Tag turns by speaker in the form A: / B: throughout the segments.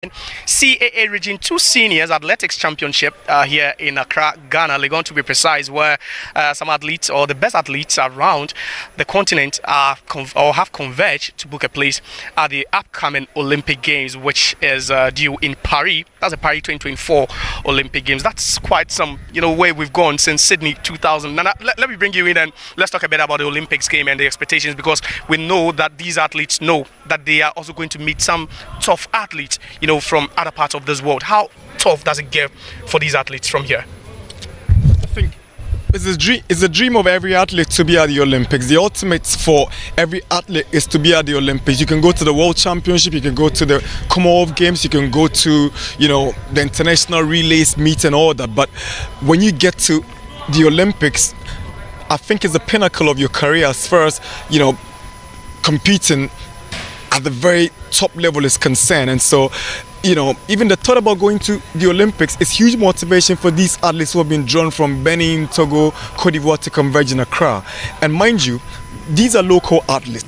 A: CAA Region 2 Seniors Athletics Championship here in Accra, Ghana. They're going to be precise, where some athletes or the best athletes around the continent have converged to book a place at the upcoming Olympic Games, which is due in Paris. That's the Paris 2024 Olympic Games. That's quite some, way we've gone since Sydney 2000. Now, let me bring you in and let's talk a bit about the Olympics game and the expectations, because we know that these athletes know that they are also going to meet some tough athletes, from other parts of this world. How tough does it get for these athletes from here?
B: I think it's a dream of every athlete to be at the Olympics. The ultimate for every athlete is to be at the Olympics. You can go to the World Championship, you can go to the Commonwealth Games, you can go to, the international relays meet and all that. But when you get to the Olympics, I think it's the pinnacle of your career as far as, competing at the very top level is concerned. And so, even the thought about going to the Olympics is huge motivation for these athletes who have been drawn from Benin, Togo, Cote d'Ivoire to converge in Accra. And mind you, these are local athletes.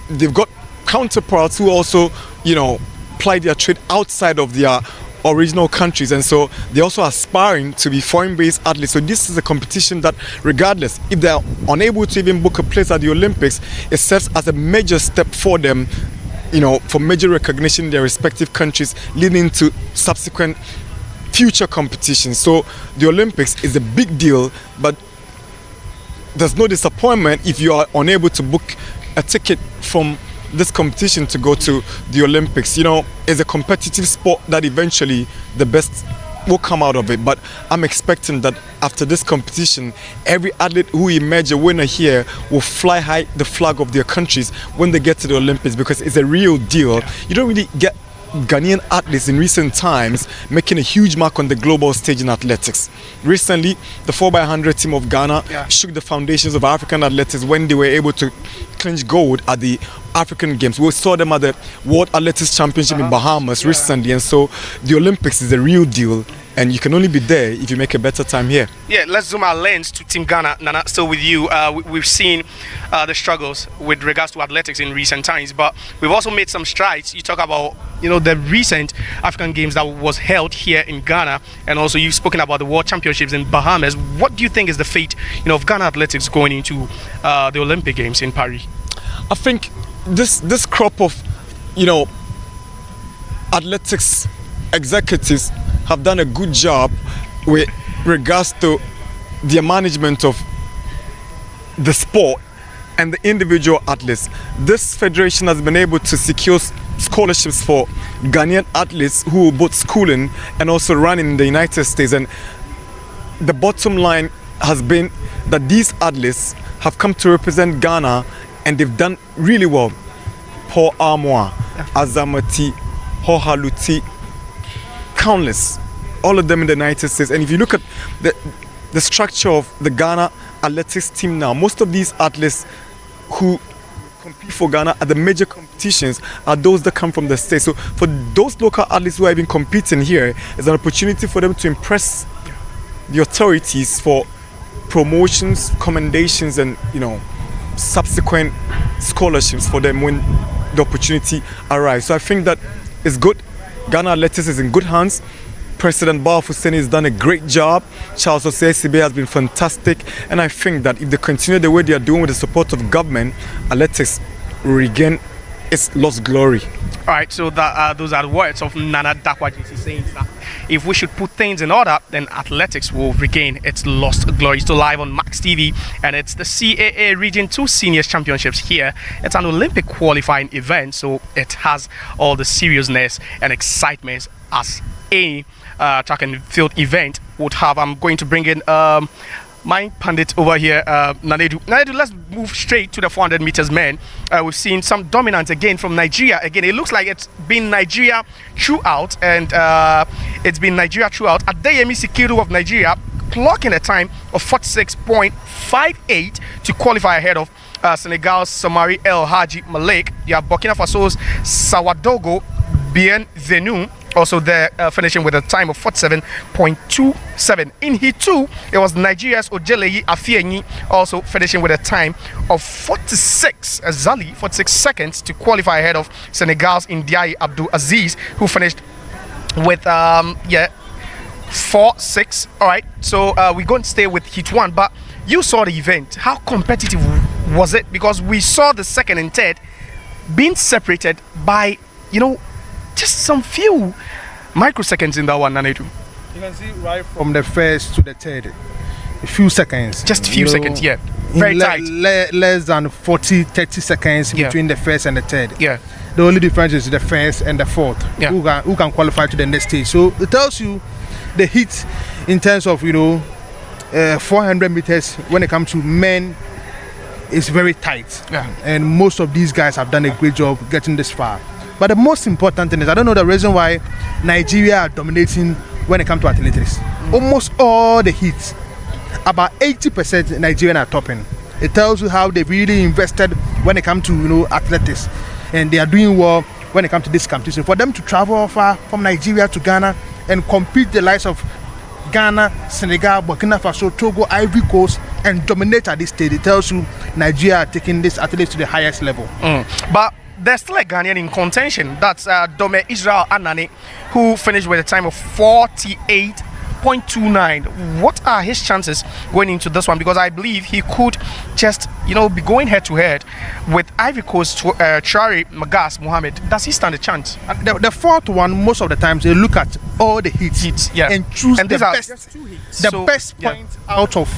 B: They've got counterparts who also, ply their trade outside of their original countries, and so they're also aspiring to be foreign-based athletes. So this is a competition that, regardless if they're unable to even book a place at the Olympics, it serves as a major step for them, for major recognition in their respective countries, leading to subsequent future competitions. So the Olympics is a big deal, but there's no disappointment if you are unable to book a ticket from this competition to go to the Olympics. It's a competitive sport that eventually the best will come out of it. But I'm expecting that after this competition, every athlete who emerge a winner here will fly high the flag of their countries when they get to the Olympics, because it's a real deal. You don't really get Ghanaian athletes in recent times making a huge mark on the global stage in athletics. Recently, the 4x100 team of Ghana shook the foundations of African athletics when they were able to clinch gold at the African Games. We saw them at the World Athletics Championship in Bahamas recently, and so the Olympics is a real deal, and you can only be there if you make a better time here.
A: Yeah, let's zoom our lens to Team Ghana. Nana, still with you. We've seen the struggles with regards to athletics in recent times, but we've also made some strides. You talk about, the recent African Games that was held here in Ghana, and also you've spoken about the World Championships in Bahamas. What do you think is the fate, of Ghana athletics going into the Olympic Games in Paris?
B: I think this crop of, athletics executives have done a good job with regards to their management of the sport and the individual athletes. This federation has been able to secure scholarships for Ghanaian athletes who both schooling and also running in the United States. And the bottom line has been that these athletes have come to represent Ghana, and they've done really well. Paul Armour, Azamati, Hohaluti, countless, all of them in the United States. And if you look at the structure of the Ghana athletics team now, most of these athletes who compete for Ghana at the major competitions are those that come from the States. So for those local athletes who are even competing here, it's an opportunity for them to impress the authorities for promotions, commendations, and subsequent scholarships for them when the opportunity arrives. So I think that it's good. Ghana athletics is in good hands. President Bao Hussein has done a great job. Charles Osei has been fantastic, and I think that if they continue the way they are doing with the support of government, athletics will regain its lost glory.
A: All right, so those are the words of Nana Dakwaji. He's saying that if we should put things in order, then athletics will regain its lost glory. Still live on Max TV, and it's the CAA Region 2 Seniors Championships here. It's an Olympic qualifying event, so it has all the seriousness and excitement as any track and field event would have. I'm going to bring in my pundit over here, Nanedu. Nanedu, let's move straight to the 400 meters men. We've seen some dominance again from Nigeria. Again, it looks like it's been Nigeria throughout, and it's been Nigeria throughout. Adeyemi Sikiru of Nigeria clocking a time of 46.58 to qualify ahead of Senegal's Samari El Haji Malik. You have Burkina Faso's Sawadogo Bienvenue also there, finishing with a time of 47.27. In Heat 2, it was Nigeria's Ojeleyi Afienyi also finishing with a time of 46 seconds to qualify ahead of Senegal's Ndiaye Abdul Aziz, who finished with 4-6. All right, so we're going to stay with Heat 1, but you saw the event. How competitive was it? Because we saw the second and third being separated by, just some few microseconds in that one, Nanedu.
C: You can see right from the first to the third, a few seconds.
A: Just a few seconds, yeah. Very tight.
C: Less than 30 seconds between the first and the third.
A: Yeah.
C: The only difference is the first and the fourth.
A: Yeah.
C: Who can qualify to the next stage. So it tells you the heat in terms of 400 meters when it comes to men is very tight.
A: Yeah.
C: And most of these guys have done a great job getting this far. But the most important thing is, I don't know the reason why Nigeria are dominating when it comes to athletics. Almost all the heats, about 80% Nigerian are topping. It tells you how they really invested when it comes to athletics, and they are doing well when it comes to this competition. For them to travel far from Nigeria to Ghana and compete the likes of Ghana, Senegal, Burkina Faso, Togo, Ivory Coast, and dominate at this stage, it tells you Nigeria are taking this athletics to the highest level.
A: But there's still a Ghanaian in contention. That's Dome Israel Anane, who finished with a time of 48.29. What are his chances going into this one? Because I believe he could just, be going head to head with Ivory Coast Traore Magas Mohamed. Does he stand a chance?
C: The fourth one, most of the times they look at all the hits
A: yeah.
C: and choose
A: and
C: the best
A: yeah.
C: points out of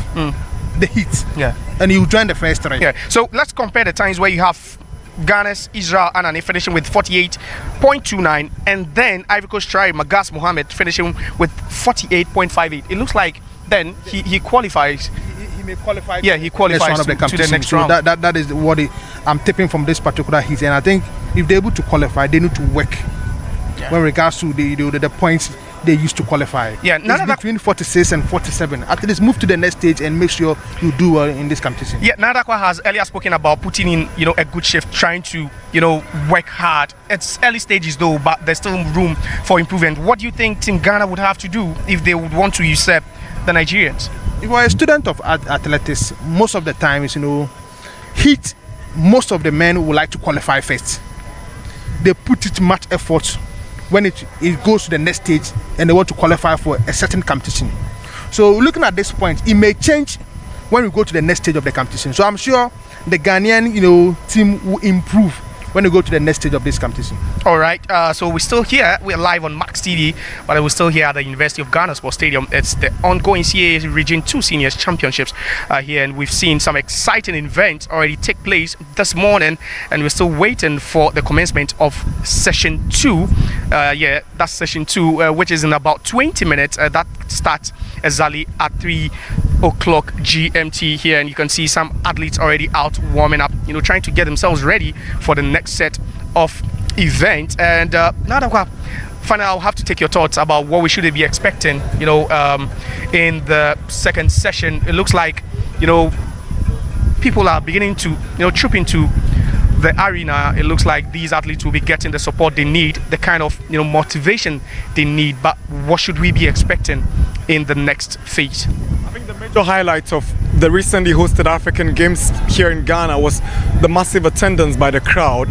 C: the hits.
A: Yeah.
C: And you join the first three.
A: Yeah. So let's compare the times where you have Ghana's Israel Anane finishing with 48.29, and then Ivory Coast Traore Magas Mohamed finishing with 48.58. It looks like then he qualifies.
C: He may qualify.
A: Yeah, he qualifies
C: to
A: the next round.
C: That is what I'm tipping from this particular heat, and I think if they're able to qualify, they need to work when regards to the points they used to qualify.
A: Yeah,
C: it's between 46 and 47. At least move to the next stage and make sure you do well in this competition.
A: Yeah, Nadakwa has earlier spoken about putting in, a good shift, trying to, work hard. It's early stages though, but there's still room for improvement. What do you think Team Ghana would have to do if they would want to usurp the Nigerians?
C: If you are a student of athletics, most of the times, heat, most of the men would like to qualify first. They put it much effort when it goes to the next stage and they want to qualify for a certain competition. So looking at this point, it may change when we go to the next stage of the competition. So I'm sure the Ghanaian team will improve when we go to the next stage of this competition.
A: All right, so we're still here. We're live on Max TV, but we're still here at the University of Ghana Sports Stadium. It's the ongoing CAA Region 2 Seniors Championships here, and we've seen some exciting events already take place this morning, and we're still waiting for the commencement of Session 2. That's Session 2, which is in about 20 minutes. That starts exactly at 3 o'clock GMT here, and you can see some athletes already out warming up, trying to get themselves ready for the next set of event. And now, finally, I'll have to take your thoughts about what we should be expecting, in the second session. It looks like, people are beginning to, troop into the arena. It looks like these athletes will be getting the support they need, the kind of, motivation they need. But what should we be expecting in the next phase?
B: I think the major highlight of the recently hosted African Games here in Ghana was the massive attendance by the crowd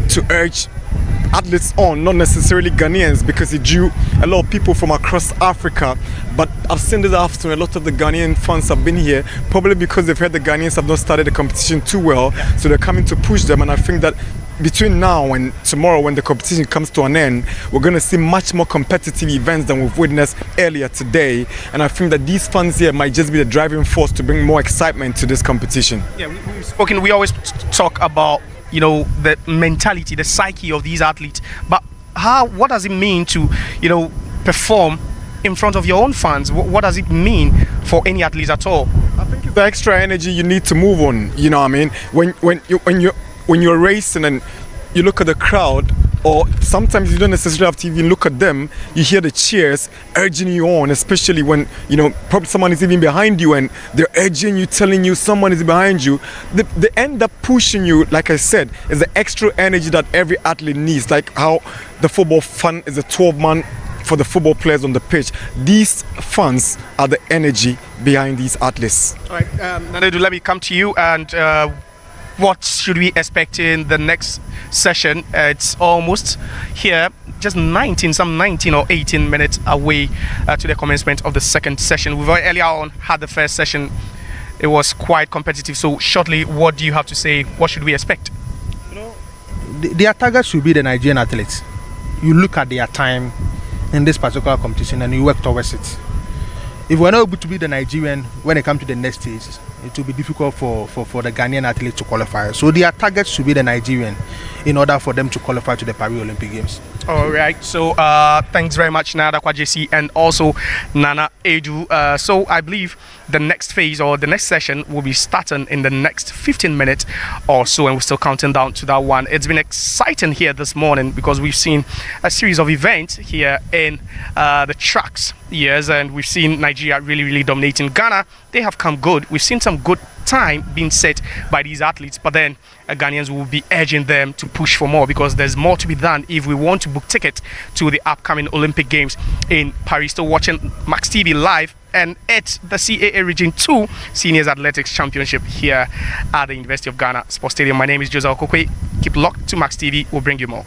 B: to urge athletes on, not necessarily Ghanaians, because it drew a lot of people from across Africa. But I've seen this afternoon, a lot of the Ghanaian fans have been here, probably because they've heard the Ghanaians have not started the competition too well, so they're coming to push them. And I think that between now and tomorrow, when the competition comes to an end, we're going to see much more competitive events than we've witnessed earlier today. And I think that these fans here might just be the driving force to bring more excitement to this competition.
A: Yeah, we always talk about, the mentality, the psyche of these athletes. But what does it mean to, perform in front of your own fans? What does it mean for any athletes at all?
B: I think it's the extra energy you need to move on. When you're racing and you look at the crowd, or sometimes you don't necessarily have to even look at them. You hear the cheers urging you on, especially when probably someone is even behind you and they're urging you, telling you someone is behind you. They end up pushing you. Like I said, is the extra energy that every athlete needs. Like how the football fan is a 12-man for the football players on the pitch. These fans are the energy behind these athletes.
A: All right, Nadedu, let me come to you. And what should we expect in the next session? It's almost here, just 19 or 18 minutes away to the commencement of the second session. We've earlier on had the first session. It was quite competitive. So shortly, what do you have to say? What should we expect?
C: Their target should be the Nigerian athletes. You look at their time in this particular competition and you work towards it. If we're not able to be the Nigerian when it comes to the next stage, it will be difficult for the Ghanaian athletes to qualify. So their target should be the Nigerian in order for them to qualify to the Paris Olympic Games.
A: All right. So thanks very much, Nana Kwajesi, and also Nana Edu. So I believe the next phase or the next session will be starting in the next 15 minutes or so, and we're still counting down to that one. It's been exciting here this morning because we've seen a series of events here in the tracks. Yes, and we've seen Nigeria really dominating. Ghana, they have come good. We've seen some good time being set by these athletes, but then Ghanaians will be urging them to push for more because there's more to be done if we want to book tickets to the upcoming Olympic Games in Paris. Still watching Max TV live, and it's the CAA Region 2 Seniors Athletics Championship here at the University of Ghana Sports Stadium. My name is Jose Okokwe. Keep locked to Max TV. We'll bring you more.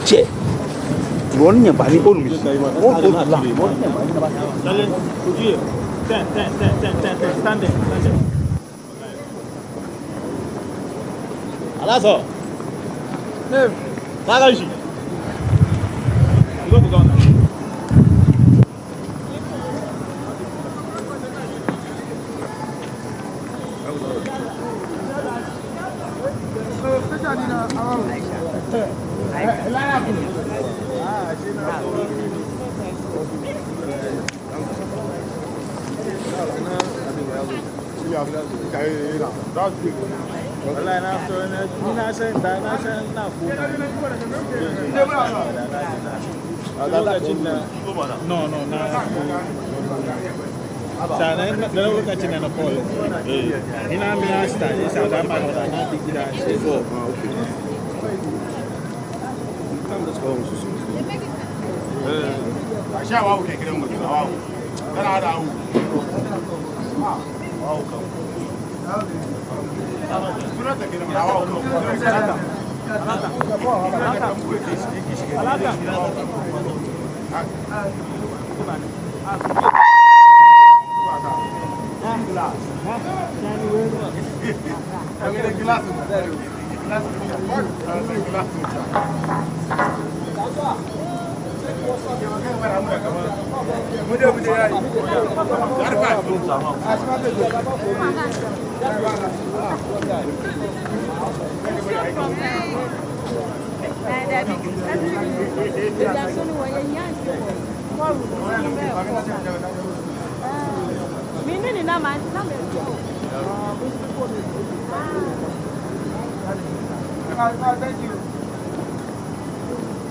D: Che. Bonnya bani onu. Stand there. Alaso. Ne. Bagaji. Go.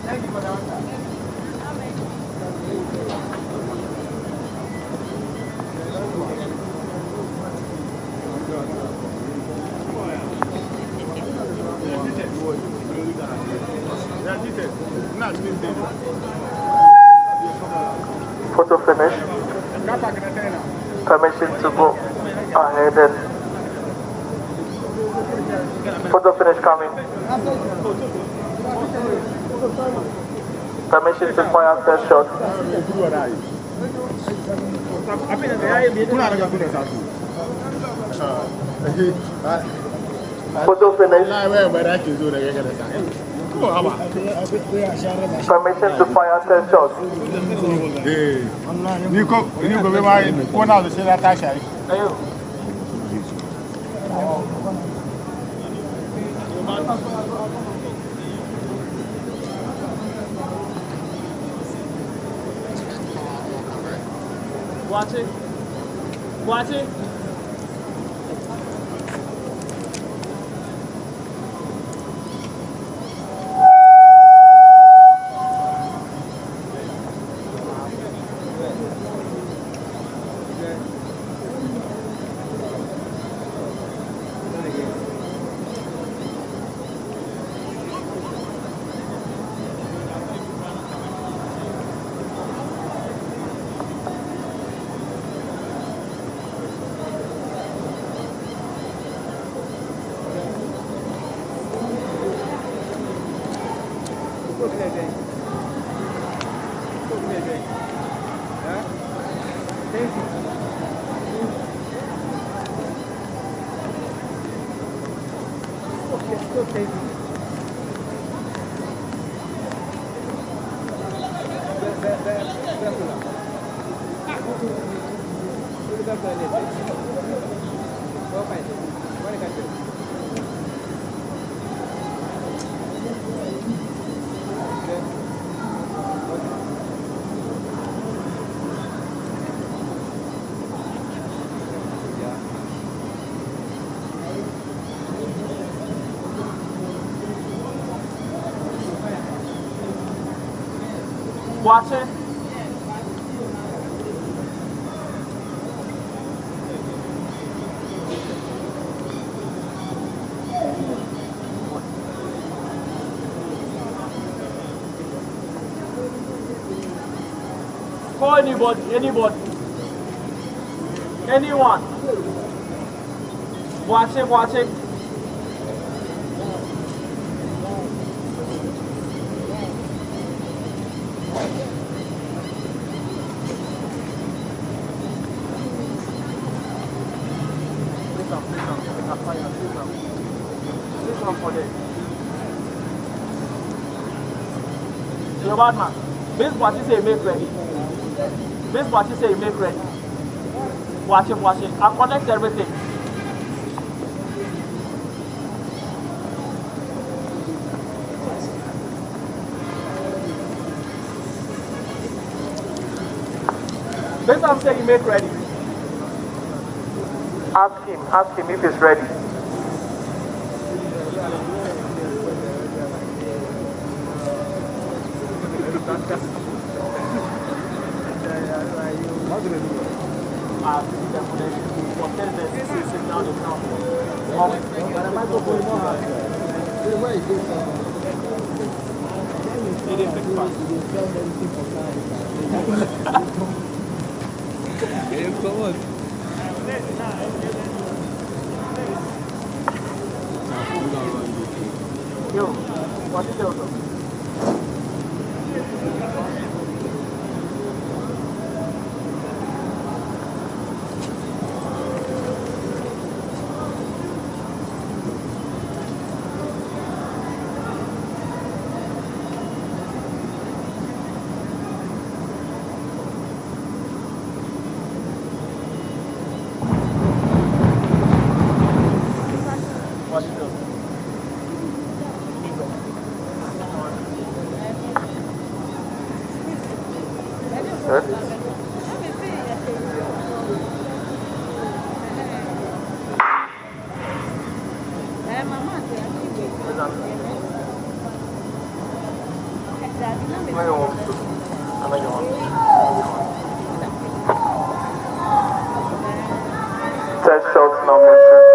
E: Thank you for that.
F: Photo finish. Permission to go ahead and photo finish coming. Permission to fire first shot. Photo finish. Permission to fire 10 shots.
D: Watch it. Watch it. Watch it. Call anybody, anyone. Watch it, watch it. You're bad man. This what you say make ready. This what you say make ready. Watch it, watch it. I'll connect everything. This I'm saying make ready.
F: Ask him if he's ready. Yo, what is your Test shots number 2.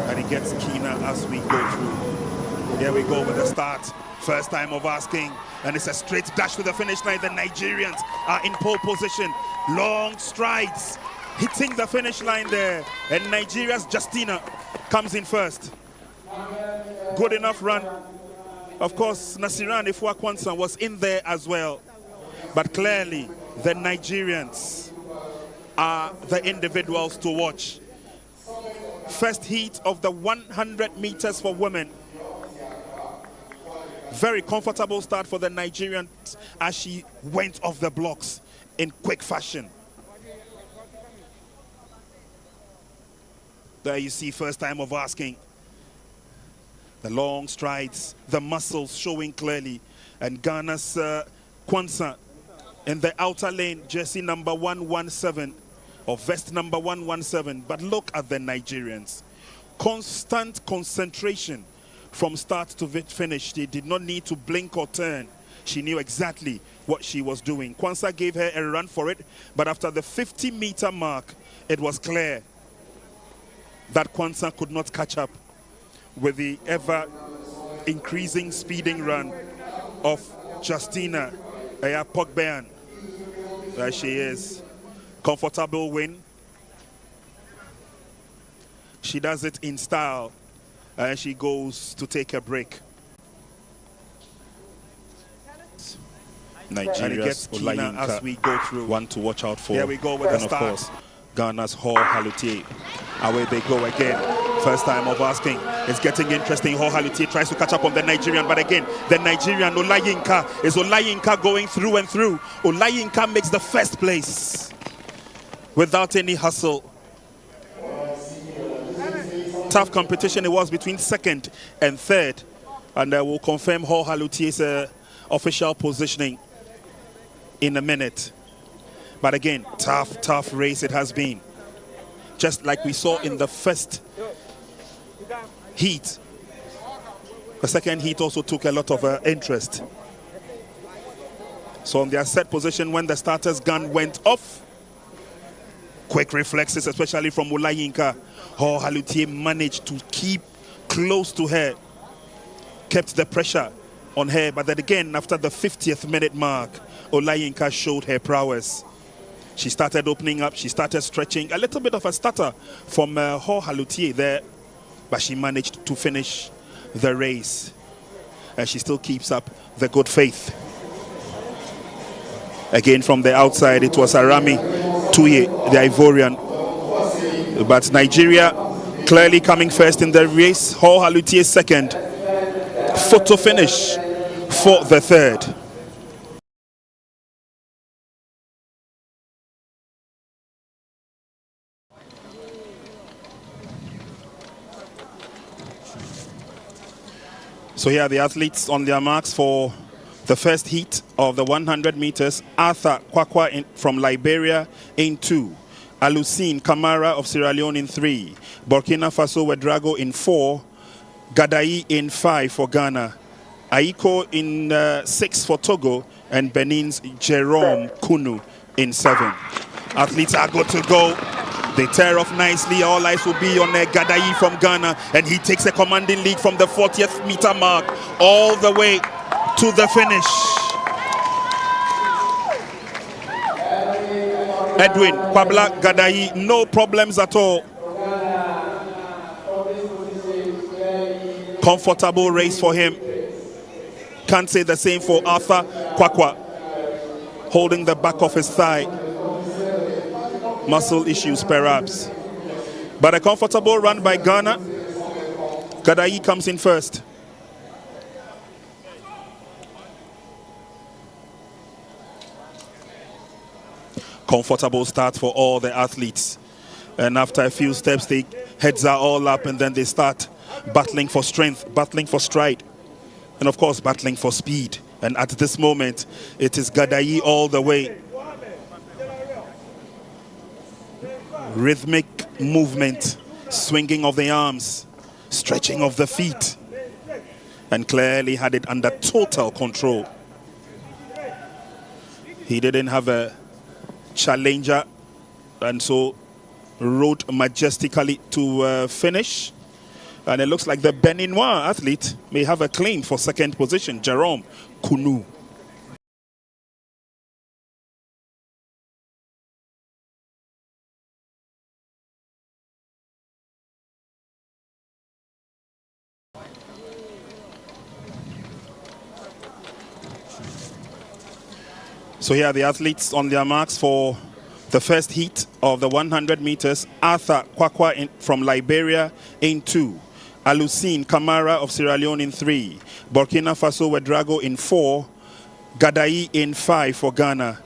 G: And it gets keener as we go through. Here we go with the start. First time of asking, and it's a straight dash to the finish line. The Nigerians are in pole position. Long strides, hitting the finish line there. And Nigeria's Justina comes in first. Good enough run. Of course, Nasiran Ifua Kwanzaa was in there as well. But clearly, the Nigerians are the individuals to watch. First heat of the 100 meters for women. Very comfortable start for the Nigerians as she went off the blocks in quick fashion. There you see first time of asking. The long strides, the muscles showing clearly. And Ghana's Kwanzaa in the outer lane, jersey number 117. Or vest number 117. But look at the Nigerians. Constant concentration from start to finish. They did not need to blink or turn. She knew exactly what she was doing. Kwanzaa gave her a run for it, but after the 50-meter mark, it was clear that Kwanzaa could not catch up with the ever-increasing speeding run of Justina Pogbean. There she is. Comfortable win. She does it in style, and she goes to take a break. Nigeria's Olayinka as we go through. One to watch out for. Here we go with the start. Of course, Ghana's Hall Halutier. Away they go again. First time of asking. It's getting interesting. Hall Halutier tries to catch up on the Nigerian, but again, the Nigerian Olayinka is Olayinka going through and through. Olayinka makes the first place without any hustle. Tough competition it was between second and third, and we'll confirm Hall Halutier's official positioning in a minute. But again, tough race it has been. Just like we saw in the first heat. The second heat also took a lot of interest. So on their set position, when the starter's gun went off, quick reflexes, especially from Olayinka. Hall Halutier managed to keep close to her, kept the pressure on her, but then again, after the 50th minute mark, Olayinka showed her prowess. She started opening up, she started stretching, a little bit of a stutter from Hall Halutier there, but she managed to finish the race. And she still keeps up the good faith. Again, from the outside, it was Arami Tuye, the Ivorian. But Nigeria clearly coming first in the race. Hall Halutier second. Photo finish for the third. So here are the athletes on their marks for the first heat of the 100 meters. Arthur Kwakwa from Liberia in 2. Alusine Kamara of Sierra Leone in 3. Burkina Faso Wedrago in 4. Gadai in 5 for Ghana. Aiko in 6 for Togo. And Benin's Jerome Kunu in 7. Athletes are good to go. They tear off nicely. All eyes will be on Gadai from Ghana. And he takes a commanding lead from the 40th meter mark all the way to the finish. Edwin Kwabla Gadai, no problems at all. Comfortable race for him. Can't say the same for Arthur Kwakwa, holding the back of his thigh. Muscle issues perhaps. But a comfortable run by Ghana. Gadai comes in first. Comfortable start for all the athletes. And after a few steps, the heads are all up and then they start battling for strength, battling for stride, and of course battling for speed. And at this moment, it is Gadai all the way. Rhythmic movement, swinging of the arms, stretching of the feet, and clearly had it under total control. He didn't have a challenger and so rode majestically to finish. And it looks like the Beninois athlete may have a claim for second position, Jerome Kunu. So here are the athletes on their marks for the first heat of the 100 meters. Arthur Kwakwa from Liberia in 2. Alusine Kamara of Sierra Leone in 3. Burkina Faso Wedrago in 4. Gadai in 5 for Ghana.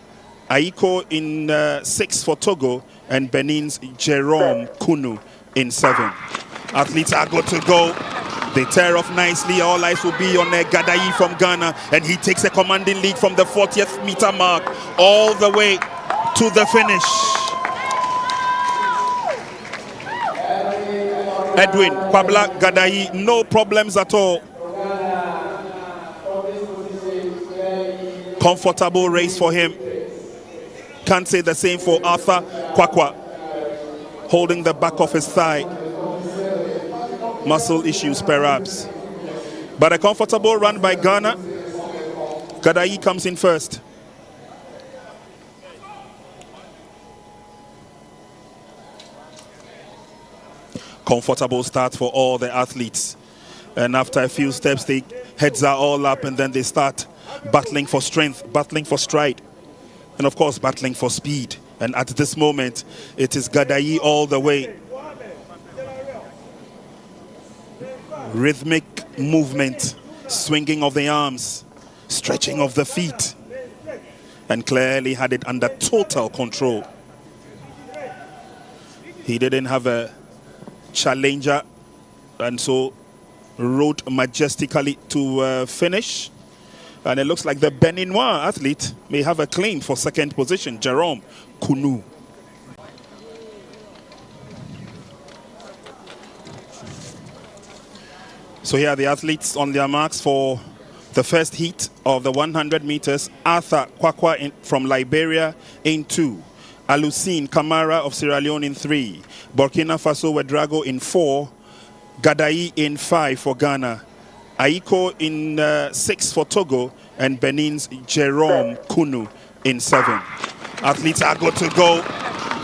G: Aiko in 6 for Togo. And Benin's Jerome Kunu in 7. Athletes are good to go. They tear off nicely. All eyes will be on Gadai from Ghana. And he takes a commanding lead from the 40th meter mark all the way to the finish. Edwin Kwabla Gadai, no problems at all. Comfortable race for him. Can't say the same for Arthur Kwakwa, holding the back of his thigh. Muscle issues perhaps. But a comfortable run by Ghana. Gadai comes in first. Comfortable start for all the athletes. And after a few steps, the heads are all up and then they start battling for strength, battling for stride, and of course battling for speed. And at this moment, it is Gadai all the way. Rhythmic movement, swinging of the arms, stretching of the feet, and clearly had it under total control. He didn't have a challenger and so rode majestically to finish. And it looks like the Beninois athlete may have a claim for second position, Jerome Kunu. So here are the athletes on their marks for the first heat of the 100 meters. Arthur Kwakwa from Liberia in 2. Alusine Kamara of Sierra Leone in 3. Burkina Faso Wedrago in 4. Gadai in 5 for Ghana. Aiko in 6 for Togo. And Benin's Jerome Kunu in 7. Athletes are good to go.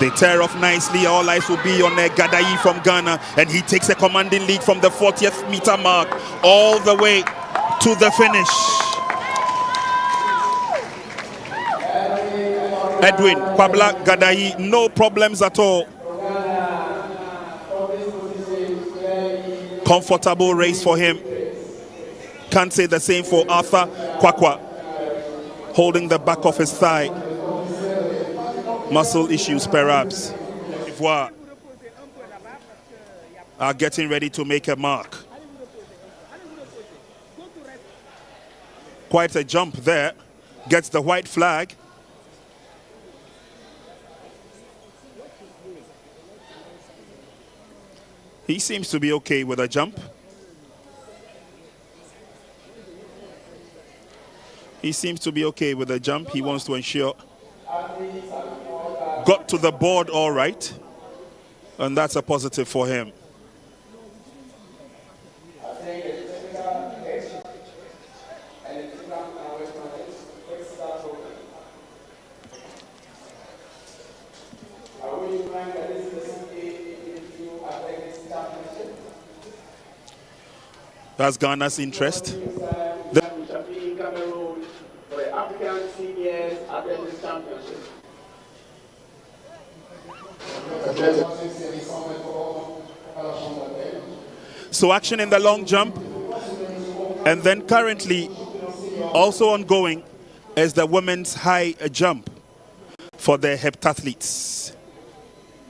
G: They tear off nicely. All eyes will be on Gadai from Ghana. And he takes a commanding lead from the 40th meter mark all the way to the finish. Edwin Kwabla Gadai, no problems at all. Comfortable race for him. Can't say the same for Arthur Kwakwa, holding the back of his thigh. Muscle issues perhaps. Ivoire are getting ready to make a mark. Quite a jump there. Gets the white flag. He seems to be okay with a jump. He seems to be okay with a jump. He wants to ensure. Got to the board all right. And that's a positive for him. That's Ghana's interest. So action in the long jump, and then currently also ongoing is the women's high jump for the heptathletes.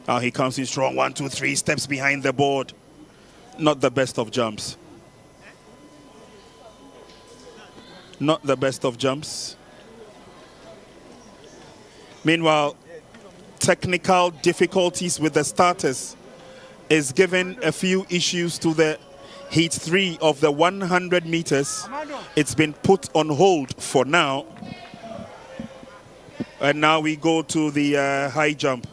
G: Now he comes in strong, 1, 2, 3 steps behind the board. Not the best of jumps. Not the best of jumps. Meanwhile, technical difficulties with the starters is given a few issues to the heat 3 of the 100 meters. It's been put on hold for now. And now we go to the high jump.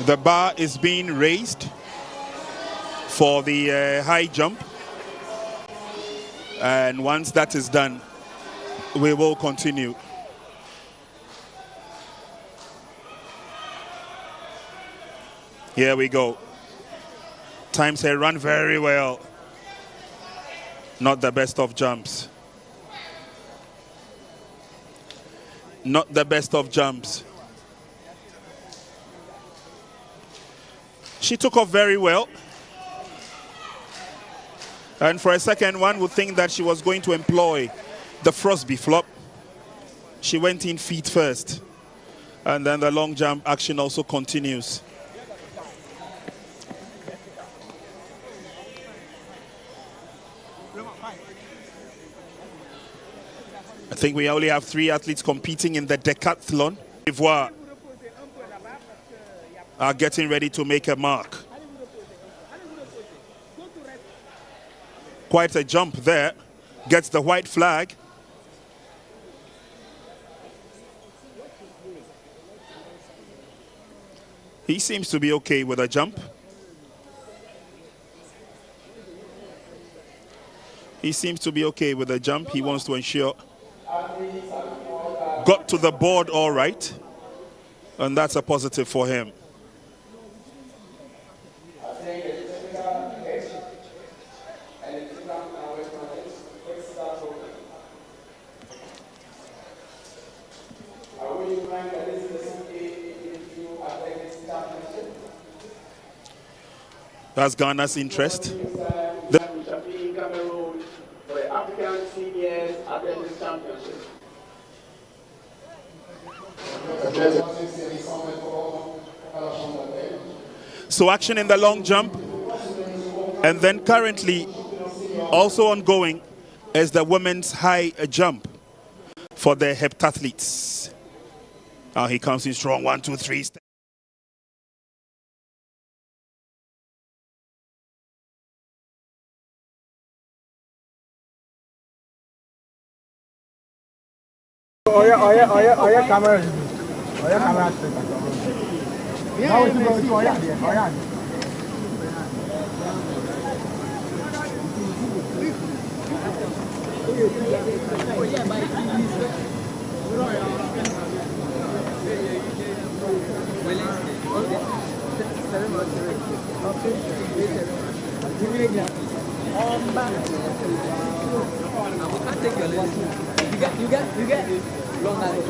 G: The bar is being raised for the high jump, and once that is done, we will continue. Here we go. Times have run very well. Not the best of jumps. Not the best of jumps. She took off very well. And for a second, one would think that she was going to employ the Frosby flop. She went in feet first. And then the long jump action also continues. I think we only have 3 athletes competing in the decathlon. Ivoire are getting ready to make a mark. Quite a jump there. Gets the white flag. He seems to be okay with a jump. He seems to be okay with a jump. He wants to ensure. Got to the board all right. And that's a positive for him. That's Ghana's interest. So action in the long jump, and then currently also ongoing is the women's high jump for the heptathletes. Now he comes in strong, 1, 2, 3 steps.
E: Oh yeah, camera. Oh yeah, camera. Now it's going to oh yeah.
D: You get long night.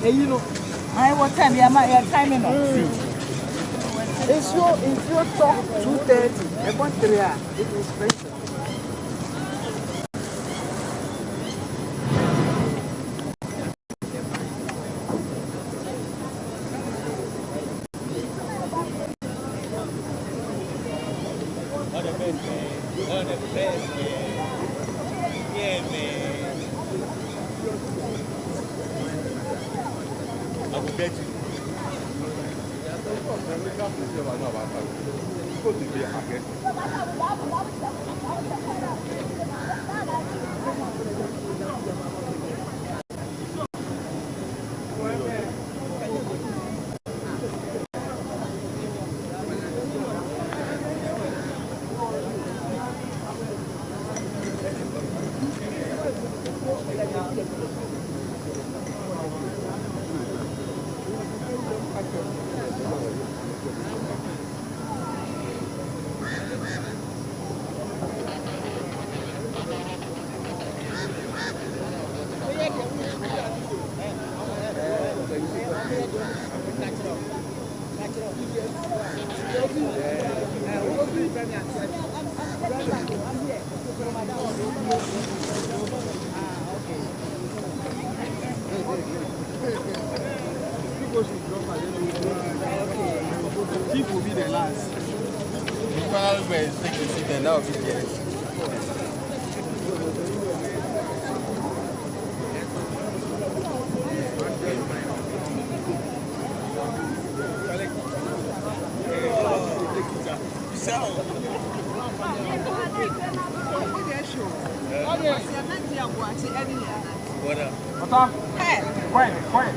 H: You know, what time you are timing up? It's your talk 2:30. About 3 hours. It is special.
E: Chief will be the last.
B: That will be there.
E: Quiet.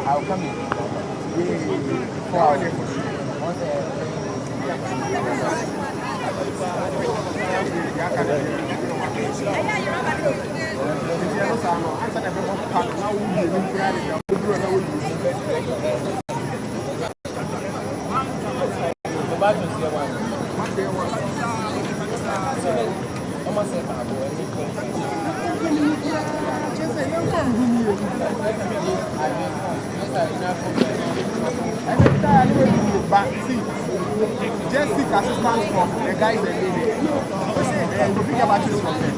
E: I'll come in. But see, just seek assistance from the guys and ladies. And you think about this from them.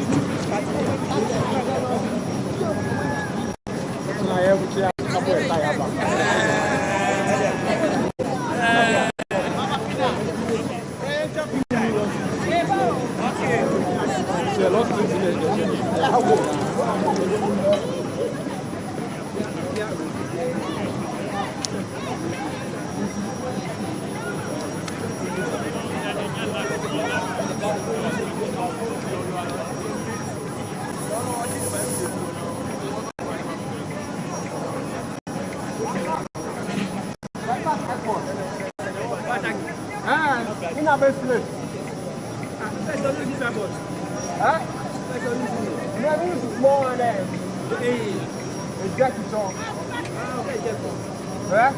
E: In our best place. Huh? Never more than them. It's got to talk. Huh?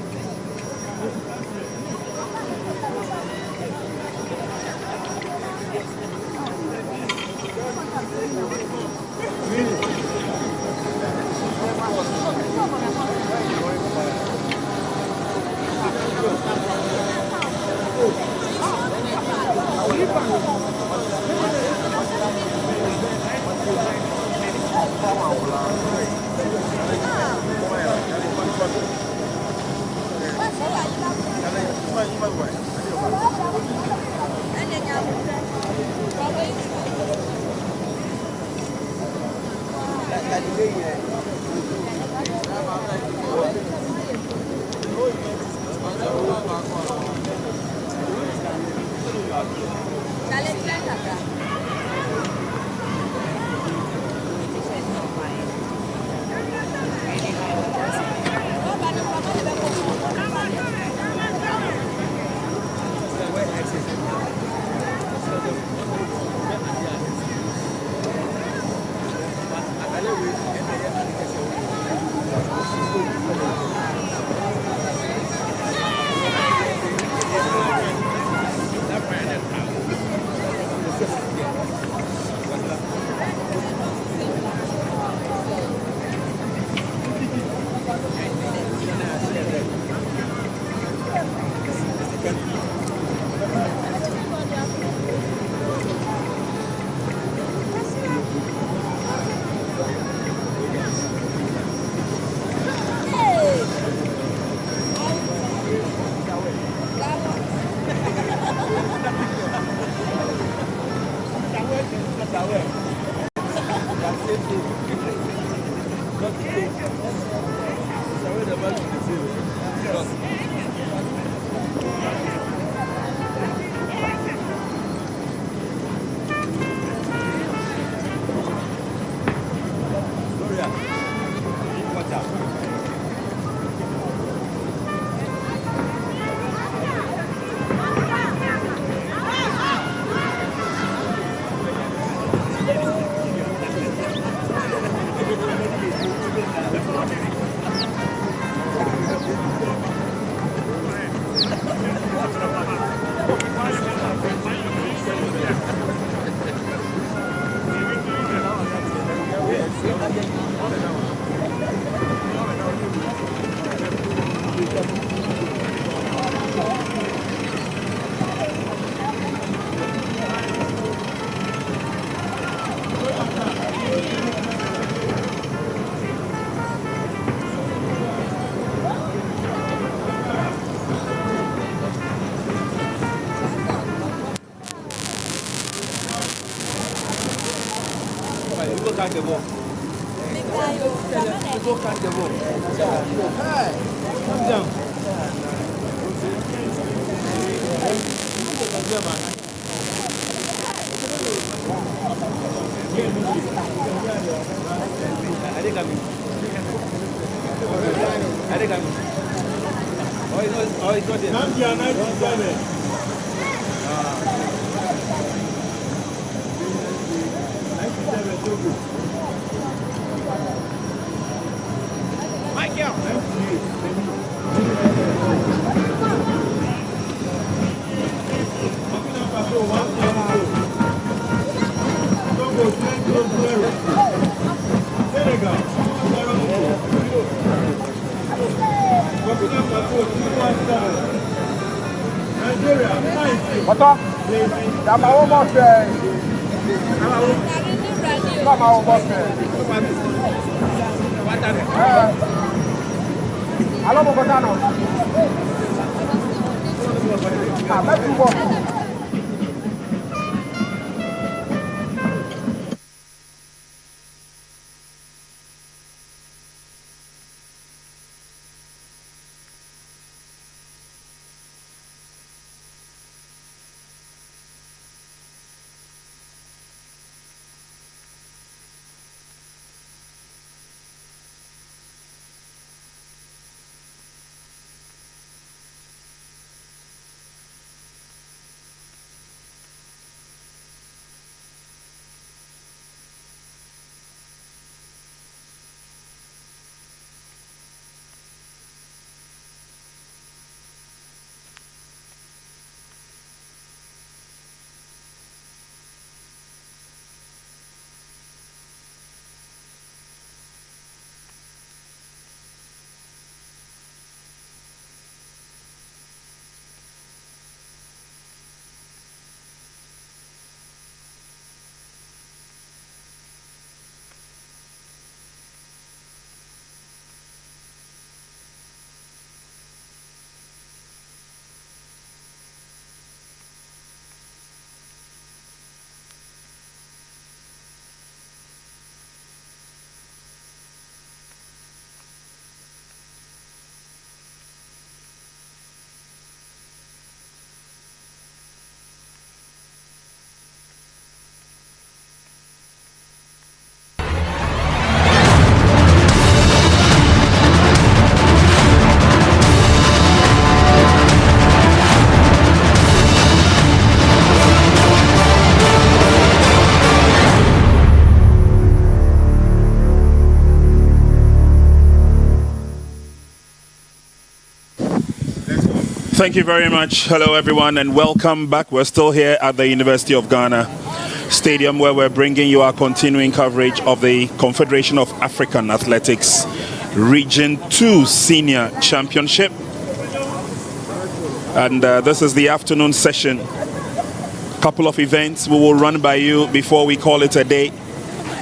E: the ball. Go catch the ball. Hey, come down. What up? I'm almost there. I'm almost there. Hello, Bogotano. Let's move on.
G: Thank you very much. Hello, everyone, and welcome back. We're still here at the University of Ghana Stadium, where we're bringing you our continuing coverage of the Confederation of African Athletics Region 2 Senior Championship. And this is the afternoon session. Couple of events we will run by you before we call it a day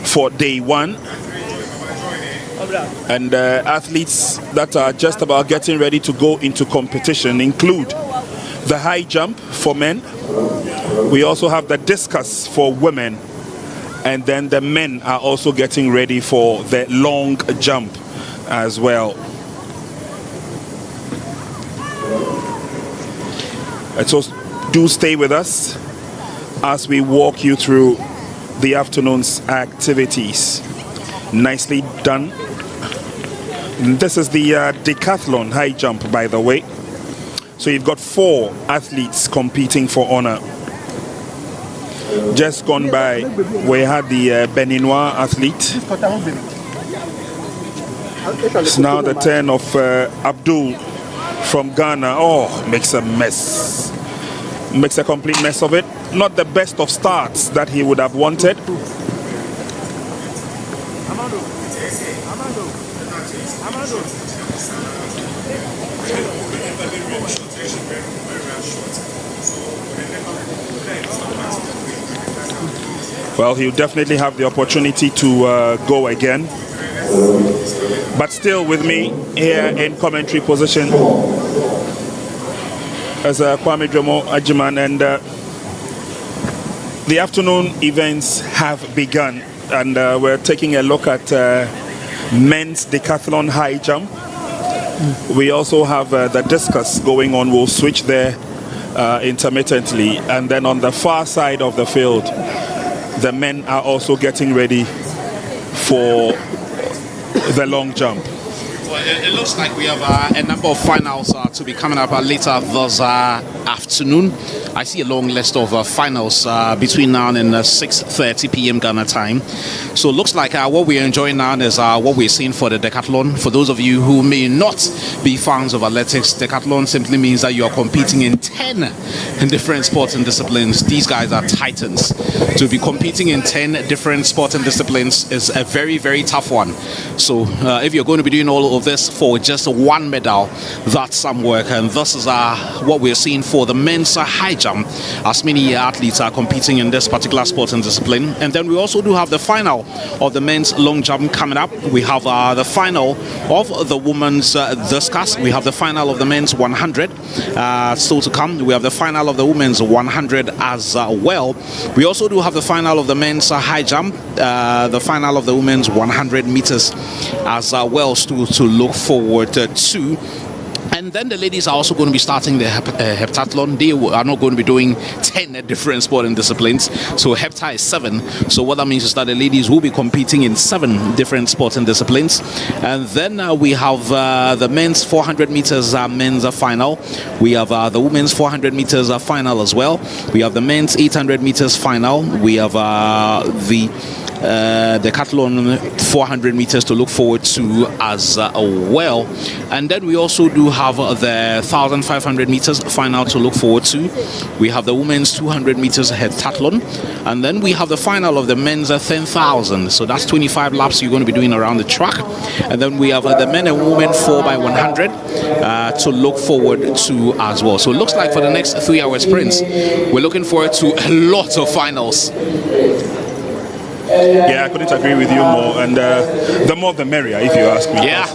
G: for day one. And athletes that are just about getting ready to go into competition include the high jump for men. We also have the discus for women. And then the men are also getting ready for the long jump as well. And so do stay with us as we walk you through the afternoon's activities. Nicely done. This is the decathlon high jump, by the way. So you've got 4 athletes competing for honor. Just gone by, we had the Beninois athlete. It's now the turn of Abdul from Ghana. Oh, makes a mess. Makes a complete mess of it. Not the best of starts that he would have wanted. Well, he'll definitely have the opportunity to go again. But still with me here in commentary position as Kwame Dremo Ajiman, and the afternoon events have begun. and we're taking a look at men's decathlon high jump. We also have the discus going on. We'll switch there intermittently, and then on the far side of the field, the men are also getting ready for the long jump.
I: Well, it looks like we have a number of finals to be coming up later this afternoon. I see a long list of finals between now and 6:30 p.m. Ghana time. So it looks like what we're enjoying now is what we're seeing for the decathlon. For those of you who may not be fans of athletics, decathlon simply means that you are competing in 10 different sports and disciplines. These guys are titans. To be competing in 10 different sports and disciplines is a very, very tough one. So if you're going to be doing all of this for just one medal, that's some work. And this is what we're seeing for the men's high jump, as many athletes are competing in this particular sport and discipline. And then we also do have the final of the men's long jump coming up. We have the final of the women's discus. We have the final of the men's 100 still to come. We have the final of the women's 100 as well. We also do have the final of the men's high jump, the final of the women's 100 meters as well to look forward to. And then the ladies are also going to be starting the heptathlon. They are not going to be doing 10 different sporting disciplines. So hepta is 7. So what that means is that the ladies will be competing in 7 different sporting disciplines. And then we have the men's 400 meters men's final. We have the women's 400 meters final as well. We have the men's 800 meters final. We have the decathlon 400 meters to look forward to as well. And then we also do have the 1500 meters final to look forward to. We have the women's 200 meters heptathlon, and then we have the final of the men's 10,000. So that's 25 laps you're going to be doing around the track. And then we have the men and women 4x100 to look forward to as well. So it looks like for the next 3-hour sprints, we're looking forward to a lot of finals.
G: Yeah, I couldn't agree with you more, and the more the merrier, if you ask me.
I: Yeah,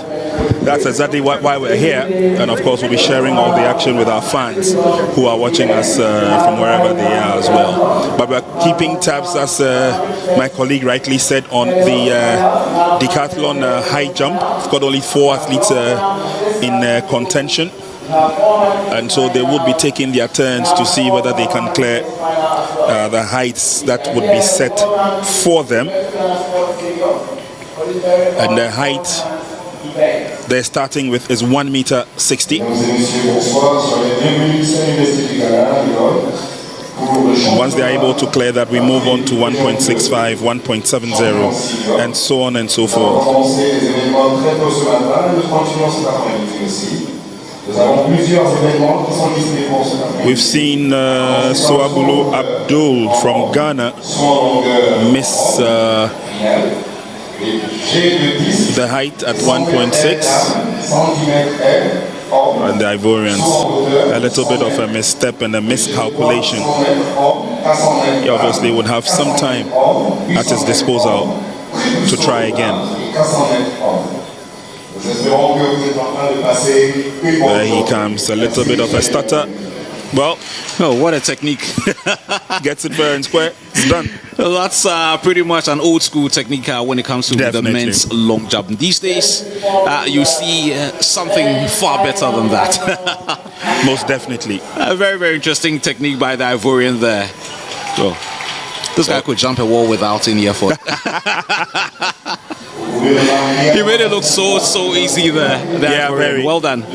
G: that's exactly why we're here, and of course we'll be sharing all the action with our fans who are watching us from wherever they are as well. But we're keeping tabs, as my colleague rightly said, on the decathlon high jump. We've got only 4 athletes in contention, and so they would be taking their turns to see whether they can clear the heights that would be set for them. And the height they're starting with is 1 meter 60. Once they're able to clear that, we move on to 1.65, 1.70, and so on and so forth. We've seen Soabulu Abdul from Ghana miss the height at 1.6, and the Ivorians a little bit of a misstep and a miscalculation. He obviously would have some time at his disposal to try again. There he comes, a little bit of a stutter. Well,
I: oh, what a technique.
G: Gets it fair and square, it's done.
I: Well, that's pretty much an old school technique when it comes to
G: Definitely.
I: the men's long jump. These days, you see something far better than that.
G: Most definitely.
I: A very, very interesting technique by the Ivorian there. So, this guy could jump a wall without any effort. He made it look so easy there.
G: Yeah, very.
I: Well done.
G: And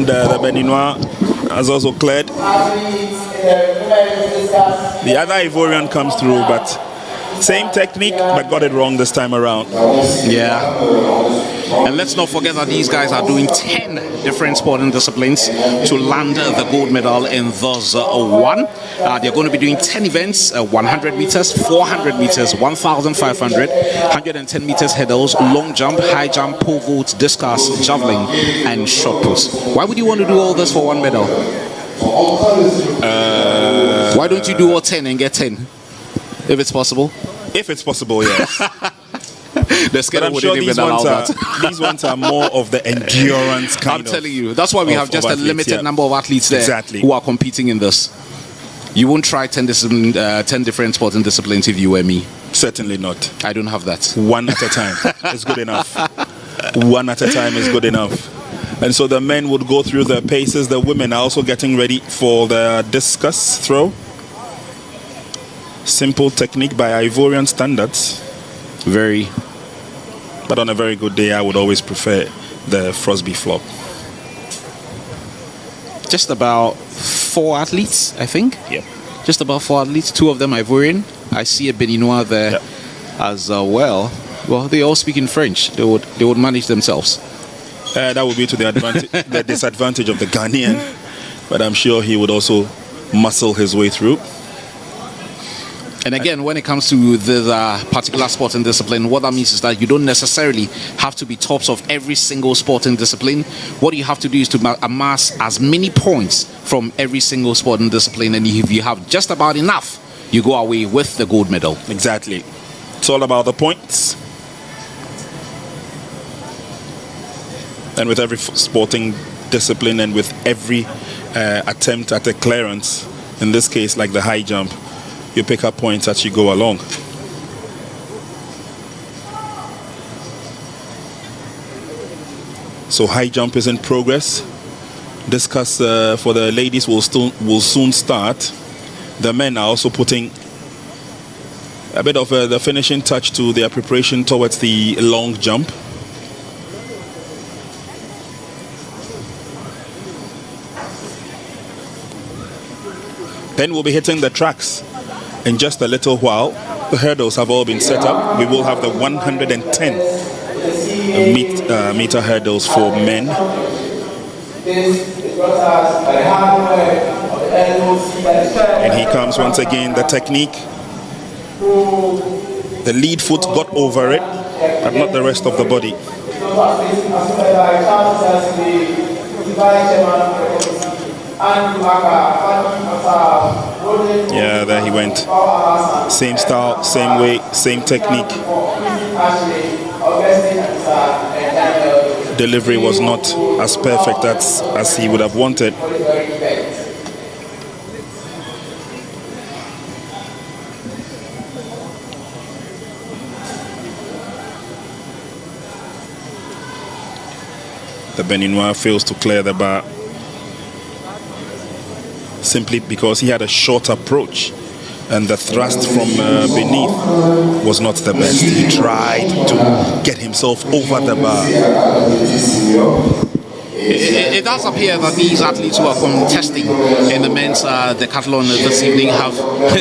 G: the Beninois has also cleared. The other Ivorian comes through, but same technique, but got it wrong this time around.
I: Yeah. And let's not forget that these guys are doing 10 different sporting disciplines to land the gold medal in this one. They're going to be doing 10 events, 100 meters, 400 meters, 1,500, 110 meters hurdles, long jump, high jump, pole vault, discus, javelin, and shot put. Why would you want to do all this for one medal? Why don't you do all 10 and get 10? If it's possible.
G: If it's possible, yes.
I: The schedule wouldn't even allow that.
G: These ones are more of the endurance kind of.
I: I'm telling you, that's why we have just a limited number of athletes there who are competing in this. You won't try 10 different sporting disciplines if you were me.
G: Certainly not.
I: I don't have that.
G: One at a time is good enough. One at a time is good enough. And so the men would go through the paces. The women are also getting ready for the discus throw. Simple technique by Ivorian standards.
I: Very.
G: But on a very good day, I would always prefer the Frosby flop.
I: Just about 4 athletes, I think.
G: Yep.
I: Just about 4 athletes. 2 of them Ivorian. I see a Beninois there as well. Well, they all speak in French. They would manage themselves.
G: That would be to the the disadvantage of the Ghanaian, but I'm sure he would also muscle his way through.
I: And again, when it comes to this particular sporting discipline, what that means is that you don't necessarily have to be tops of every single sporting discipline. What you have to do is to amass as many points from every single sporting discipline, and if you have just about enough, you go away with the gold medal.
G: Exactly. It's all about the points. And with every sporting discipline and with every attempt at a clearance, in this case, like the high jump, you pick up points as you go along. So high jump is in progress. Discus for the ladies will soon start. The men are also putting a bit of the finishing touch to their preparation towards the long jump. Then we'll be hitting the tracks in just a little while. The hurdles have all been set up. We will have the 110 meter hurdles for men. And he comes once again. The technique. The lead foot got over it, but not the rest of the body. Yeah, there he went. Same style, same way, same technique. Delivery was not as perfect as he would have wanted. The Beninois fails to clear the bar, simply because he had a short approach and the thrust from beneath was not the best. He tried to get himself over the bar.
I: It does appear that these athletes who are contesting in the men's decathlon this evening have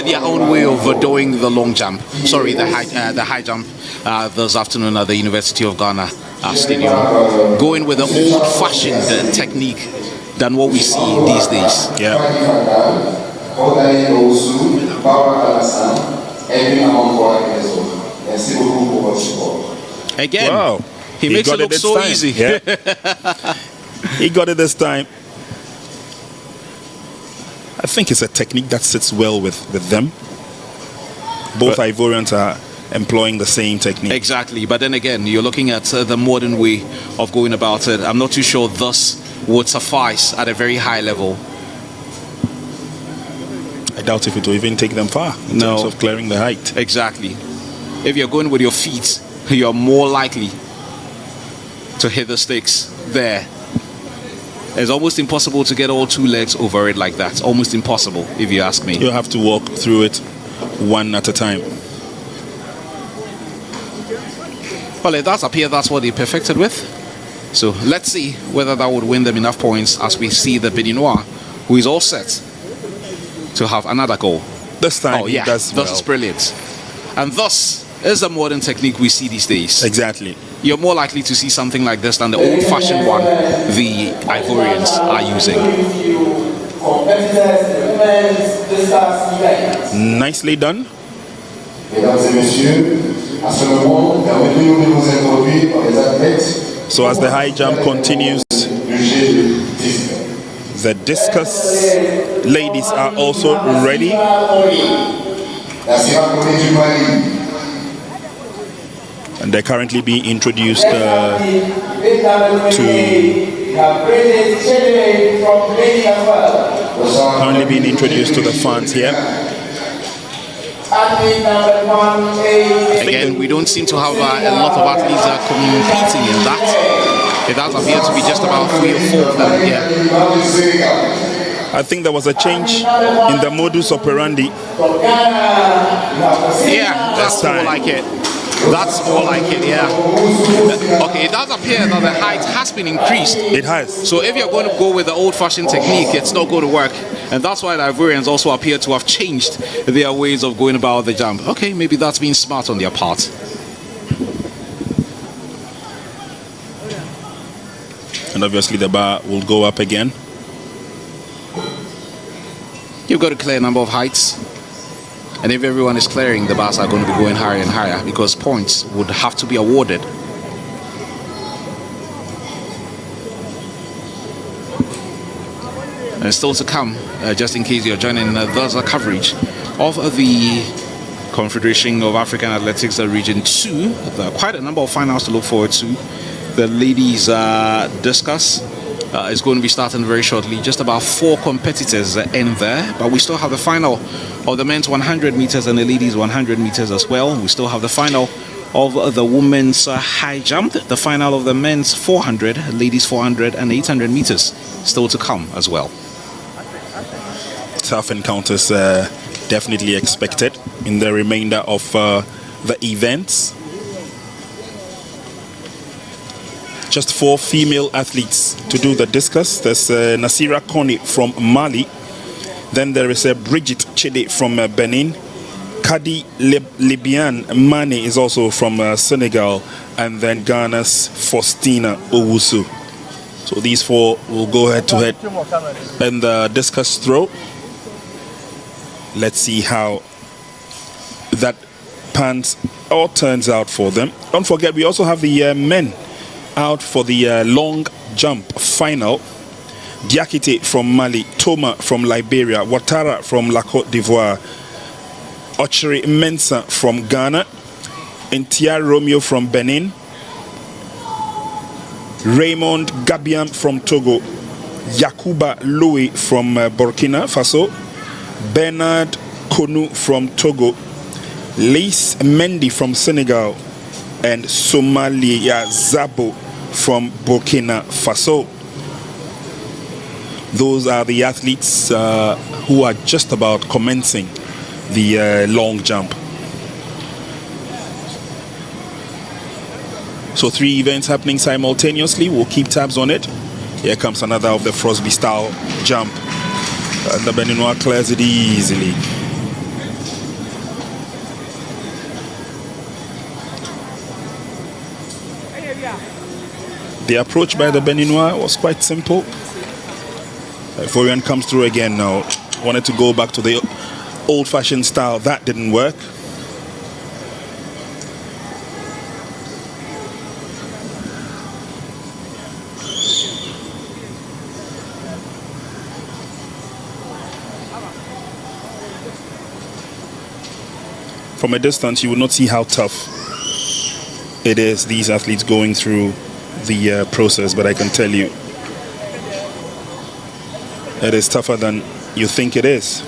I: their own way of doing the long jump. Sorry, the high jump this afternoon at the University of Ghana Stadium. Going with the old-fashioned technique than what we see these days.
G: Yeah.
I: Again,
G: wow.
I: He makes it look so
G: time.
I: easy.
G: Yeah. He got it this time. I think it's a technique that sits well with them. Both Ivorians are employing the same technique.
I: Exactly, but then again, you're looking at the modern way of going about it. I'm not too sure this would suffice at a very high level.
G: I doubt if it will even take them far in terms of clearing the height.
I: Exactly. If you're going with your feet, you're more likely to hit the sticks there. It's almost impossible to get all 2 legs over it like that. Almost impossible, if you ask me.
G: You have to walk through it one at a time.
I: Well, it does appear that's what they perfected with. So let's see whether that would win them enough points as we see the Beninois, who is all set to have another goal.
G: This time he does well.
I: This is brilliant. And thus is the modern technique we see these days.
G: Exactly.
I: You're more likely to see something like this than the old-fashioned one the Ivorians are using.
G: Nicely done. So as the high jump continues, the discus ladies are also ready. And they're currently being introduced to currently being introduced to the fans here.
I: Again, we don't seem to have a lot of athletes competing in that. It does appear to be just about 3 or 4 of them here.
G: I think there was a change in the modus operandi.
I: Yeah, that's more like it. That's more like it, yeah. Okay, it does appear that the height has been increased.
G: It has.
I: So if you're going to go with the old-fashioned technique, it's not going to work. And that's why the Ivorians also appear to have changed their ways of going about the jump. Okay, maybe that's been smart on their part.
G: And obviously the bar will go up again.
I: You've got to clear a number of heights. And if everyone is clearing, the bars are going to be going higher and higher because points would have to be awarded. And still to come, just in case you're joining those coverage of the Confederation of African Athletics Region 2. There are quite a number of finals to look forward to. The ladies discus is going to be starting very shortly. Just about 4 competitors in there, but we still have the final of the men's 100 meters and the ladies 100 meters as well. We still have the final of the women's high jump, the final of the men's 400, ladies 400 and 800 meters still to come as well.
G: Tough encounters definitely expected in the remainder of the events. Just 4 female athletes to do the discus. There's Nasira Kone from Mali. Then there is Bridget Chede from Benin. Kadi Libian Mane is also from Senegal. And then Ghana's Faustina Owusu. So these 4 will go head to head in the discus throw. Let's see how that pans or turns out for them. Don't forget, we also have the men out for the long jump final. Diakite from Mali, Toma from Liberia, Ouattara from La Côte d'Ivoire, Ochiri Mensah from Ghana, Ntia Romeo from Benin, Raymond Gabiam from Togo, Yakuba Louis from Burkina Faso, Bernard Konu from Togo, Lise Mendy from Senegal, and Somalia Zabo from Burkina Faso. Those are the athletes who are just about commencing the long jump. So 3 events happening simultaneously. We'll keep tabs on it. Here comes another of the Frosby style jump. And the Beninois clears it easily. The approach by the Beninois was quite simple. Ivorian comes through again now. Wanted to go back to the old-fashioned style. That didn't work. From a distance, you will not see how tough it is, these athletes going through the process, but I can tell you it is tougher than you think it is.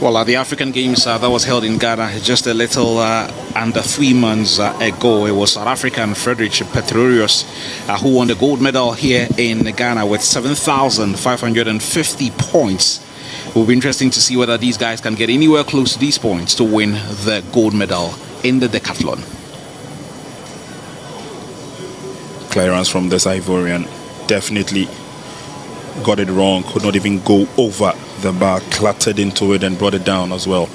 I: Well, at the African Games that was held in Ghana just a little under 3 months ago, it was South African Frederick Petrorius who won the gold medal here in Ghana with 7,550 points. It will be interesting to see whether these guys can get anywhere close to these points to win the gold medal in the decathlon.
G: Clearance from this Ivorian, definitely got it wrong, could not even go over the bar, clattered into it and brought it down as well.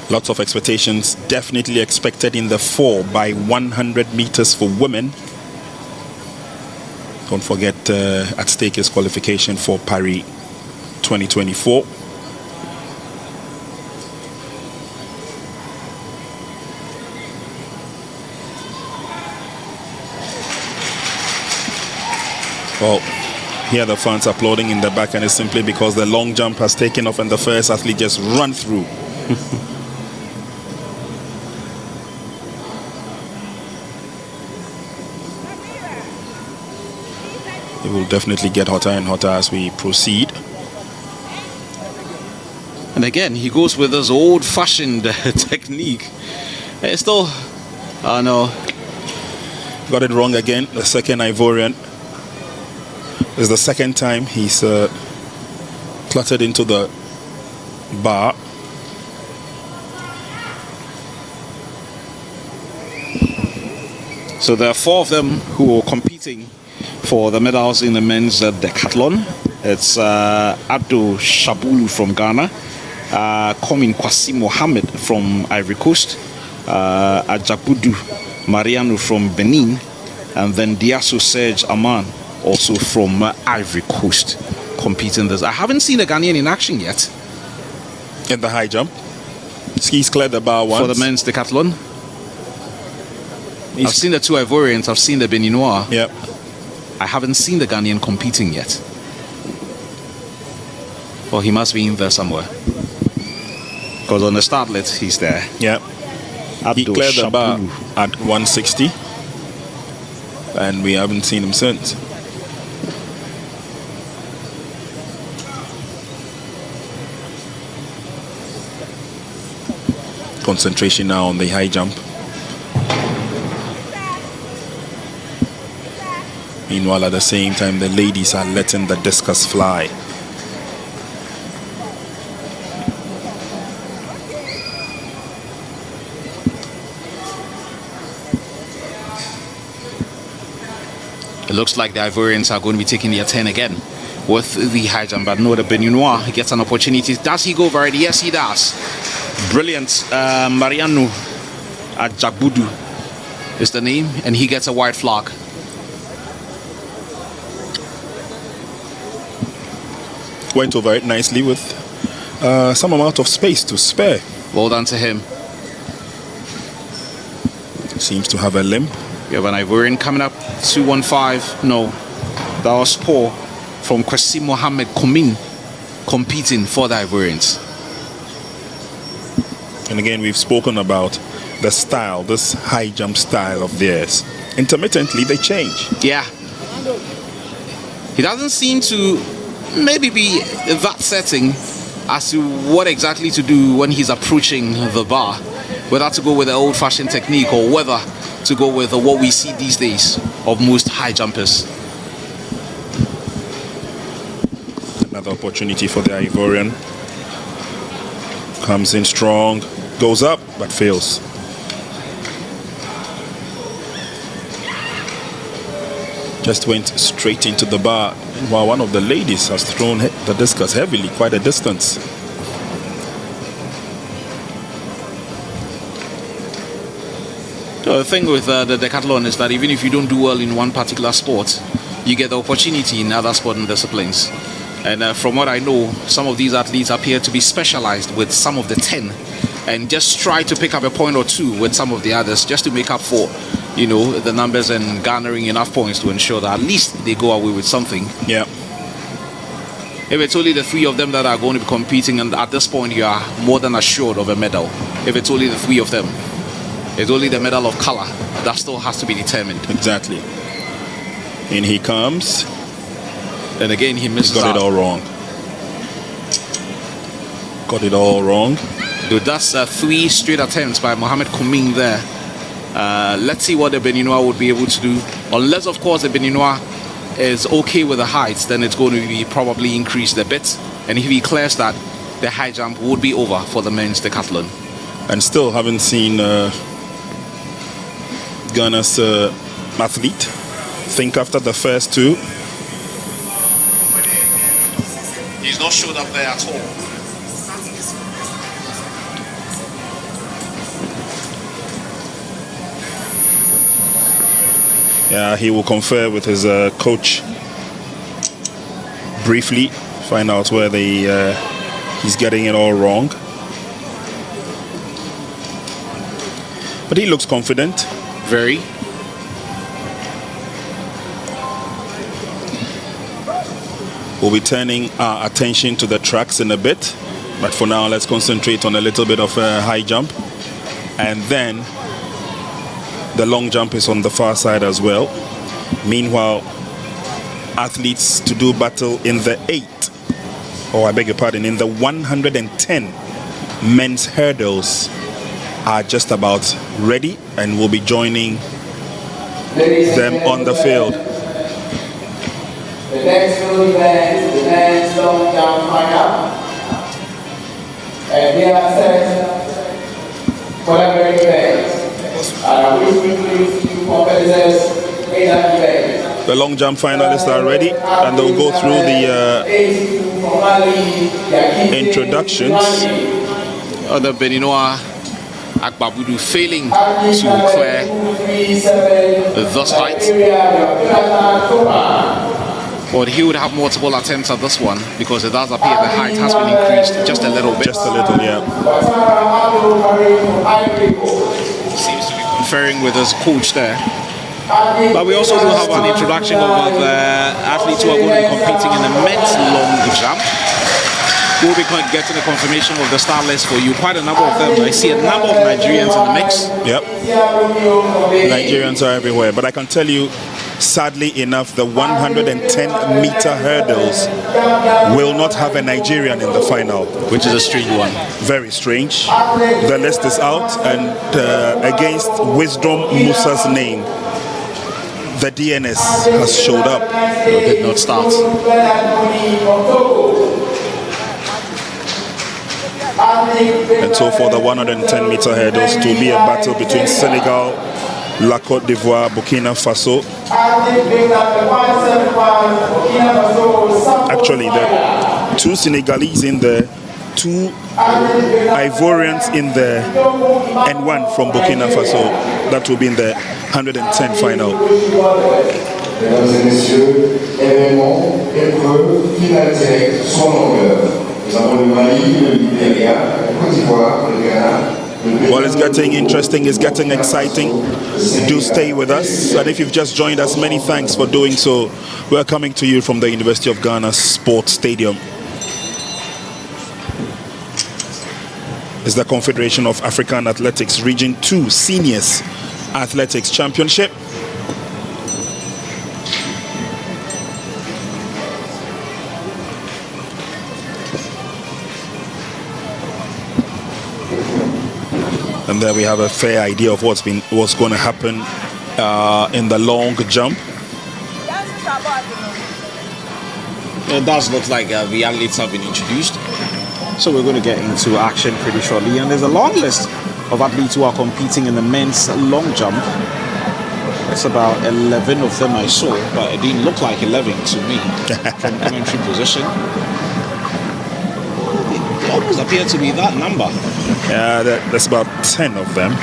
G: Lots of expectations definitely expected in the 4 by 100 meters for women. Don't forget at stake is qualification for Paris 2024. Well, hear the fans applauding in the back, and it's simply because the long jump has taken off and the first athlete just run through. It will definitely get hotter and hotter as we proceed.
I: And again, he goes with his old-fashioned technique. It's still, oh no.
G: Got it wrong again. The second Ivorian. It's the second time he's cluttered into the bar.
I: So there are 4 of them who are competing for the medals in the men's decathlon. It's Abdul Shabulu from Ghana, Komin Kwasi Mohammed from Ivory Coast, Ajabudu Mariano from Benin, and then Diaso Serge Aman, also from Ivory Coast, competing this. I haven't seen a Ghanaian in action yet.
G: In the high jump. He's cleared the bar once.
I: For the men's decathlon. I've seen the 2 Ivorians, I've seen the Beninois.
G: Yep.
I: I haven't seen the Ghanaian competing yet. Well, he must be in there somewhere. Because on the startlet, he's there.
G: Yep. He cleared the bar at 160. And we haven't seen him since. Concentration now on the high jump. Meanwhile, at the same time, the ladies are letting the discus fly.
I: It looks like the Ivorians are going to be taking their turn again with the high jump, but no, the Beninois gets an opportunity. Does he go over it? Yes, he does. Brilliant. Mariano Ajabudu is the name, and he gets a white flag.
G: Went over it nicely with some amount of space to spare.
I: Well done to him.
G: Seems to have a limp.
I: We have an Ivorian coming up, 215. No, that was poor from Kwasi Mohammed Komin, competing for the Ivorians.
G: And again, we've spoken about the style, this high jump style of theirs. Intermittently, they change.
I: Yeah. He doesn't seem to maybe be that setting as to what exactly to do when he's approaching the bar, whether to go with the old-fashioned technique or whether to go with what we see these days of most high jumpers.
G: Another opportunity for the Ivorian. Comes in strong, goes up, but fails. Just went straight into the bar, while one of the ladies has thrown the discus heavily, quite a distance.
I: So the thing with the decathlon is that even if you don't do well in one particular sport, you get the opportunity in other sporting disciplines. And from what I know, some of these athletes appear to be specialized with some of the 10 and just try to pick up a point or two with some of the others just to make up for, you know, the numbers and garnering enough points to ensure that at least they go away with something.
G: Yeah.
I: If it's only the 3 of them that are going to be competing, and at this point you are more than assured of a medal. If it's only the 3 of them, it's only the medal of color that still has to be determined.
G: Exactly. In he comes.
I: And again, he misses
G: Got
I: out.
G: it all wrong. Got it all wrong.
I: Dude, that's 3 straight attempts by Mohamed Komin there. Let's see what the Beninois would be able to do. Unless, of course, the Beninois is okay with the heights, then it's going to be probably increased a bit. And if he clears that, the high jump would be over for the men's decathlon.
G: And still haven't seen Ghana's athlete. Think after the first 2.
I: He's not showed up there at all.
G: Yeah, he will confer with his coach briefly, find out where he's getting it all wrong. But he looks confident.
I: Very.
G: We'll be turning our attention to the tracks in a bit, but for now let's concentrate on a little bit of high jump, and then the long jump is on the far side as well. Meanwhile, athletes to do battle in the in the 110 men's hurdles are just about ready, and will be joining them on the field.
J: The next field event, the men's long jump final. And they are set for the very event. And I wish we please you competitors in that event.
G: The long jump finalists are ready, and they'll go through the introductions.
I: The Beninois Akbabudu failing to clear this height. But he would have multiple attempts at this one, because it does appear the height has been increased just a little bit.
G: Just a little, yeah.
I: Seems to be conferring with his coach there. But we also do have an introduction of the athletes who are going to be competing in the men's long jump. We'll be getting a confirmation of the start list for you. Quite a number of them. I see a number of Nigerians in the mix.
G: Yep. Nigerians are everywhere. But I can tell you, sadly enough, the 110-meter hurdles will not have a Nigerian in the final.
I: Which is a strange one.
G: Very strange. The list is out, and against Wisdom Musa's name, the DNS has showed up.
I: It did not start.
G: And so for the 110-meter hurdles, to be a battle between Senegal, La Côte d'Ivoire, Burkina Faso. Actually, the two Senegalese in there, two Ivorians in there, and one from Burkina Faso. That will be in the 110 final.
J: Mesdames et messieurs, événement, épreuve, finale directe, soit longueur. Nous avons le Mali, le Libéria, la Côte d'Ivoire, le Ghana.
G: Well, it's getting interesting, it's getting exciting. Do stay with us. And if you've just joined us, many thanks for doing so. We're coming to you from the University of Ghana Sports Stadium. It's the Confederation of African Athletics Region 2 Seniors Athletics Championship. And there we have a fair idea of what's going to happen in the long jump.
I: It does look like the athletes have been introduced. So we're going to get into action pretty shortly. And there's a long list of athletes who are competing in the men's long jump. It's about 11 of them I saw, but it didn't look like 11 to me from commentary position. It almost appeared to be that number.
G: Yeah, there's about 10 of them.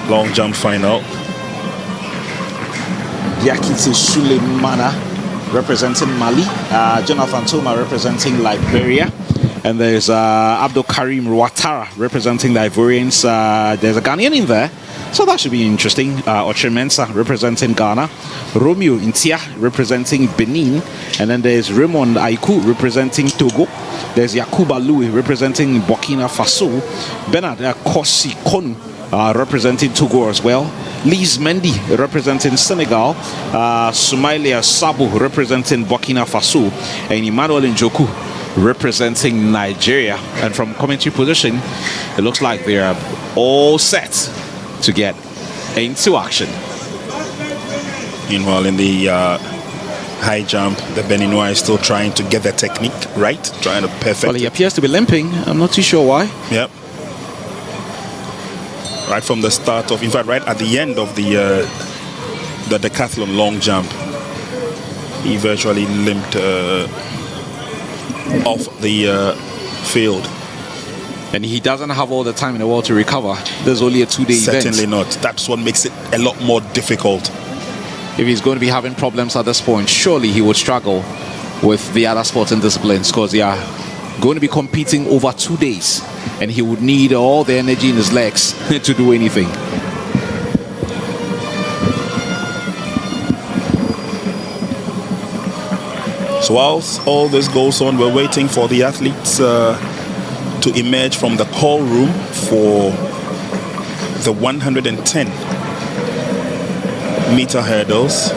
G: Long jump final.
I: Diakite Suleimana representing Mali, Jonathan Toma representing Liberia, and there's Abdul Karim Ouattara representing the Ivorians. There's a Ghanaian in there, so that should be interesting. Oche Mensah representing Ghana, Romeo Intia representing Benin, and then there's Raymond Aiku representing Togo. There's Yakuba Louis representing Burkina Faso, Bernard Kosi Konu representing Togo as well, Liz Mendy representing Senegal, Somalia Sabo representing Burkina Faso, and Emmanuel Njoku representing Nigeria. And from commentary position, it looks like they are all set to get into action.
G: Meanwhile, in the high jump, the Beninois is still trying to get the technique right, trying to perfect.
I: Well, he appears to be limping. I'm not too sure why.
G: Yep. Right from the start of, in fact, right at the end of the decathlon long jump, he virtually limped off the field.
I: And he doesn't have all the time in the world to recover. There's only a 2-day event.
G: Certainly not. That's what makes it a lot more difficult.
I: If he's going to be having problems at this point, surely he would struggle with the other sporting disciplines, because they are going to be competing over 2 days, and he would need all the energy in his legs to do anything.
G: So whilst all this goes on, we're waiting for the athletes to emerge from the call room for the 110-meter hurdles.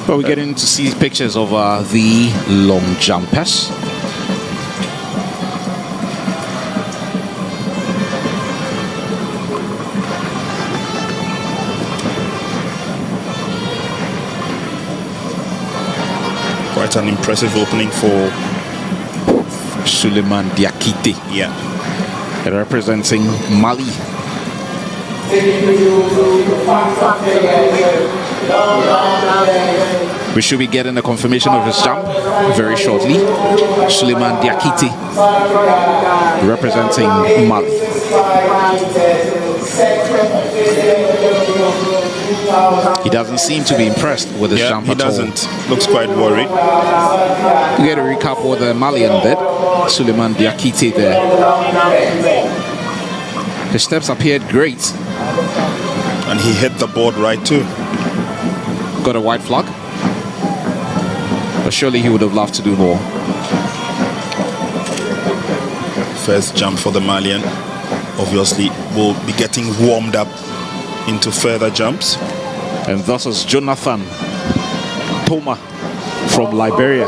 I: Well, we're getting to see pictures of the long jumpers.
G: Quite an impressive opening for
I: Suleiman Diakite.
G: Yeah.
I: Representing Mali. We should be getting a confirmation of his jump very shortly. Suleiman Diakite representing Mali. He doesn't seem to be impressed with his jump at all.
G: He doesn't. Looks quite worried.
I: We get a recap what the Malian did. Suleiman Diakite there. His steps appeared great.
G: And he hit the board right too.
I: Got a white flag. But surely he would have loved to do more.
G: First jump for the Malian. Obviously will be getting warmed up into further jumps.
I: And thus is Jonathan Toma from Liberia.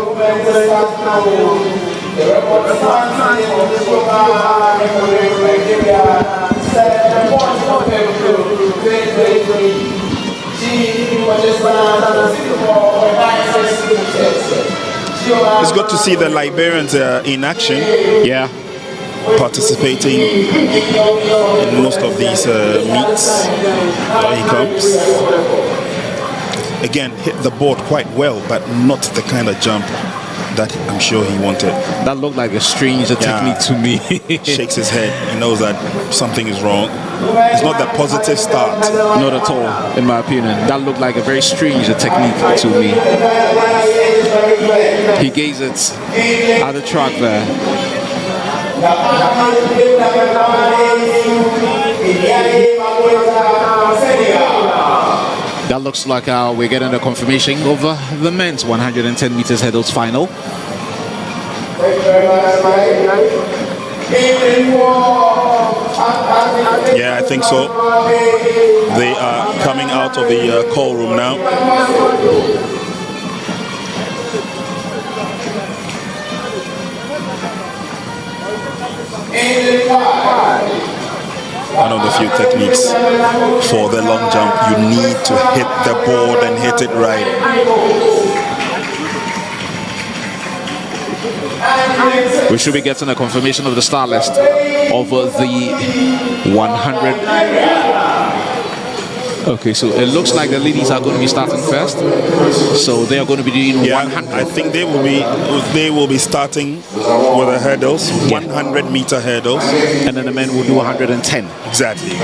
G: It's good to see the Liberians in action.
I: Yeah.
G: Participating in most of these meets. There he comes. Again, hit the board quite well, but not the kind of jump that I'm sure he wanted.
I: That looked like a strange technique to me.
G: Shakes his head. He knows that something is wrong. It's not the positive start.
I: Not at all, in my opinion. That looked like a very strange technique to me. He gazed at the track there. That looks like we're getting a confirmation of the men's 110 meters hurdles final.
G: Yeah, I think so. They are coming out of the call room now. One of the few techniques for the long jump, you need to hit the board and hit it right.
I: We should be getting a confirmation of the star list of the 100. Okay, so it looks like the ladies are going to be starting first. So they are going to be doing 100.
G: I think they will be starting with the hurdles, 100-meter hurdles,
I: and then the men will do 110.
G: Exactly.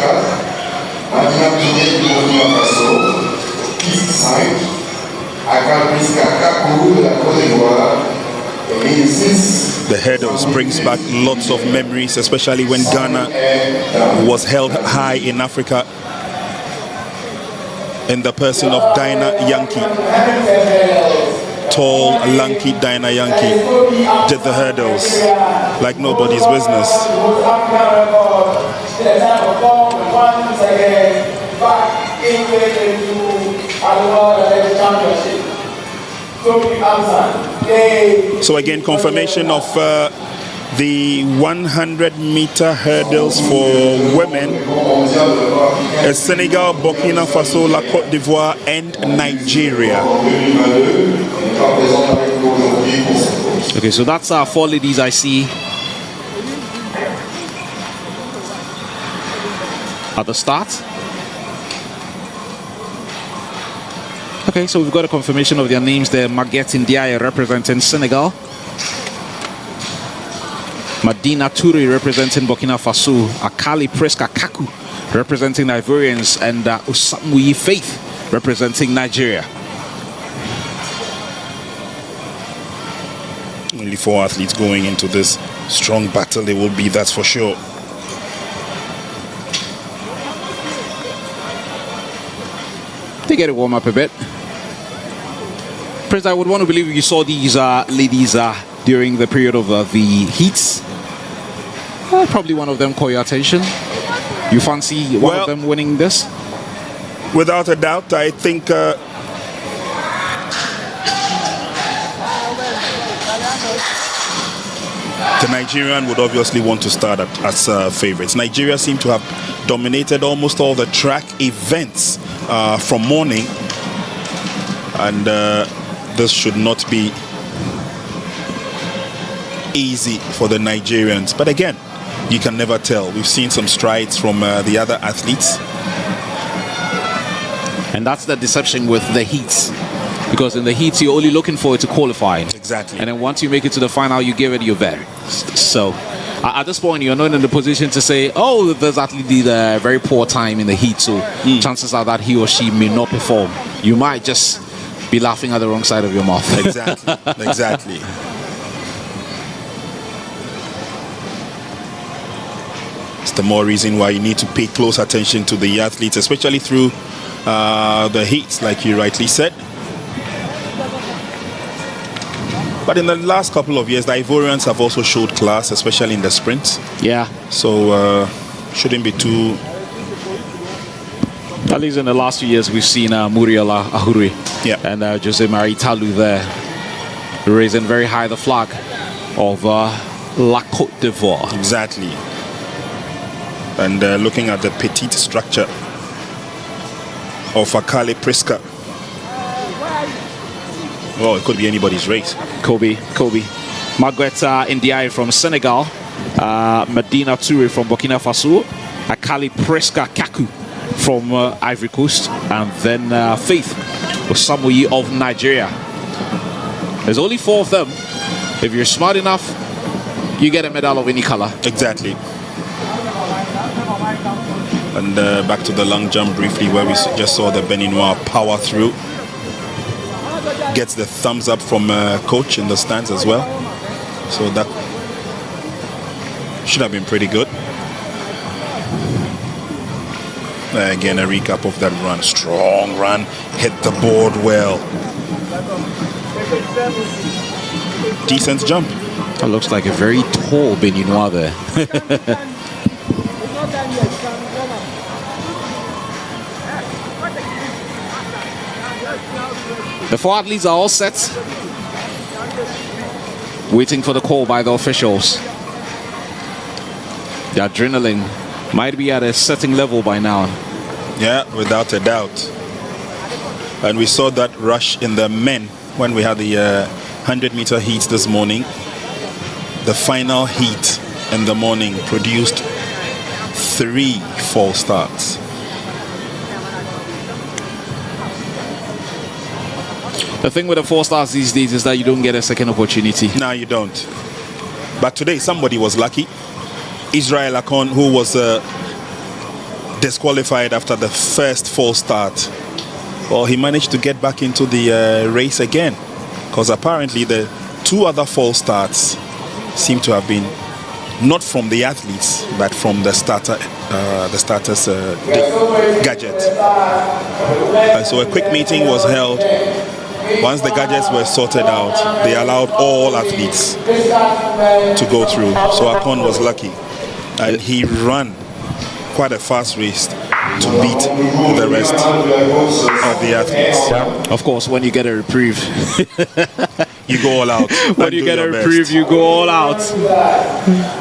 G: The hurdles brings back lots of memories, especially when Ghana was held high in Africa in the person of Dinah Yankee. Tall, lanky Dinah Yankee did the hurdles like nobody's business. So again, confirmation of the 100-meter hurdles for women is Senegal, Burkina Faso, La Côte d'Ivoire, and Nigeria.
I: Okay, so that's our 4 ladies I see at the start. Okay, so we've got a confirmation of their names there. Maguette Ndiaye representing Senegal. Madina Toure representing Burkina Faso. Akali Preska Kaku representing Ivorians. And Osamuyi Faith representing Nigeria.
G: Only 4 athletes going into this strong battle. It will be, that's for sure.
I: They get it warm up a bit. Prince, I would want to believe you saw these ladies during the period of the heats. Probably one of them caught your attention. You fancy one of them winning this?
G: Without a doubt, I think the Nigerian would obviously want to start as favorites. Nigeria seem to have dominated almost all the track events from morning, and this should not be easy for the Nigerians. But again, you can never tell. We've seen some strides from the other athletes.
I: And that's the deception with the heats. Because in the heats, you're only looking forward to qualifying.
G: Exactly.
I: And then once you make it to the final, you give it your best. So at this point, you're not in the position to say, oh, this athlete did a very poor time in the heat, so chances are that he or she may not perform. You might just be laughing at the wrong side of your mouth.
G: Exactly. Exactly. It's the more reason why you need to pay close attention to the athletes, especially through the heats, like you rightly said. But in the last couple of years, the Ivorians have also showed class, especially in the sprints.
I: Yeah.
G: So shouldn't be too...
I: At least in the last few years, we've seen Muriel Ahuri and Jose Marie Talu there raising very high the flag of La Côte d'Ivoire.
G: Exactly. And looking at the petite structure of Akale Priska. Well, it could be anybody's race.
I: Kobe. Margaret Ndiaye from Senegal. Medina Toure from Burkina Faso. Akale Priska Kaku from Ivory Coast. And then Faith Osamoyi of Nigeria. There's only 4 of them. If you're smart enough, you get a medal of any color.
G: Exactly. And back to the long jump briefly, where we just saw the Beninois power through. Gets the thumbs up from coach in the stands as well. So that should have been pretty good. Again, a recap of that run. Strong run, hit the board well. Decent jump.
I: That looks like a very tall Beninois there. The 4 athletes are all set, waiting for the call by the officials. The adrenaline might be at a certain level by now.
G: Yeah, without a doubt. And we saw that rush in the men when we had the 100-meter heats this morning. The final heat in the morning produced 3 false starts.
I: The thing with the 4 stars these days is that you don't get a second opportunity.
G: No, you don't. But today, somebody was lucky. Israel Akon, who was disqualified after the first false start. Well, he managed to get back into the race again. Because apparently the 2 other false starts seem to have been not from the athletes, but from the starter's gadget. So a quick meeting was held. Once the gadgets were sorted out, they allowed all athletes to go through. So Akon was lucky. And he ran quite a fast race to beat the rest of the athletes.
I: Of course, when you get a reprieve,
G: you go all out.
I: When you get a reprieve, you go all out.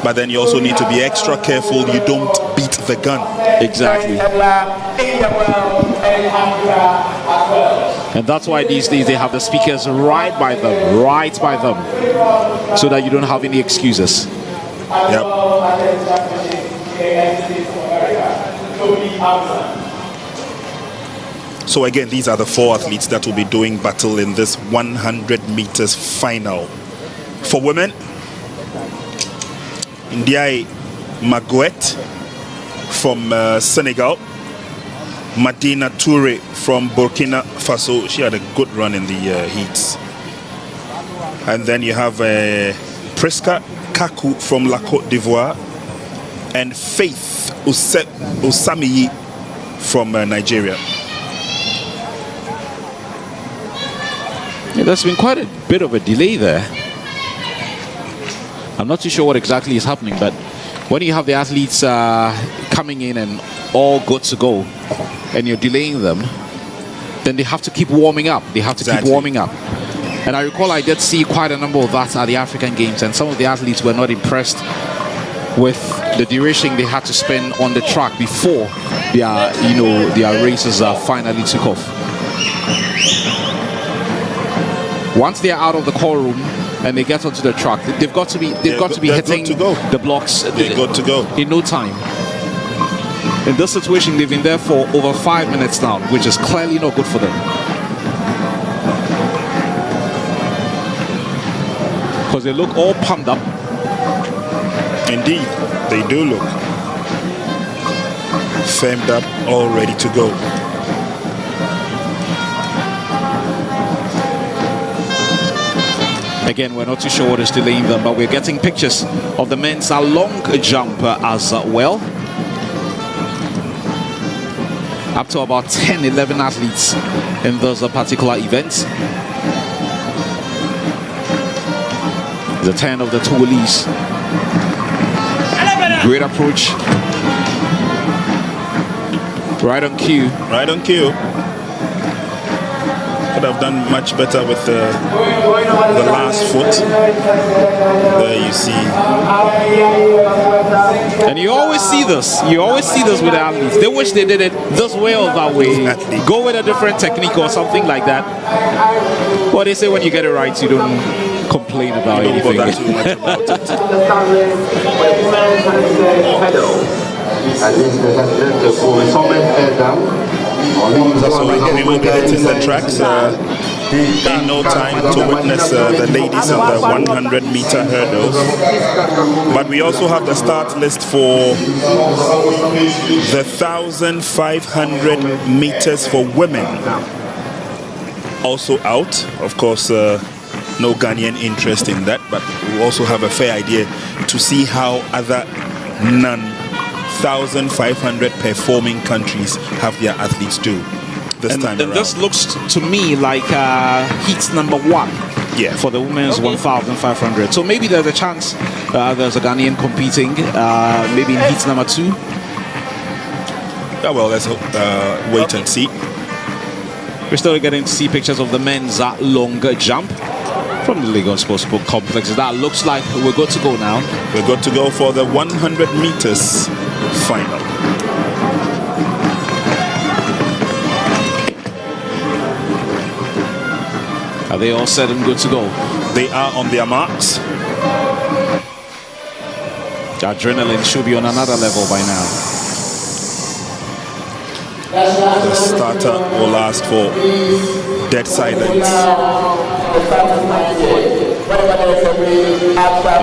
G: But then you also need to be extra careful you don't beat the gun.
I: Exactly. And that's why these days they have the speakers right by them, so that you don't have any excuses.
G: Yep. So again, these are the 4 athletes that will be doing battle in this 100 meters final. For women, Ndiaye Magouet from Senegal, Medina Toure from Burkina Faso. She had a good run in the heats. And then you have Priska Kaku from La Côte d'Ivoire and Faith Osamiyi from Nigeria.
I: Yeah, there's been quite a bit of a delay there. I'm not too sure what exactly is happening, but when you have the athletes coming in and all good to go, and you're delaying them, then they have to keep warming up. They have to keep warming up. And I recall I did see quite a number of that at the African Games, and some of the athletes were not impressed with the duration they had to spend on the track before their races finally took off. Once they're out of the call room and they get onto the track, they've got to be hitting the blocks.
G: They've got to go
I: in no time. In this situation, they've been there for over 5 minutes now, which is clearly not good for them. Because they look all pumped up.
G: Indeed, they do look firmed up, all ready to go.
I: Again, we're not too sure what is delaying them, but we're getting pictures of the men's long jump as well. Up to about 10, 11 athletes in those particular events. The 10 of the Tooleys. Great approach. Right on cue.
G: Right on cue. Could have done much better with the last foot. There you see.
I: And you always see this. You always see this with the athletes. They wish they did it this way or that way.
G: Exactly.
I: Go with a different technique or something like that. But they say when you get it right, you don't complain about anything.
G: Don't bother too much about it. So we will be hitting the tracks in no time to witness the ladies on the 100-meter hurdles. But we also have the start list for the 1,500 meters for women. Also out, of course. No Ghanaian interest in that, but we also have a fair idea to see how other non-1,500 performing countries have their athletes do this time around.
I: And this looks to me like heat number 1 for the women's 1,500. So maybe there's a chance there's a Ghanaian competing, maybe in heat number 2.
G: Yeah, well, let's wait and see.
I: We're still getting to see pictures of the men's longer jump from the Lagos Sportsbook Complex. That looks like we're good to go now.
G: We're good to go for the 100 meters final.
I: Are they all set and good to go?
G: They are on their marks.
I: The adrenaline should be on another level by now.
G: The starter will last for dead silence.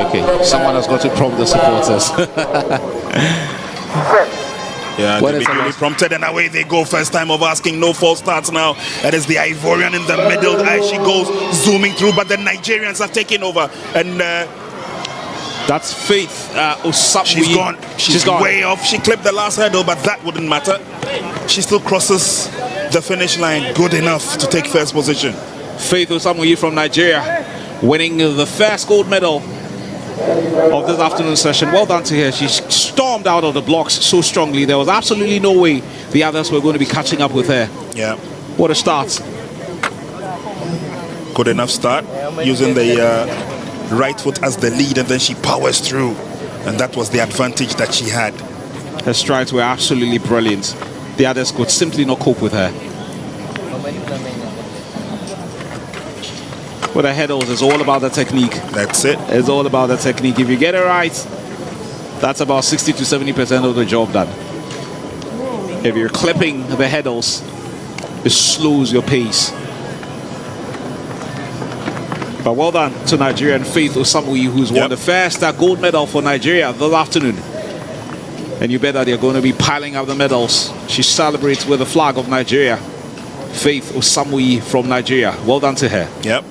I: Okay, someone has got to prompt the supporters.
G: Yeah, they've been really prompted, and away they go. First time of asking, no false starts now. That is the Ivorian in the middle as she goes zooming through, but the Nigerians have taken over, and
I: that's Faith Osamuyi.
G: She's gone. She's gone. Way off. She clipped the last hurdle, but that wouldn't matter. She still crosses the finish line good enough to take first position.
I: Faith Osamuyi from Nigeria, winning the first gold medal of this afternoon session. Well done to her. She stormed out of the blocks so strongly. There was absolutely no way the others were going to be catching up with her.
G: Yeah.
I: What a start.
G: Good enough start, using the right foot as the lead, and then she powers through. And that was the advantage that she had.
I: Her strides were absolutely brilliant. The others could simply not cope with her. With the hurdles, it's all about the technique.
G: That's it.
I: It's all about the technique. If you get it right, that's about 60 to 70% of the job done. If you're clipping the hurdles, it slows your pace. But well done to Nigerian Faith Osamuyi, who's won the first gold medal for Nigeria this afternoon. And you bet that they're going to be piling up the medals. She celebrates with the flag of Nigeria. Faith Osamuyi from Nigeria. Well done to her.
G: Yep.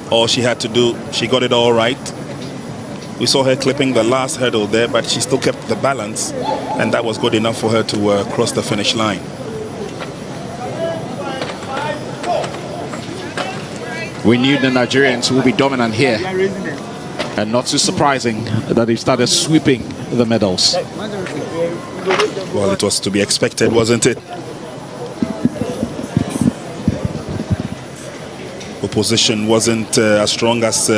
G: All she had to do, she got it all right. We saw her clipping the last hurdle there, but she still kept the balance, and that was good enough for her to cross the finish line.
I: We knew the Nigerians would be dominant here. And not too surprising that they started sweeping the medals.
G: Well, it was to be expected, wasn't it? Opposition wasn't as strong as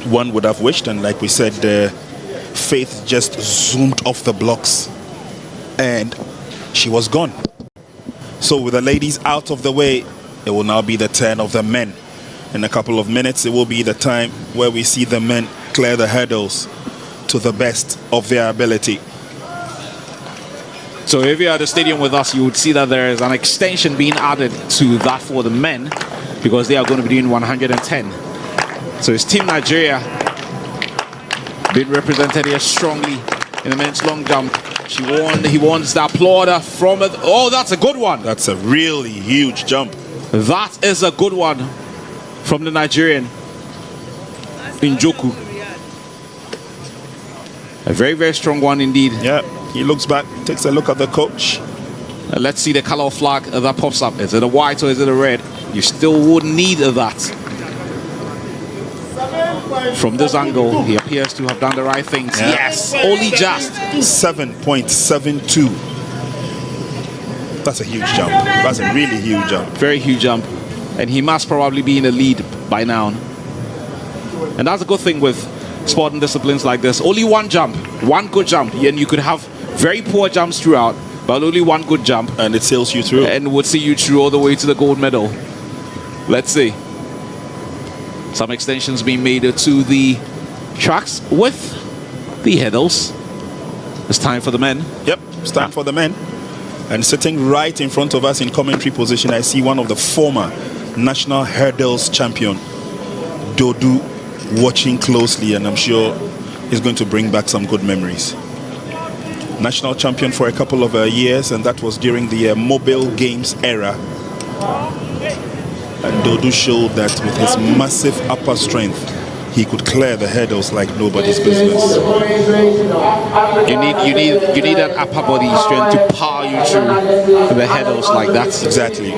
G: one would have wished, and like we said, Faith just zoomed off the blocks and she was gone. So with the ladies out of the way, it will now be the turn of the men. In a couple of minutes, it will be the time where we see the men clear the hurdles to the best of their ability.
I: So if you're at the stadium with us, you would see that there is an extension being added to that for the men, because they are going to be doing 110. So it's Team Nigeria being represented here strongly in the men's long jump. He wants the applaud from it. Oh, that's a good one.
G: That's a really huge jump.
I: That is a good one from the Nigerian Njoku. A very, very strong one indeed.
G: Yeah, he looks back, takes a look at the coach.
I: Let's see the color flag that pops up. Is it a white or is it a red? You still would need that. From this angle, he appears to have done the right things.
G: Yeah.
I: Yes, only just
G: 7.72. That's a huge jump. That's a really huge jump.
I: Very huge jump. And he must probably be in the lead by now. And that's a good thing with sporting disciplines like this. Only one jump, one good jump. And you could have very poor jumps throughout, but only one good jump.
G: And it sails you through.
I: And would see you through all the way to the gold medal. Let's see. Some extensions being made to the tracks with the hurdles. It's time for the men.
G: Yep, it's time for the men. And sitting right in front of us in commentary position, I see one of the former national hurdles champion, Dodu, watching closely, and I'm sure he's going to bring back some good memories. National champion for a couple of years, and that was during the mobile games era. And Dodu showed that with his massive upper strength, he could clear the hurdles like nobody's business.
I: You need that upper body strength to power you through the hurdles like that.
G: Exactly.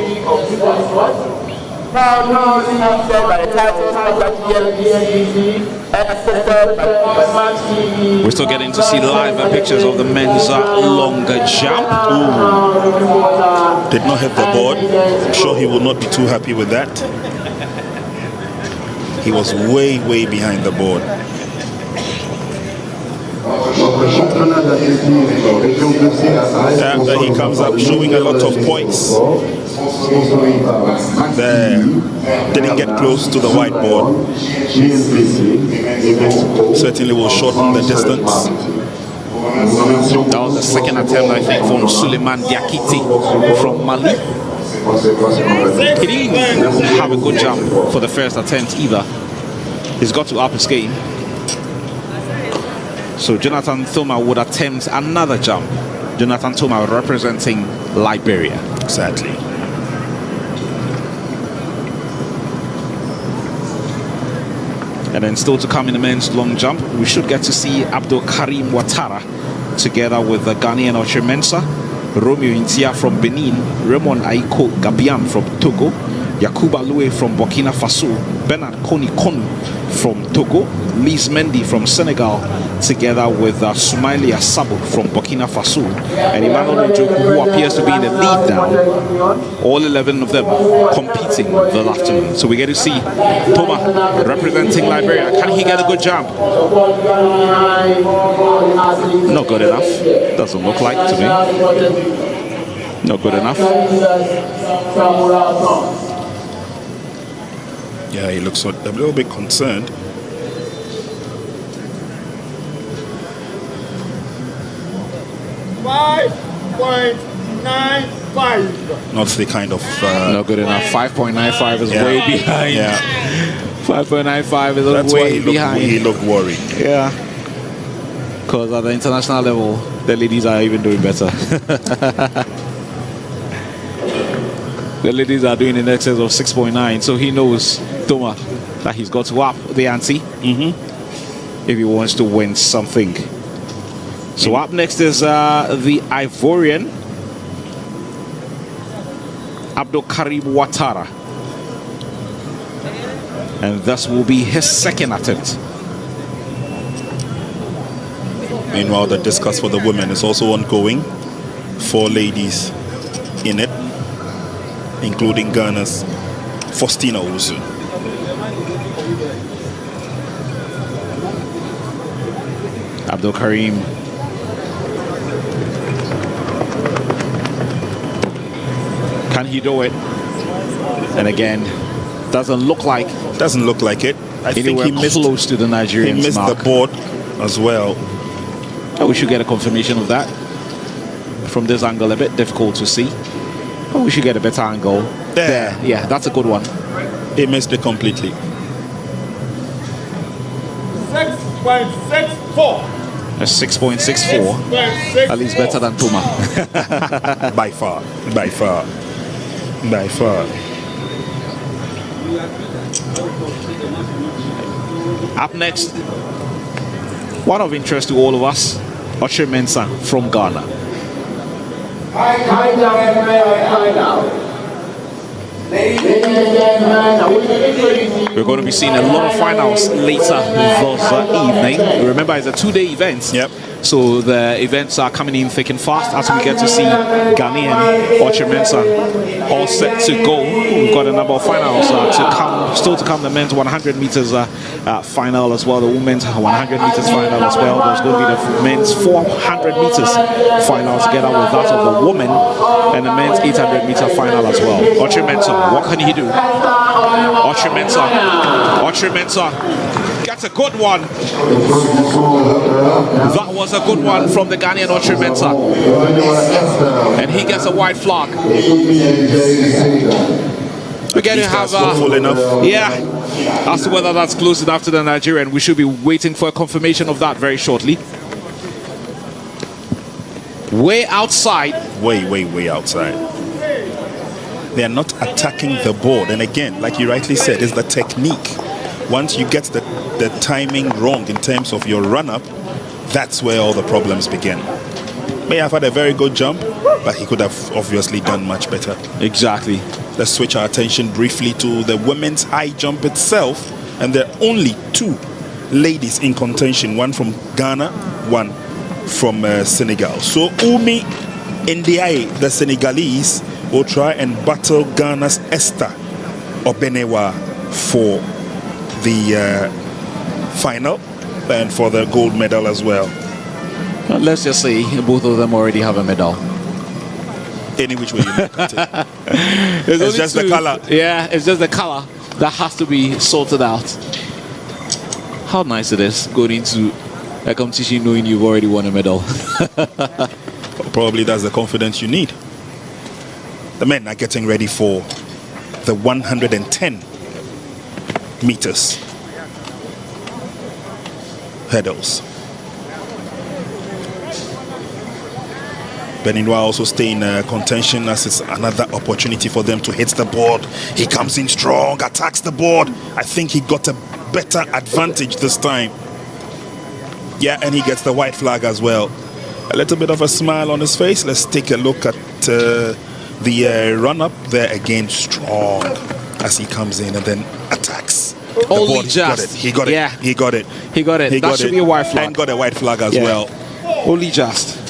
I: We're still getting to see live pictures of the men's longer jump.
G: Ooh. Did not hit the board. I'm sure he will not be too happy with that. He was way, way behind the board. And he comes up showing a lot of points. There. Didn't get close to the whiteboard. Certainly will shorten the distance.
I: That was the second attempt, I think, from Suleiman Diakiti from Mali. He didn't have a good jump for the first attempt either. He's got to up his game. So Jonathan Thoma would attempt another jump. Jonathan Thoma representing Liberia.
G: Exactly.
I: And then still to come in the men's long jump, we should get to see Abdul Karim Ouattara together with the Ghanaian Oche Mensah, Romeo Intia from Benin, Raymond Aiko Gabian from Togo, Yakuba Loue from Burkina Faso, Bernard Koni Konu from Togo, Liz Mendy from Senegal, together with Soumaili Asabo from Burkina Faso, and Emmanuel Njoku, who appears to be in the lead now. All 11 of them competing this afternoon. So we get to see Thoma representing Liberia. Can he get a good jump? Not good enough. Doesn't look like to me. Not good enough.
G: Yeah, he looks a little bit concerned. $5.95. Not the kind of...
I: not good enough. 5.95 is way behind.
G: Yeah.
I: 5.95 is
G: That's
I: way
G: why
I: behind.
G: He looked worried.
I: Yeah. Because at the international level, the ladies are even doing better. The ladies are doing in excess of 6.9, so he knows, Thoma, that he's got to up the ante if he wants to win something. So up next is the Ivorian, Abdul Karim Ouattara. And this will be his second attempt.
G: Meanwhile, the discus for the women is also ongoing. 4 ladies in it, including Ghana's Faustina Owusu.
I: Abdul Karim. Can he do it? And again, doesn't look like
G: it. I think he missed
I: close to the Nigerians.
G: He missed
I: mark.
G: the board as well.
I: We should get a confirmation of that. From this angle, a bit difficult to see. But we should get a better angle. There. Yeah, that's a good one.
G: He missed it completely.
E: 6.64.
I: A 6.64. At least better than Puma.
G: By far. By far. By far.
I: Up next, one of interest to all of us, Oche Mensah from Ghana. We're going to be seeing a lot of finals later this evening. Remember, it's a 2-day event.
G: Yep.
I: So the events are coming in thick and fast as we get to see Ghanaian Oche Mensah all set to go. We've got a number of finals still to come. The men's 100 meters final as well. The women's 100 meters final as well. There's going to be the men's 400 meters final together with that of the women, and the men's 800 meter final as well. Oche Mensah, what can he do? Oche Mensah gets a good one. That was a good one from the Ghanaian Oche Mensah. And he gets a white flag. We're going to have
G: full enough.
I: Yeah. As to whether that's close enough to the Nigerian, we should be waiting for a confirmation of that very shortly. Way outside.
G: Way outside. They are not attacking the board. And again, like you rightly said, it's the technique. Once you get the timing wrong in terms of your run-up, that's where all the problems begin. May have had a very good jump, but he could have obviously done much better.
I: Exactly.
G: Let's switch our attention briefly to the women's high jump itself. And there are only 2 ladies in contention, one from Ghana, one from Senegal. So Umi Ndiaye, the Senegalese, will try and battle Ghana's Esther Obenewa for the final and for the gold medal as well.
I: Well, let's just say both of them already have a medal.
G: Any which way you look at it. It's just the color.
I: Yeah, it's just the color that has to be sorted out. How nice it is going into a competition knowing you've already won a medal.
G: Probably that's the confidence you need. The men are getting ready for the 110 meters hurdles. Beninois also stay in contention as it's another opportunity for them to hit the board. He comes in strong, attacks the board. I think he got a better advantage this time. Yeah, and he gets the white flag as well. A little bit of a smile on his face. Let's take a look at the run-up there again, strong as he comes in and then attacks.
I: Only just.
G: He got it.
I: Yeah.
G: He got it.
I: He got it. That should be a white flag.
G: And got a white flag as well.
I: Only just.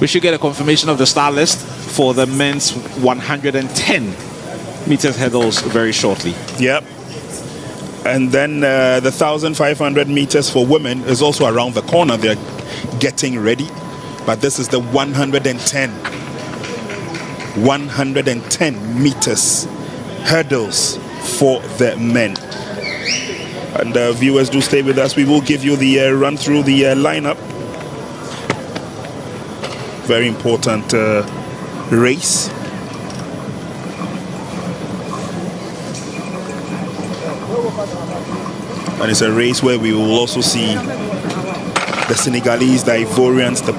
I: We should get a confirmation of the start list for the men's 110 meters hurdles very shortly.
G: Yep. And then the 1,500 meters for women is also around the corner. They're getting ready. But this is the 110 meters hurdles for the men. And viewers, do stay with us. We will give you the run through the lineup. Very important race. And it's a race where we will also see the Senegalese, the Ivorians, the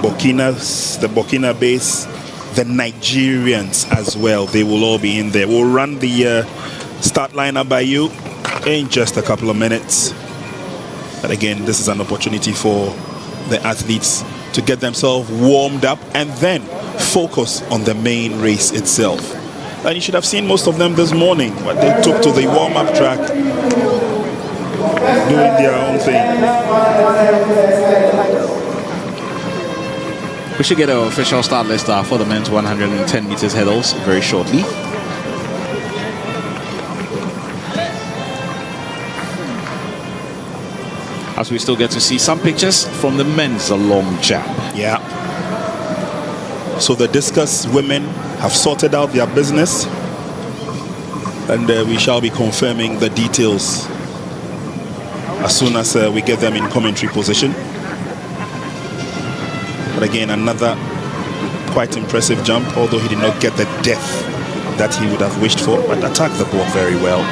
G: Burkinabes, the Nigerians as well. They will all be in there. We'll run the start lineup by you in just a couple of minutes. But again, this is an opportunity for the athletes to get themselves warmed up and then focus on the main race itself. And you should have seen most of them this morning, what they took to the warm-up track, doing their own thing.
I: We should get an official start list for the men's 110 meters hurdles very shortly. As we still get to see some pictures from the men's long jump.
G: Yeah. So the discus women have sorted out their business, and we shall be confirming the details as soon as we get them in commentary position. But again, another quite impressive jump, although he did not get the depth that he would have wished for, but attacked the board very well.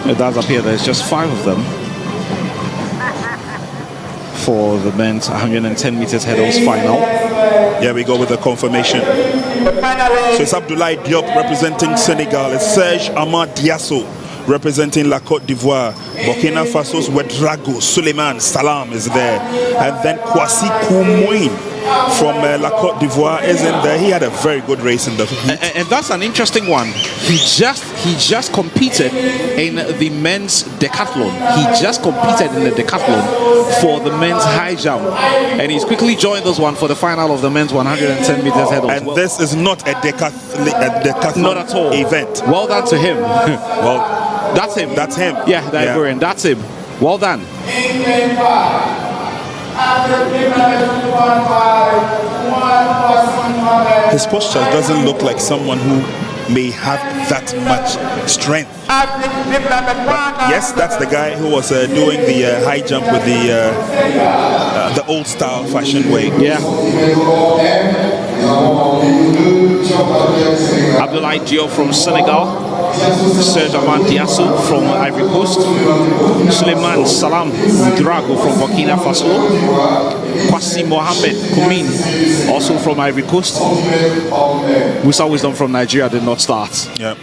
I: It does appear there's just 5 of them for the men's 110 meters hurdles final.
G: Here we go with the confirmation. So it's Abdoulaye Diop representing Senegal. It's Serge Amad Diasso representing La Côte d'Ivoire. Burkina Faso's Ouedraogo Suleiman Salam is there. And then Kwasi Koumoin from La Côte d'Ivoire is in there. He had a very good race in the heat.
I: And that's an interesting one. He just competed in the men's decathlon. He just competed in the decathlon for the men's high jump. And he's quickly joined this one for the final of the men's 110 meters hurdles.
G: And this is not a decathlon
I: not at all
G: event.
I: Well done to him.
G: Well,
I: that's him.
G: That's him.
I: Yeah, the Ivorian. That's him. Well done.
G: His posture doesn't look like someone who may have that much strength. But yes, that's the guy who was doing the high jump with the old style fashion way.
I: Yeah. Abdoulaye Diop from Senegal. Serge Amad Diasso from Ivory Coast. Suleiman Salam Ouedraogo from Burkina Faso. Kwasi Mohamed Koumin, also from Ivory Coast. Musa Wisdom from Nigeria did not start.
G: Yeah.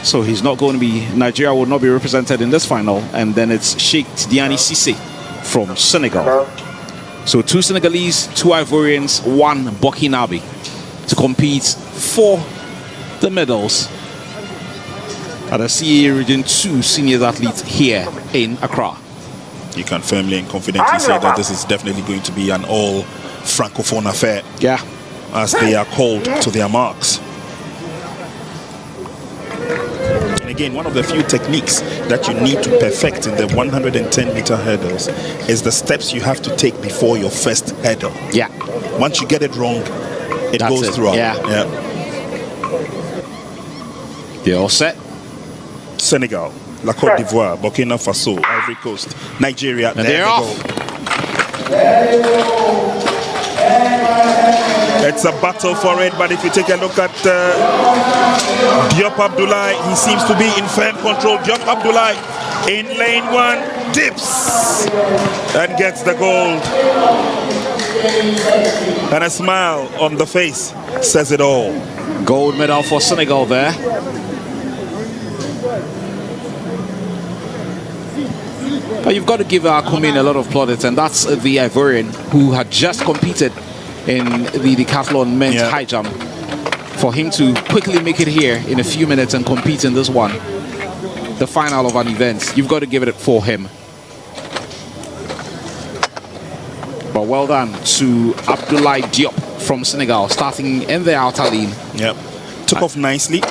I: So he's not going to be, Nigeria will not be represented in this final. And then it's Sheikh Tidiane Cissé from Senegal. So 2 Senegalese, 2 Ivorians, 1 Burkinabe to compete for the medals at the CAA Region 2 Seniors Athletes here in Accra.
G: You can firmly and confidently say that this is definitely going to be an all Francophone affair.
I: Yeah.
G: As they are called to their marks. And again, one of the few techniques that you need to perfect in the 110-meter hurdles is the steps you have to take before your first hurdle.
I: Yeah.
G: Once you get it wrong, it goes throughout.
I: Yeah. They're all set.
G: Senegal, La Côte d'Ivoire, Burkina Faso, Ivory Coast, Nigeria.
I: And they're off.
G: It's a battle for it, but if you take a look at Diop Abdoulaye, he seems to be in firm control. Diop Abdoulaye in lane 1, dips and gets the gold. And a smile on the face says it all.
I: Gold medal for Senegal there. But you've got to give Koumin a lot of plaudits, and that's the Ivorian who had just competed in the decathlon men's high jump. For him to quickly make it here in a few minutes and compete in this one, the final of an event, you've got to give it for him. But well done to Abdoulaye Diop from Senegal, starting in the outer lane.
G: Yep, took off nicely.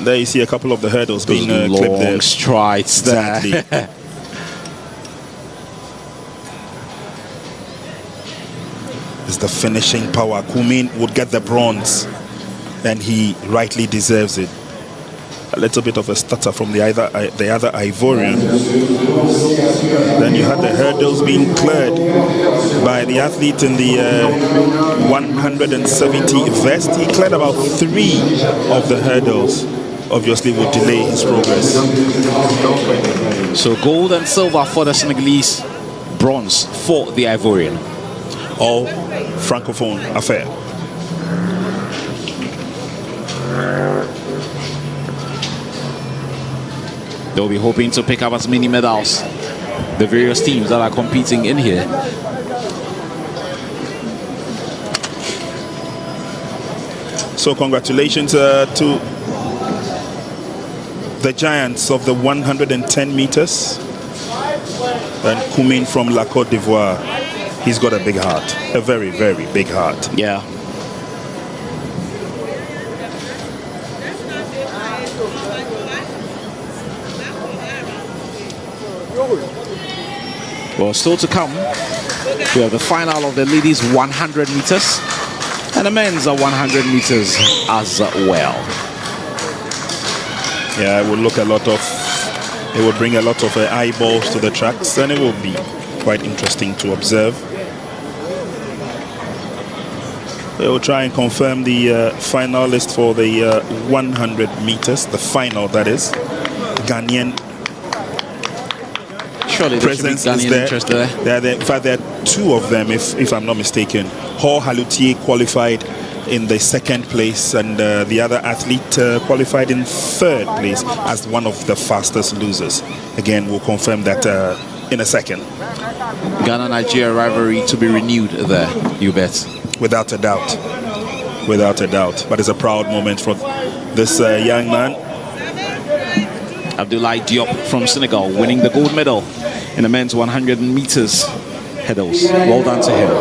G: There you see a couple of the hurdles being clipped there.
I: Long strides there.
G: Exactly. It's the finishing power. Koumin would get the bronze, and he rightly deserves it. A little bit of a stutter from the other Ivorian. Then you had the hurdles being cleared by the athlete in the 170 vest. He cleared about 3 of the hurdles. Obviously would delay his progress.
I: So gold and silver for the Senegalese, bronze for the Ivorian.
G: All Francophone affair.
I: They'll be hoping to pick up as many medals, the various teams that are competing in here.
G: So congratulations to the giants of the 110 meters. And Kumin from La Côte d'Ivoire. He's got a big heart. A very, very big heart.
I: Yeah. Well, still to come, we have the final of the ladies 100 meters and the men's 100 meters as well.
G: Yeah, it will look a lot of, it will bring a lot of eyeballs to the tracks, and it will be quite interesting to observe. We will try and confirm the finalist for the 100 meters, the final that is. Ghanaian presence is there. In fact, there are two of them, if I'm not mistaken. Hall Halutier qualified in the second place, and the other athlete qualified in third place as one of the fastest losers. Again, we'll confirm that in a second.
I: Ghana-Nigeria rivalry to be renewed there, you bet.
G: Without a doubt. Without a doubt. But it's a proud moment for this young man.
I: Abdoulaye Diop from Senegal winning the gold medal in the men's 100 meters hurdles. Well done to him.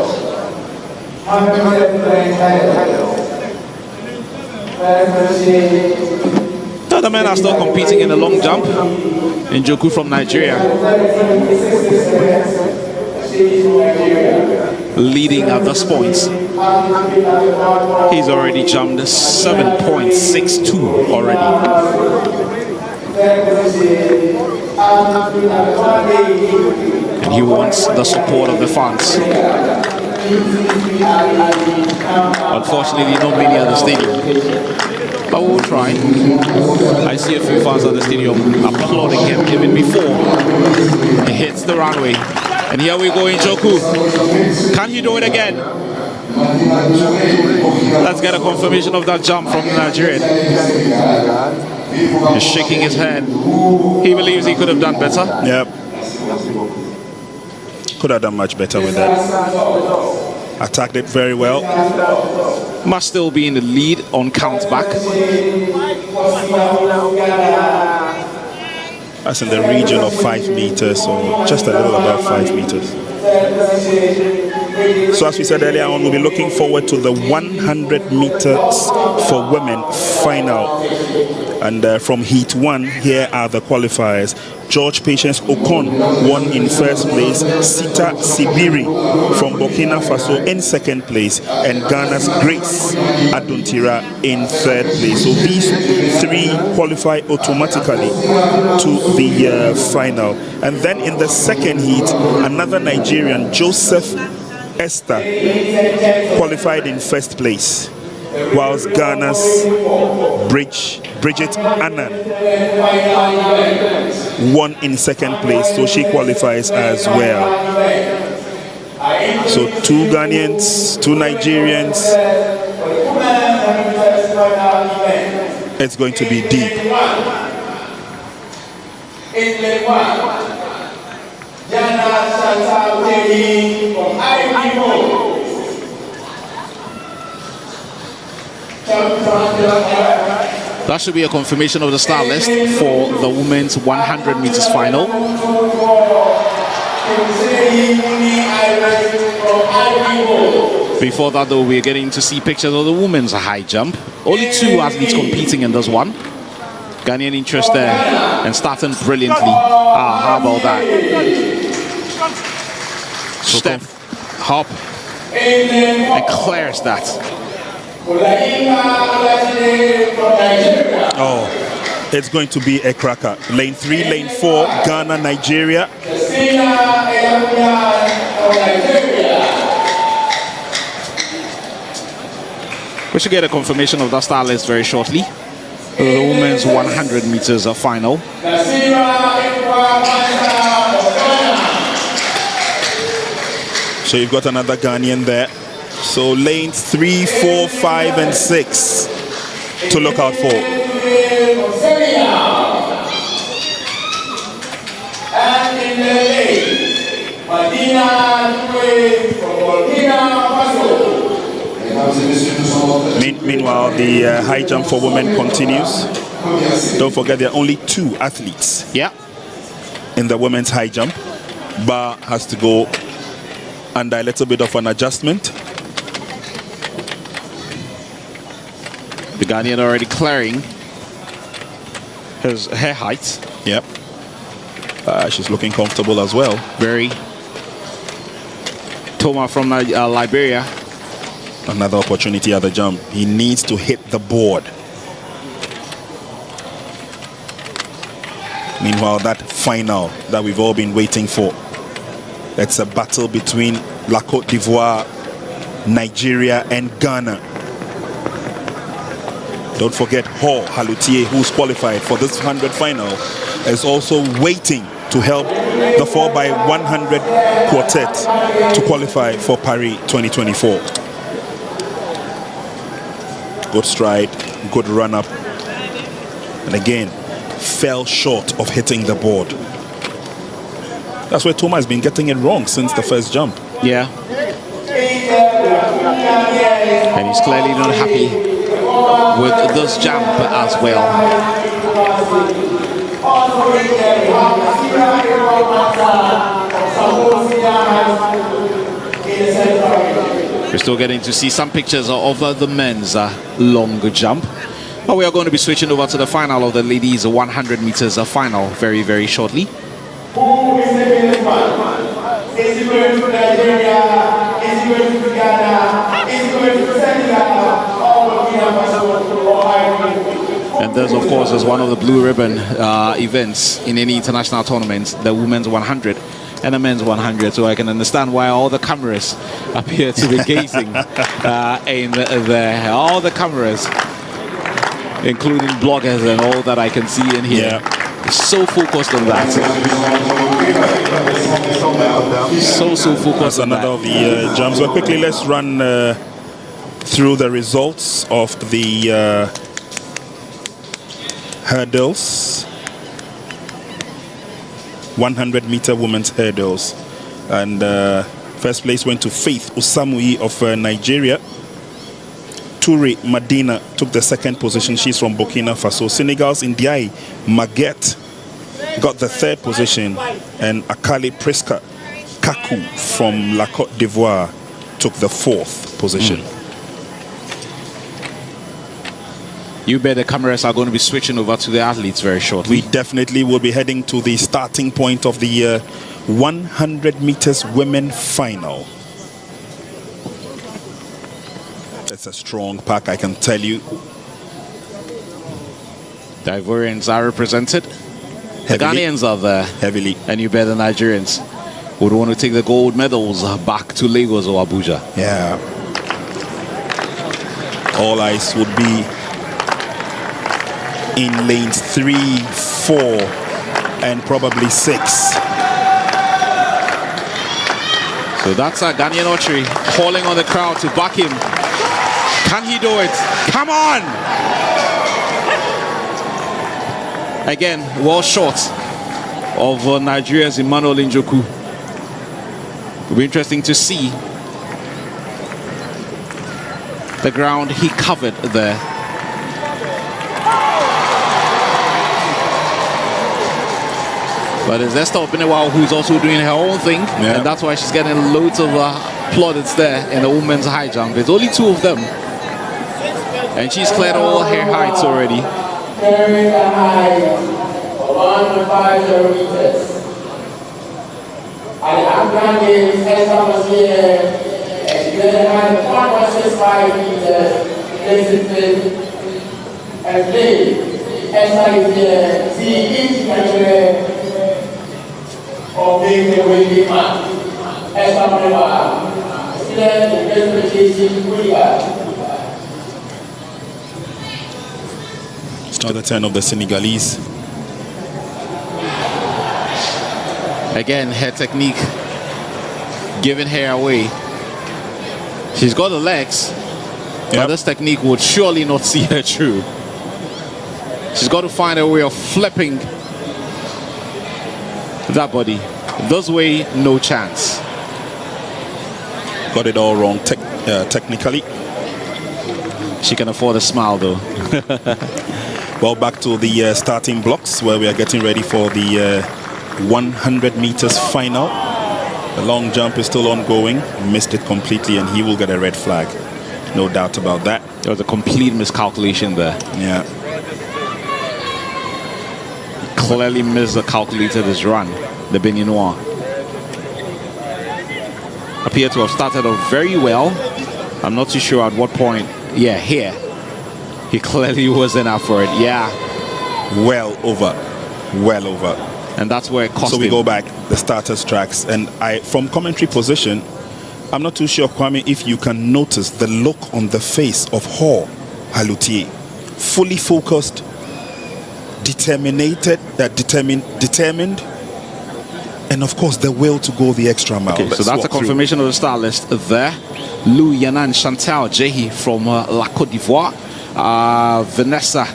I: The other men are still competing in the long jump. Njoku from Nigeria leading at this point. He's already jumped 7.62 already. And he wants the support of the fans. Unfortunately, not many at the stadium, but we'll try. I see a few fans at the stadium applauding him even before he hits the runway. And here we go in Njoku. Can he do it again? Let's get a confirmation of that jump from the Nigerian. He's shaking his head. He believes he could have done better.
G: Yep. Could have done much better with that. Attacked it very well.
I: Must still be in the lead on count back.
G: That's in the region of 5 meters, or just a little above 5 meters. So as we said earlier on, we'll be looking forward to the 100 meters for women final. And from Heat 1, here are the qualifiers. George Patience Okon won in first place. Sita Sibiri from Burkina Faso in second place. And Ghana's Grace Aduntira in third place. So these three qualify automatically to the final. And then in the second heat, another Nigerian, Joseph Esther, qualified in first place, whilst Ghana's Bridget Annan won in second place, so she qualifies as well. So 2 Ghanaians, 2 Nigerians. It's going to be deep.
I: That should be a confirmation of the start list for the women's 100 meters final. Before that, though, we're getting to see pictures of the women's high jump. Only 2 athletes competing in this one. Ghanaian interest there and starting brilliantly. How about that? Step, hop, and clears that.
G: Oh, it's going to be a cracker. Lane 3, lane 4, Ghana, Nigeria.
I: We should get a confirmation of that start list very shortly. The women's 100 meters final.
G: So you've got another Ghanaian there. So lanes 3, 4, 5, and 6 to look out for.
J: And in the lane, Madina from Burkina Faso.
G: Meanwhile, the high jump for women continues. Don't forget, there are only 2 athletes in the women's high jump. Bar has to go under a little bit of an adjustment.
I: The Ghanaian already clearing her height.
G: Yep. She's looking comfortable as well.
I: Very. Toma from Liberia.
G: Another opportunity at the jump. He needs to hit the board. Meanwhile, that final that we've all been waiting for. It's a battle between La Côte d'Ivoire, Nigeria, and Ghana. Don't forget Hall Halutier, who's qualified for this 100 final, is also waiting to help the 4x100 quartet to qualify for Paris 2024. Good stride, good run up, and again fell short of hitting the board. That's where Toma has been getting it wrong since the first jump.
I: Yeah. And he's clearly not happy with this jump as well. We're still getting to see some pictures of the men's long jump. But we are going to be switching over to the final of the ladies 100 meters final very, very shortly.
J: Who is taking this one? Is he going to Nigeria? Is he going to Ghana? Is he going to Senegal?
I: And this, of course, is one of the blue ribbon events in any international tournaments, the women's 100 and the men's 100. So I can understand why all the cameras appear to be gazing in there. All the cameras, including bloggers and all that I can see in here. Yeah. So focused on that. So focused.
G: That's
I: on
G: another of the jumps. But quickly, let's run through the results of the hurdles. 100-meter women's hurdles. And first place went to Faith Osamui of Nigeria. Toure Madina took the second position. She's from Burkina Faso. Senegal's Ndiaye Maguette got the third position. And Akale Preska Kaku from La Côte d'Ivoire took the fourth position.
I: You bet the cameras are going to be switching over to the athletes very shortly.
G: We definitely will be heading to the starting point of the 100 meters women final. It's a strong pack, I can tell you.
I: The Ivorians are represented. The Ghanaians are there.
G: Heavily.
I: And you bet the Nigerians would want to take the gold medals back to Lagos or Abuja.
G: Yeah. All eyes would be in lanes 3, 4, and probably 6.
I: So that's a Ghanaian archery calling on the crowd to back him. Can he do it? Come on! Again, well short of Nigeria's Emmanuel Njoku. It'll be interesting to see the ground he covered there. But there's Esther Openewa, who's also doing her own thing, and that's why she's getting loads of plaudits there in the women's high jump. There's only 2 of them, and she's cleared all her heights already.
J: Carrying the height of 150 meters. At the African Games, Esther was here, and she then had 165 meters, placing fifth, and fifth. Esther is here, see each country of being the winning man. Esther Openewa, still the presentation winner.
G: It's now the turn of the Senegalese.
I: Again, her technique giving her away. She's got the legs, but this technique would surely not see her through. She's got to find a way of flipping that body. This way, no chance.
G: Got it all wrong technically.
I: She can afford a smile, though.
G: Well, back to the starting blocks where we are getting ready for the 100 meters final. The long jump is still ongoing. Missed it completely, and he will get a red flag. No doubt about that.
I: There was a complete miscalculation there.
G: Yeah.
I: Clearly miscalculated his run, the Beninois. Appeared to have started off very well. I'm not too sure at what point. Yeah, here. He clearly wasn't up for it. Yeah.
G: Well over. Well over.
I: And that's where it cost
G: So we
I: him.
G: go back, the starters tracks. And from commentary position, I'm not too sure, Kwame, if you can notice the look on the face of Hor Halutier. Fully focused, determined, and of course the will to go the extra mile.
I: Okay, so that's a confirmation of the star list there. Lou Yanan Chantal Jehi from La Côte d'Ivoire. Vanessa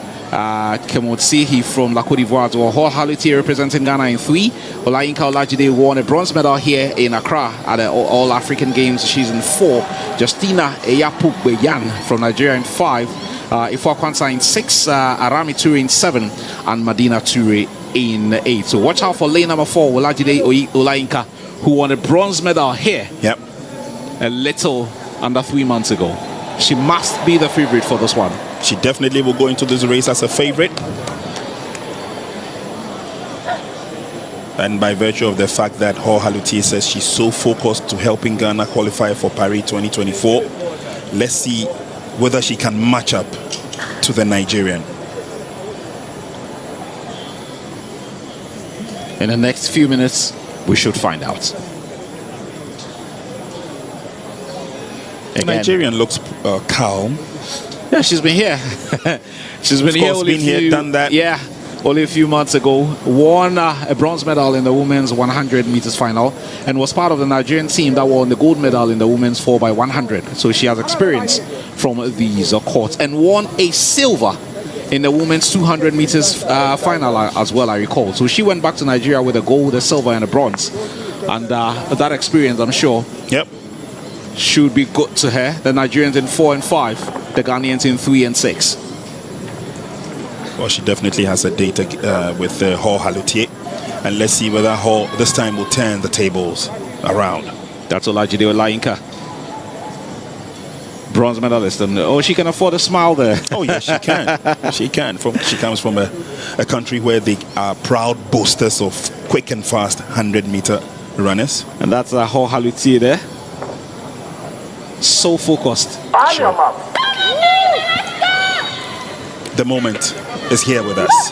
I: Kemotsihi from La Côte d'Ivoire as well. Hor Halutier representing Ghana in 3. Olayinka Olajide won a bronze medal here in Accra at the All-African Games. She's in 4. Justina Eyapugbeyan from Nigeria in 5. Ifwa Kwanza in 6. Arami Toure in 7. And Madina Toure in 8. So watch out for lane number 4, Olajide Olayinka, who won a bronze medal here.
G: Yep.
I: A little under 3 months ago. She must be the favorite for this one.
G: She definitely will go into this race as a favorite. And by virtue of the fact that Hor Halutier says she's so focused to helping Ghana qualify for Paris 2024, let's see whether she can match up to the Nigerian.
I: In the next few minutes, we should find out.
G: The Nigerian looks calm.
I: Yeah, she's been here. She's been here.
G: Been here, done that.
I: Yeah, only a few months ago. Won a bronze medal in the women's 100 meters final, and was part of the Nigerian team that won the gold medal in the women's 4x100. So she has experience from these courts, and won a silver in the women's 200 meters final as well, I recall. So she went back to Nigeria with a gold, a silver, and a bronze, and that experience, I'm sure, should be good to her. The Nigerians in 4 and 5, the Ghanaians in 3 and 6.
G: Well, she definitely has a data with Hor Halutier, and let's see whether Hor this time will turn the tables around.
I: That's Olajide Olayinka, bronze medalist, and she can afford a smile there.
G: Oh yes, she can. She can. She comes from a country where they are proud boasters of quick and fast 100-meter runners.
I: And that's Hor Halutier there. So focused.
G: Sure. The moment is here with us.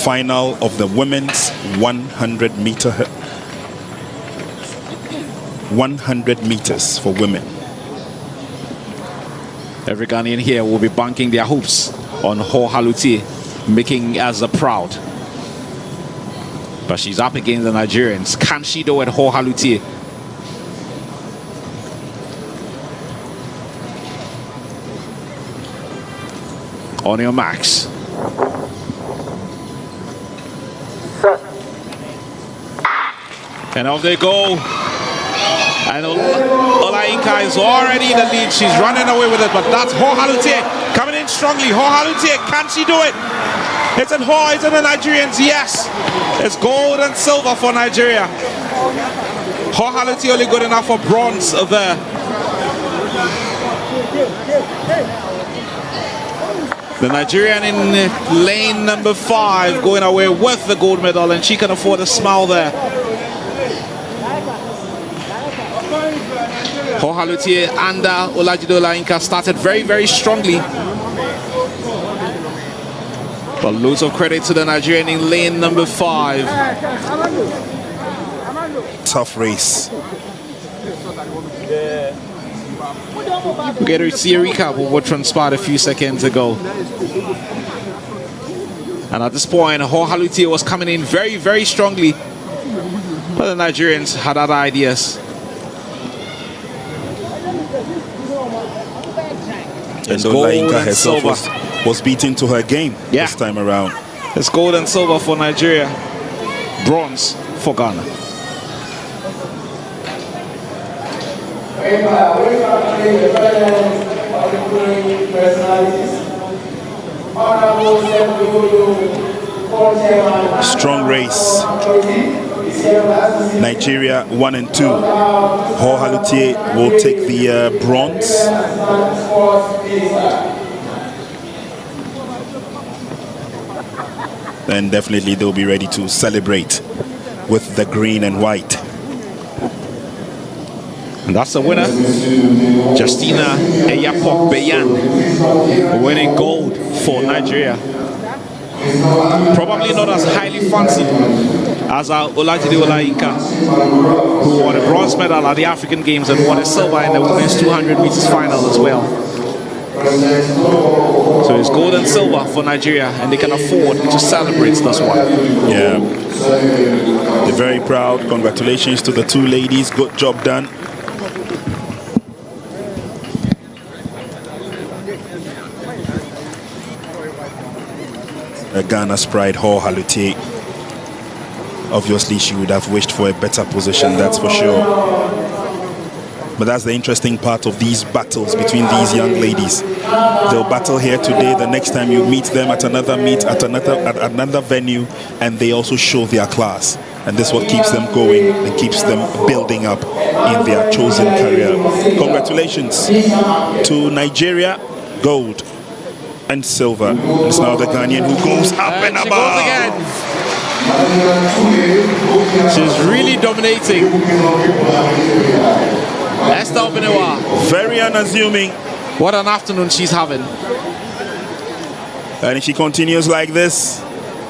G: Final of the women's 100 meters for women.
I: Every Ghanaian here will be banking their hopes on Hor Halutier, making us proud. But she's up against the Nigerians. Can she do it, Hor Halutier? On your marks. And off they go. And Olayinka is already in the lead. She's running away with it, but that's Hor Halutier coming in strongly. Hor Halutier, can she do it? It's in Hor, it's in the Nigerians, yes. It's gold and silver for Nigeria. Hor Halutier only good enough for bronze there. The Nigerian in lane number 5 going away with the gold medal, and she can afford a smile there. Hor Halutier and Olajide Olayinka started very, very strongly. But loads of credit to the Nigerian in lane number 5.
G: Tough race.
I: We get to see a recap of what transpired a few seconds ago. And at this point, Hor Halutier was coming in very, very strongly. But the Nigerians had other ideas.
G: And Olayinka herself was beaten to her game this time around.
I: It's gold and silver for Nigeria. Bronze for Ghana.
J: We
G: Strong race. Nigeria 1 and 2. Hor Halutier will take the bronze. Then definitely they'll be ready to celebrate with the green and white.
I: And that's the winner, Justina Eyapok Beyan, winning gold for Nigeria. Probably not as highly fancied as our Olajide Olayinka, who won a bronze medal at the African Games and won a silver in the women's 200 meters final as well. So it's gold and silver for Nigeria, and they can afford to celebrate this one.
G: Yeah, they're very proud. Congratulations to the two ladies. Good job done. Ghana's pride, Hor Halutier. Obviously, she would have wished for a better position, that's for sure. But that's the interesting part of these battles between these young ladies. They'll battle here today. The next time you meet them at another meet, at another venue, and they also show their class. And this is what keeps them going and keeps them building up in their chosen career. Congratulations to Nigeria, gold and silver. It's now the Ghanaian who goes up and
I: she
G: above.
I: goes again. She's really dominating. Esther Obenewa.
G: Very unassuming.
I: What an afternoon she's having.
G: And if she continues like this,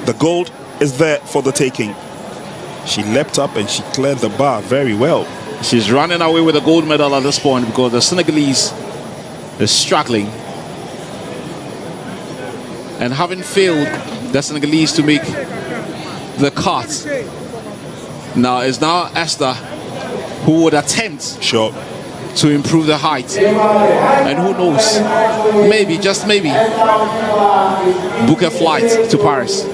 G: the gold is there for the taking. She leapt up and she cleared the bar very well.
I: She's running away with a gold medal at this point because the Senegalese is struggling. And having failed the Senegalese to make the cut, now it's now Esther who would attempt to improve the height. And who knows, maybe, just maybe, book a flight to Paris.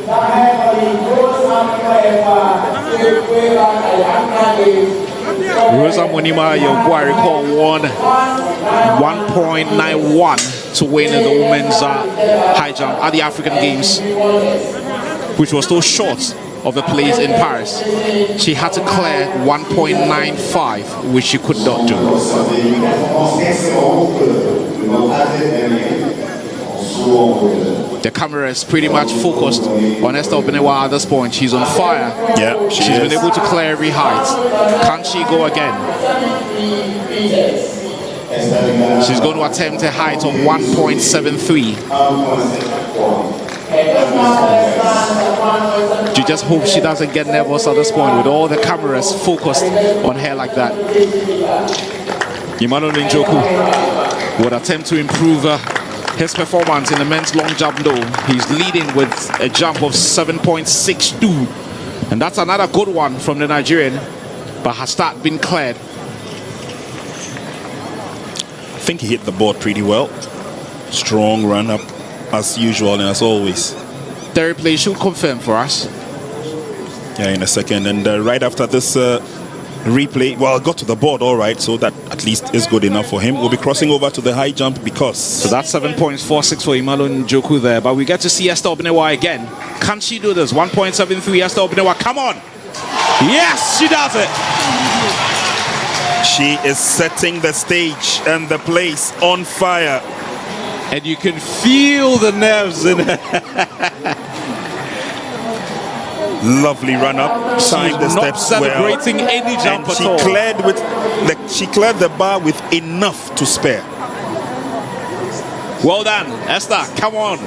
I: Rosa Monima Yogwari call won 1.91 to win the women's high jump at the African Games, which was still short of the place in Paris. She had to clear 1.95, which she could not do. The camera is pretty much focused on Esther Obenewa at this point. She's on fire.
G: Yeah,
I: she's been able to clear every height. Can she go again? She's going to attempt a height of 1.73. You just hope she doesn't get nervous at this point with all the cameras focused on her like that. Emmanuel Njoku would attempt to improve his performance in the men's long jump though. He's leading with a jump of 7.62. And that's another good one from the Nigerian, but has that been cleared?
G: I think he hit the board pretty well. Strong run up as usual and as always.
I: The replay should confirm for us.
G: Yeah, in a second. And right after this replay, well, got to the board all right, so that at least is good enough for him. We'll be crossing over to the high jump because...
I: So that's 7.46 for Emmanuel Njoku there, but we get to see Esther Obenewa again. Can she do this? 1.73, Esther Obenewa, come on! Yes, she does it!
G: She is setting the stage and the place on fire.
I: And you can feel the nerves in her.
G: Lovely run up, timed the steps well.
I: Celebrating any jump at all.
G: She cleared the bar with enough to spare.
I: Well done, Esther, come on.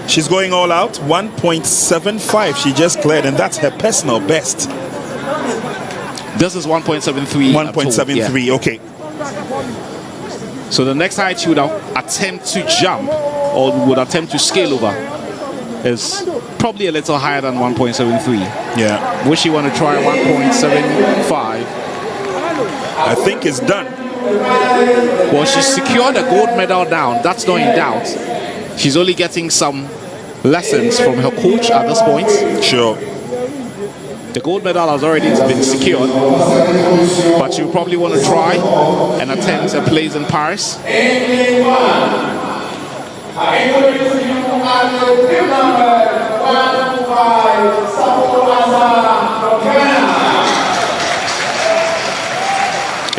G: She's going all out. 1.75 she just cleared, and that's her personal best.
I: This is 1.73.
G: 1.73, yeah. Okay.
I: So the next height she would attempt to jump or would attempt to scale over is probably a little higher than 1.73.
G: Yeah.
I: Would she want to try 1.75?
G: I think it's done.
I: Well, she secured a gold medal down. That's not in doubt. She's only getting some lessons from her coach at this point.
G: Sure.
I: The gold medal has already been secured, but she'll probably want to try and attempt a place in Paris.
J: I introduce you as the team number 125, Sapo Asa from Ghana.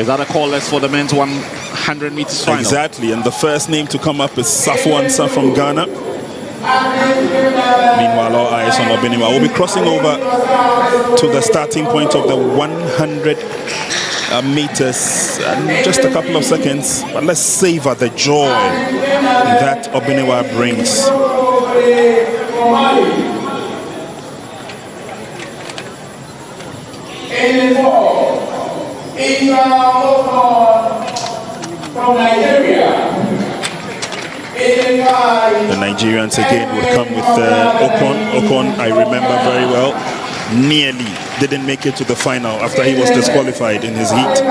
I: Is that a call list for the men's 100 meters final?
G: Exactly, and the first name to come up is Safo Ansah from Ghana. Meanwhile, our eyes on Obiniwa. We'll be crossing over to the starting point of the 100 meters in just a couple of seconds. But let's savor the joy that Obiniwa brings.
J: From Nigeria.
G: The Nigerians again would come with Okon. Okon, I remember very well, nearly didn't make it to the final after he was disqualified in his heat.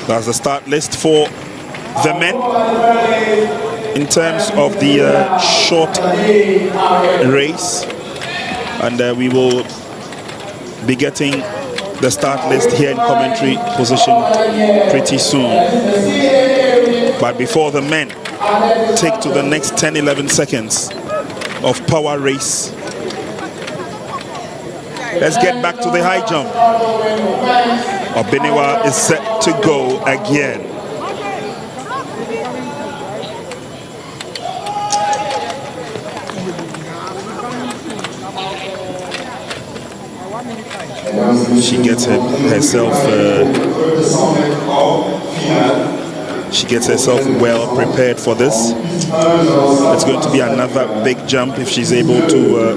G: That's the start list for the men in terms of the short race, and we will be getting the start list here in commentary position pretty soon. But before the men take to the next 10-11 seconds of power race, let's get back to the high jump. Obiniwa is set to go again. She gets herself well prepared for this. It's going to be another big jump if she's able to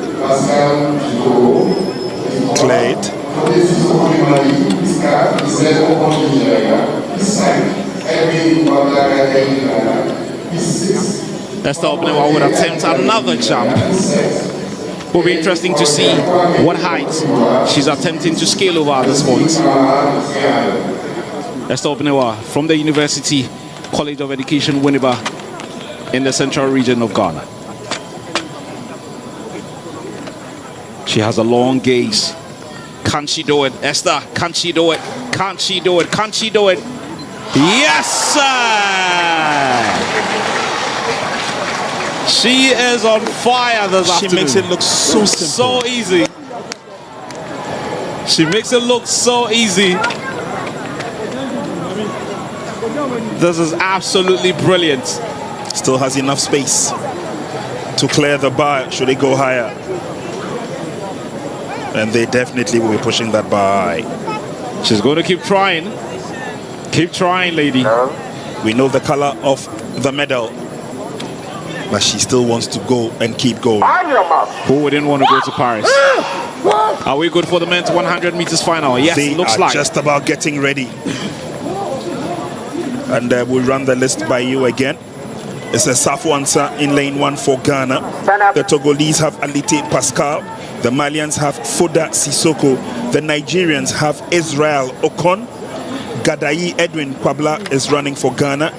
G: clear it.
I: Esther Obiniwa would attempt another jump. Will be interesting to see what height she's attempting to scale over at this point. Esther Obiniwa from the University College of Education, Winneba, in the central region of Ghana. She has a long gaze. Can she do it, Esther? Can she do it? Can she do it? Can she do it? Yes, sir! She is on fire this afternoon.
G: She makes it look so simple.
I: So easy. She makes it look so easy. This is absolutely brilliant.
G: Still has enough space to clear the bar should it go higher. And they definitely will be pushing that bar high.
I: She's going to keep trying. Keep trying, lady.
G: We know the color of the medal, but she still wants to go and keep going.
I: Who wouldn't want to go to Paris? Are we good for the men's 100 meters final? Yes,
G: they
I: looks
G: are
I: like.
G: Just about getting ready. And we'll run the list by you again. It's a Safo Ansah in lane 1 for Ghana. The Togolese have Alite Pascal. The Malians have Foda Sissoko. The Nigerians have Israel Okon. Gadayi Edwin Kwabla is running for Ghana.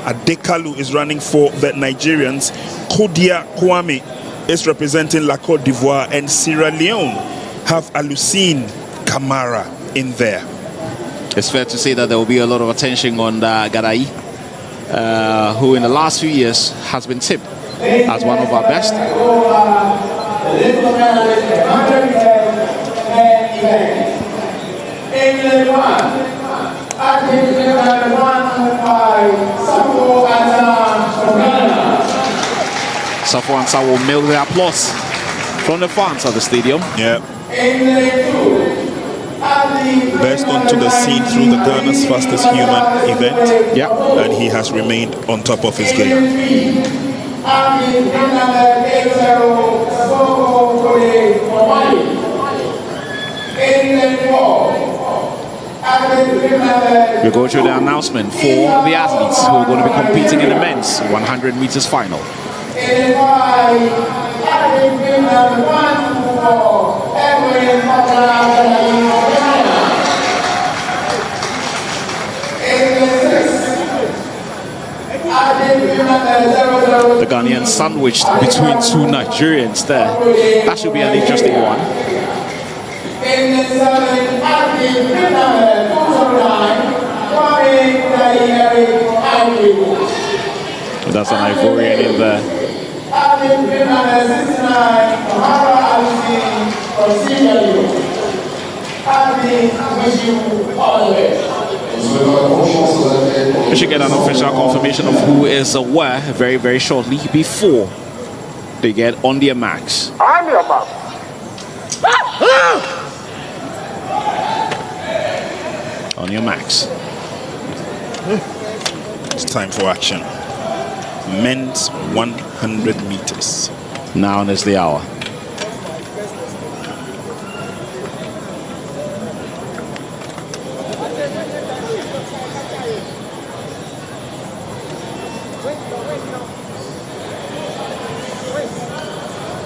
G: Adekalu is running for the Nigerians. Kodia Kwame is representing La Côte d'Ivoire, and Sierra Leone have Alusine Kamara in there.
I: It's fair to say that there will be a lot of attention on Gadayi, who in the last few years has been tipped as one of our best. Safo Ansah will milk the applause from the fans at the stadium.
G: Yeah. Burst onto the scene through the Ghana's fastest human event.
I: Yeah.
G: And he has remained on top of his game.
I: We go through the announcement for the athletes who are going to be competing in the men's 100 meters final. The Ghanaian sandwiched between two Nigerians there. That should be an interesting one. That's an Ivorian in there. We should get an official confirmation of who is where very, very shortly before they get on their marks.
F: I'm your mom.
I: On your marks.
G: It's time for action. Men's 100 meters.
I: Now is the hour.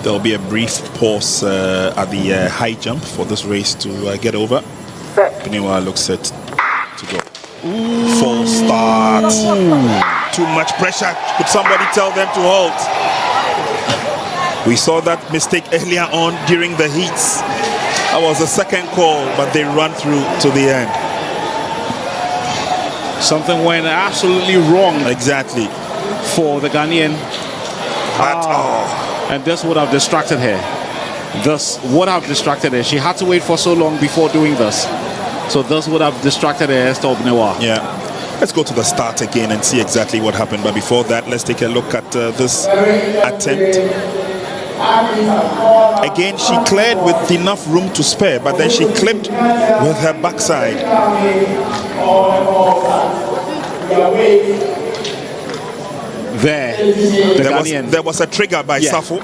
G: There'll be a brief pause at the high jump for this race to get over. Beniwa looks set to go. False start. Too much pressure. Could somebody tell them to halt? We saw that mistake earlier on during the heats. That was the second call, but they run through to the end.
I: Something went absolutely wrong.
G: Exactly.
I: For the Ghanaian. And this would have distracted her. This would have distracted her. She had to wait for so long before doing this. So this would have distracted her, Esther Obnewa.
G: Yeah. Let's go to the start again and see exactly what happened. But before that, let's take a look at this attempt. Again, she cleared with enough room to spare, but then she clipped with her backside. There was a trigger by Safo.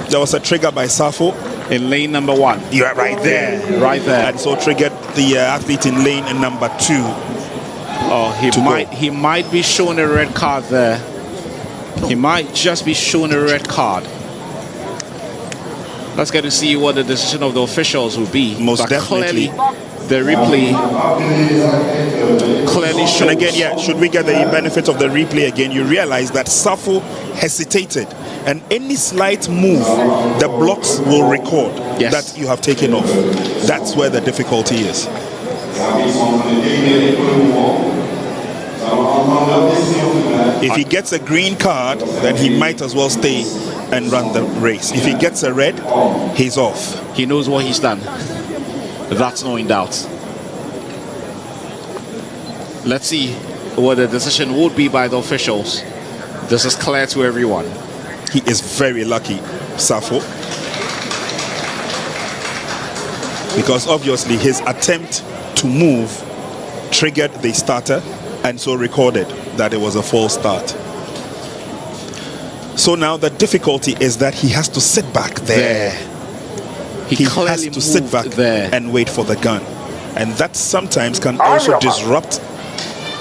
G: There was a trigger by Safo
I: in lane number 1.
G: You're right there.
I: Right there.
G: And so triggered the athlete in lane number 2.
I: Oh, he might be shown a red card there. He might just be shown a red card. Let's get to see what the decision of the officials will be.
G: Most definitely.
I: Clearly, the replay clearly shows.
G: And again, yeah, should we get the benefit of the replay again, you realize that Safo hesitated. And any slight move, the blocks will record that you have taken off. That's where the difficulty is. If he gets a green card, then he might as well stay and run the race. If he gets a red, he's off.
I: He knows what he's done. That's no in doubt. Let's see what the decision would be by the officials. This is clear to everyone.
G: He is very lucky, Safo, because obviously his attempt to move triggered the starter and so recorded that it was a false start. So now the difficulty is that he has to sit back there. He has to sit back there and wait for the gun. And that sometimes can also disrupt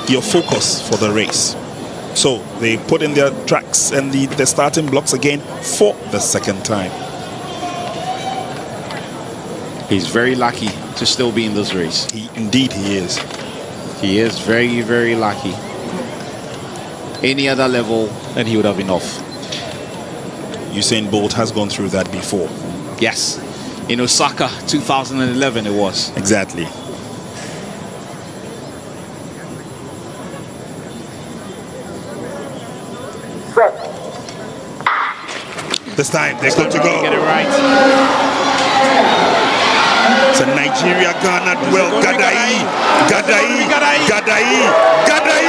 G: your focus for the race. So they put in their tracks and the starting blocks again for the second time.
I: He's very lucky to still be in this race.
G: Indeed he is.
I: He is very, very lucky. Any other level and he would have been off.
G: Usain Bolt has gone through that before.
I: Yes. In Osaka 2011 it was.
G: Exactly. This time they're going to go.
I: Get it right.
G: It's a Nigeria Ghana duel. Gadai. Gadai. Gadai. Gadai.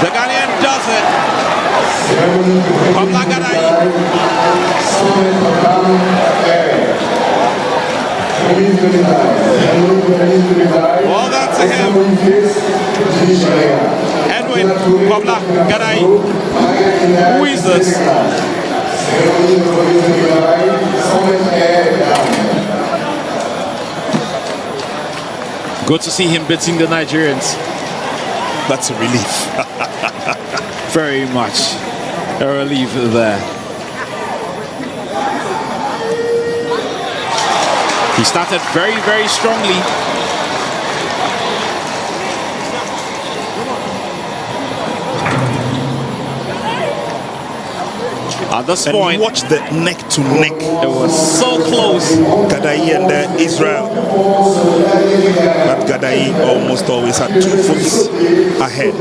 I: The Ghanaian does it. Pabla Gadai. Well done to him. Edwin Pabla Gadai. Who is this? Good to see him beating the Nigerians.
G: That's a relief.
I: Very much a relief there. He started very, very strongly. At this point,
G: watch the neck to neck.
I: It was so close.
G: Gadai and Israel. But Gadai almost always had 2 foot ahead.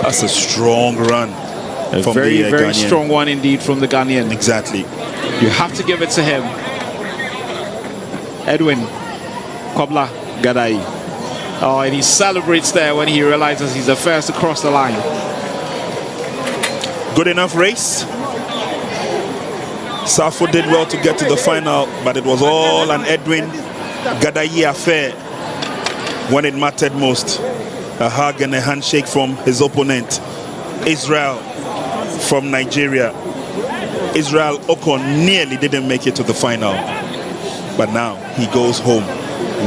G: That's a strong run.
I: A
G: from
I: very,
G: the,
I: very
G: Ghanaian.
I: strong one indeed from the Ghanaian.
G: Exactly.
I: You have to give it to him. Edwin Kobla Gadai. Oh, and he celebrates there when he realizes he's the first to cross the line.
G: Good enough race. Safo did well to get to the final, but it was all an Edwin Gadai affair when it mattered most. A hug and a handshake from his opponent, Israel from Nigeria. Israel Okon nearly didn't make it to the final, but now he goes home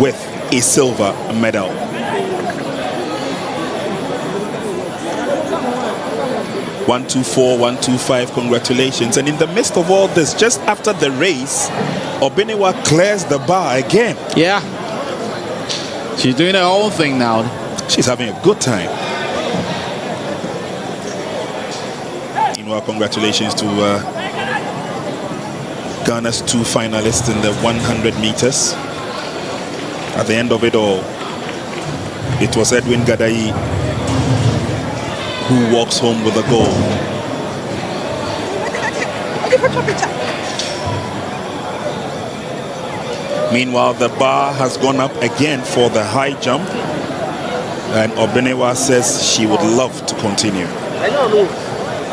G: with a silver medal. (124), 125, congratulations. And in the midst of all this, just after the race, Obenewa clears the bar again.
I: Yeah. She's doing her own thing now.
G: She's having a good time. Meanwhile, congratulations to Ghana's 2 finalists in the 100 meters. At the end of it all, it was Edwin Gadai who walks home with a gold. Meanwhile, the bar has gone up again for the high jump, and Obenewa says she would love to continue.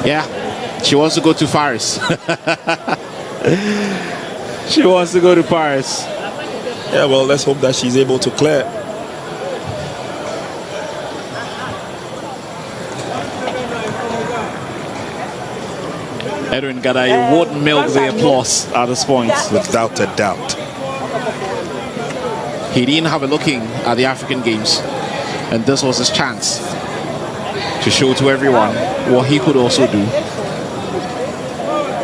I: Yeah, she wants to go to Paris. She wants to go to Paris.
G: Yeah, well, let's hope that she's able to clear.
I: Edwin Gadai would milk the applause at this point.
G: Without a doubt.
I: He didn't have a looking at the African Games, and this was his chance to show to everyone what he could also do.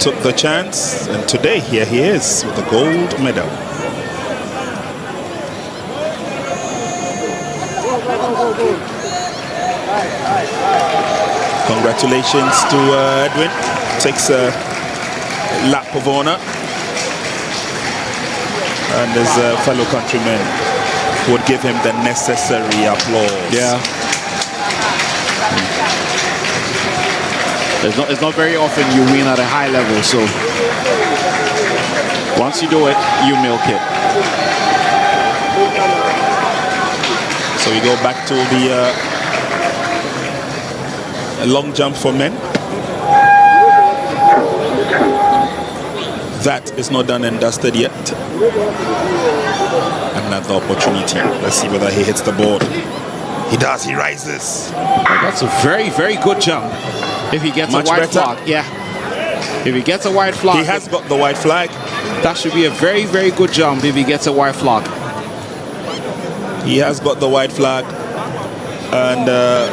G: Took the chance, and today here he is with the gold medal. Congratulations to Edwin. Takes a lap of honor, and his fellow countrymen would give him the necessary applause.
I: Yeah. It's not very often you win at a high level, so once you do it, you milk it.
G: So we go back to the long jump for men. That is not done and dusted yet. Another opportunity. Let's see whether he hits the board. He does, he rises.
I: That's a very, very good jump. If he gets
G: Much
I: a white
G: better.
I: flag, yeah. If he gets a white flag,
G: He has got the white flag.
I: that should be a very, very good jump if he gets a white flag.
G: He has got the white flag. And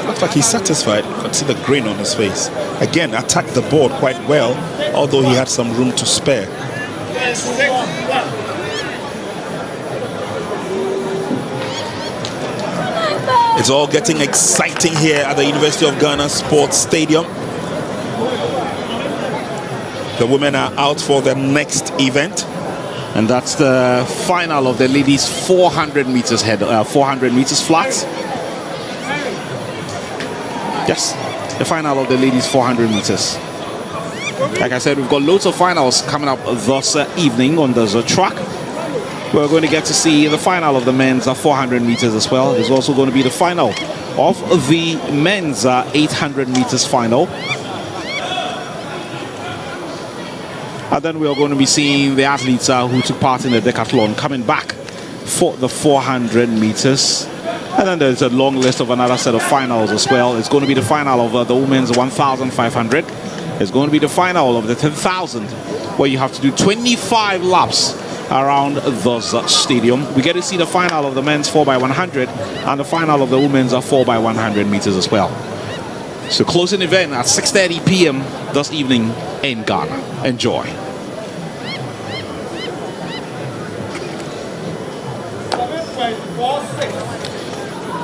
G: looks like he's satisfied. You can see the grin on his face. Again, attacked the board quite well, although he had some room to spare. It's all getting exciting here at the University of Ghana Sports Stadium. The women are out for the next event.
I: And that's the final of the ladies 400 meters 400 meters flat. Yes, the final of the ladies 400 meters. Like I said, we've got loads of finals coming up this evening on the track. We're going to get to see the final of the men's 400 meters as well. There's also going to be the final of the men's 800 meters final. And then we are going to be seeing the athletes who took part in the decathlon coming back for the 400 meters. And then there's a long list of another set of finals as well. It's going to be the final of the women's 1,500. It's going to be the final of the 10,000, where you have to do 25 laps around the stadium. We get to see the final of the men's 4x100 and the final of the women's 4x100 meters as well. So closing event at 6:30 p.m. this evening in Ghana. Enjoy.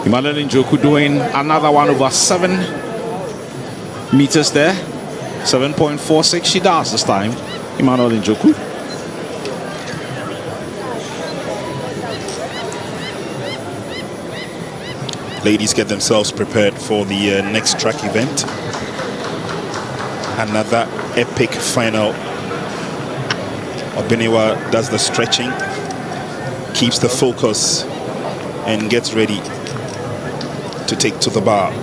I: Emmanuel Njoku doing another 1/7 meters there. 7.46 she does this time. Emmanuel Njoku.
G: Ladies get themselves prepared for the next track event. Another epic final. Obenewa does the stretching, keeps the focus, and gets ready to take to the bar.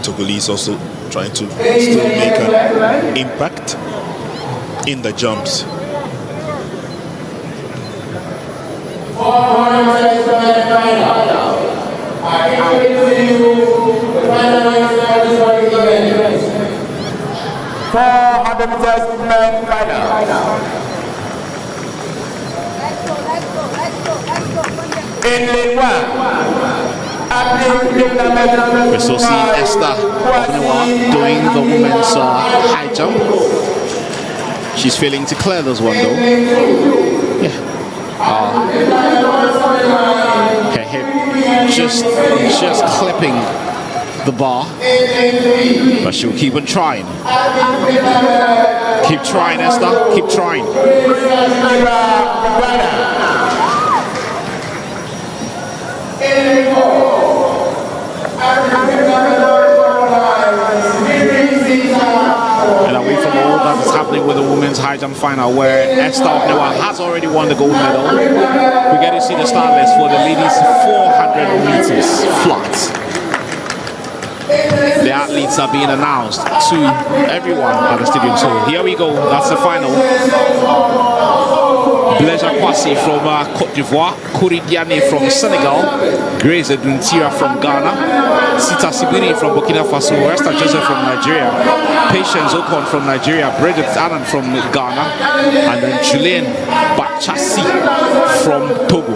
G: Togolese also trying to still make an impact in the jumps.
I: We still see Esther Obenewa doing the women's high jump. She's failing to clear this one though. Yeah. Her hip just clipping the bar, but she'll keep on trying. Keep trying, Esther. Keep trying. And away from all that is happening with the women's high jump final, where Esther Obenewa has already won the gold medal, we get to see the start list for the ladies 400 meters flat. The athletes are being announced to everyone at the stadium. So here we go. That's the final. Blaise Kwasi from Côte d'Ivoire, Kouri Diane from Senegal, Grace Eduntira from Ghana, Sita Sibiri from Burkina Faso, Esther Joseph from Nigeria, Patience Okon from Nigeria, Bridget Annan from Ghana, and then Julien Bachassi from Togo.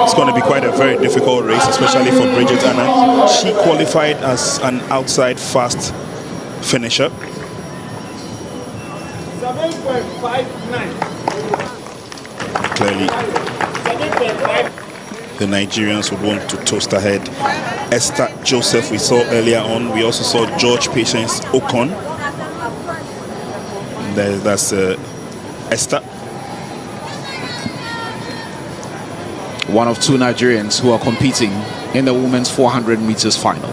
G: It's going to be quite a very difficult race, especially for Bridget Annan. She qualified as an outside fast finisher.
E: 7.59.
G: Clearly, the Nigerians would want to toast ahead. Esther Joseph we saw earlier on. We also saw George Patience Okon. That's Esther.
I: One of two Nigerians who are competing in the women's 400 meters final.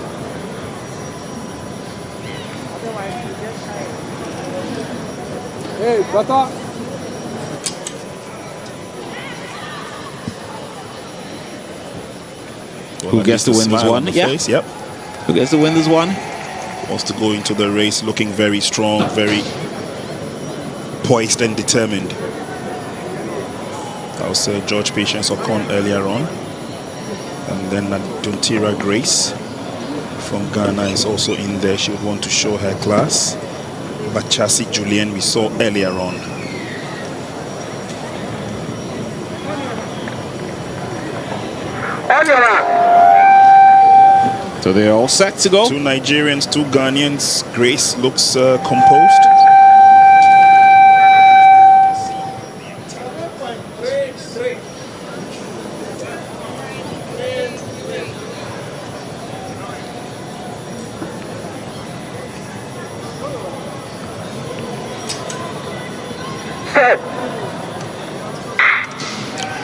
E: Hey, brother.
I: Who gets to win this one?
G: Yeah. Yep.
I: Who gets to win this one?
G: Wants to go into the race looking very strong, very poised and determined. That was George Patience Okon earlier on. And then Dontira Grace from Ghana is also in there. She would want to show her class. Bachassi Julien we saw earlier on.
I: So they're all set to go.
G: Two Nigerians, two Ghanaians. Grace looks composed.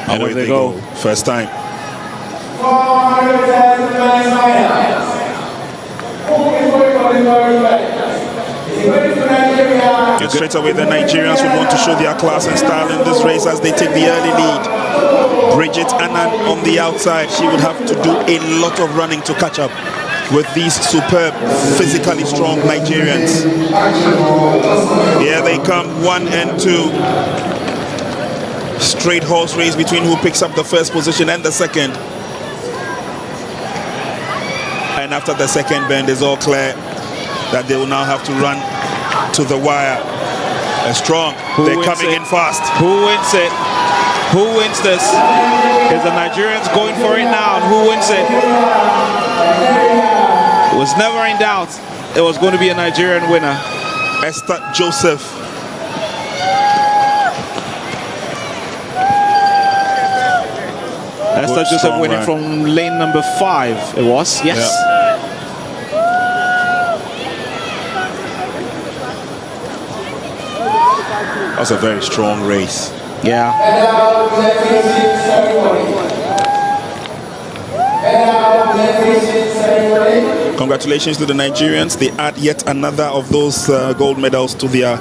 G: Away they go. First time. Straight away the Nigerians would want to show their class and style in this race as they take the early lead. Bridget Annan on the outside. She would have to do a lot of running to catch up with these superb, physically strong Nigerians. Here they come, 1 and 2. straight horse race between who picks up the first position and the second. And after the second bend, it's all clear that they will now have to run to the wire. And strong. They're coming in fast.
I: Who wins it? Who wins this? Is the Nigerians going for it now? And who wins it? It was never in doubt. It was going to be a Nigerian winner.
G: Esther Joseph.
I: Esther Joseph winning from lane number 5. It was, yes.
G: Yeah. That's a very strong race.
I: Yeah.
G: Congratulations to the Nigerians. They add yet another of those gold medals to their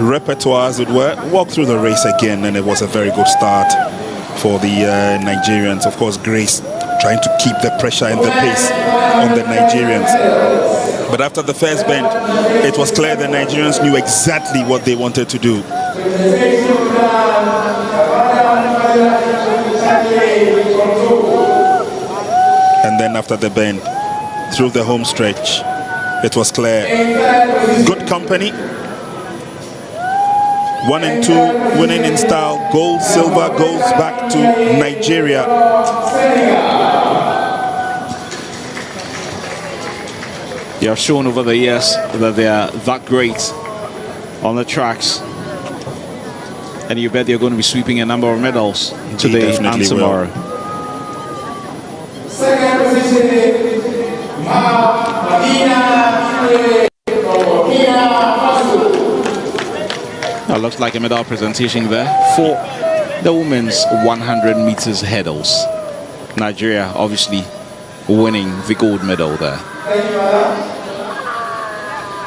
G: repertoire, as it were. Walk through the race again, and it was a very good start for the Nigerians. Of course, Grace trying to keep the pressure and the pace on the Nigerians. But after the first bend, it was clear the Nigerians knew exactly what they wanted to do. And then after the bend, through the home stretch, it was clear. Good company. 1 and 2 winning in style. Gold, silver goes back to Nigeria.
I: They have shown over the years that they are that great on the tracks. And you bet they're going to be sweeping a number of medals today and tomorrow.
J: Second position,
I: That looks like a medal presentation there for the women's 100 meters hurdles. Nigeria obviously winning the gold medal there.
J: Thank you, madam.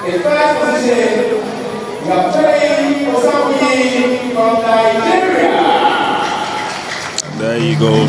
J: In first position, we are playing for somebody from Nigeria.
G: There you go.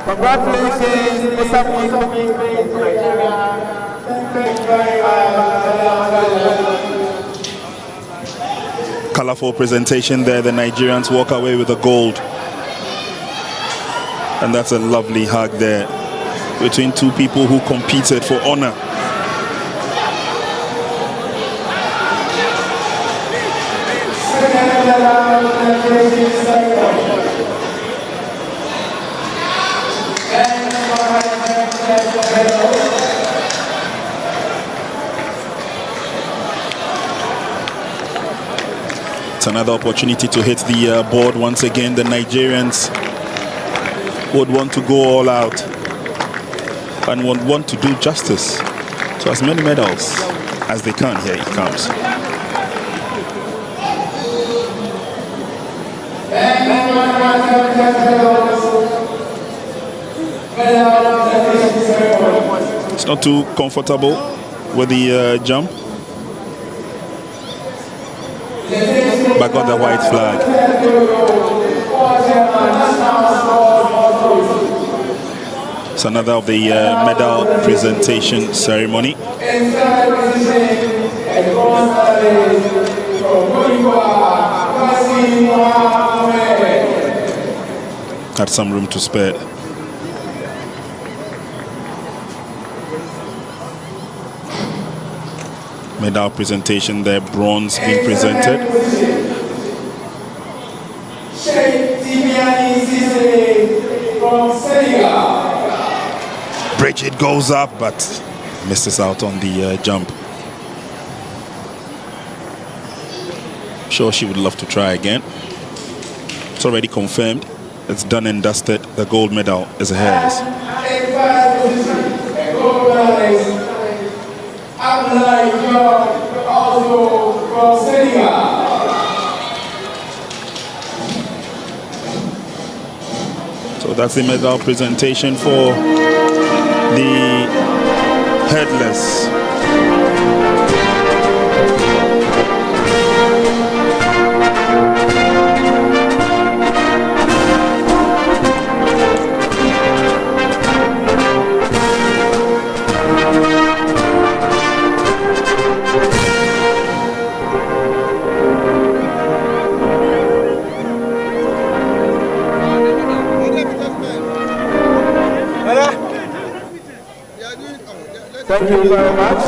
J: Congratulations, Mr. Nigeria. Thank you very much.
G: Colorful presentation there. The Nigerians walk away with the gold. And that's a lovely hug there between two people who competed for honor. It's another opportunity to hit the board once again. The Nigerians would want to go all out and would want to do justice to as many medals as they can. Here it comes. It's not too comfortable with the jump, but got the white flag. It's another of the medal presentation ceremony. Had some room to spare. Medal presentation there, bronze being presented. Bridget goes up but misses out on the jump. Sure, she would love to try again. It's already confirmed. It's done and dusted. The gold medal is hers. So that's the medal presentation for the headless.
J: Thank you very much.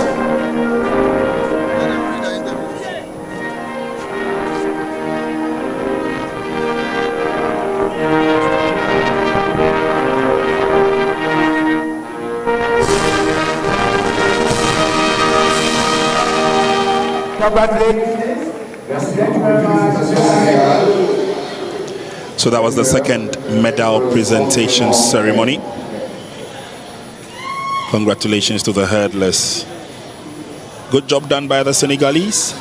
G: So that was the second medal presentation ceremony. Congratulations to the hurdlers. Good job done by the Senegalese.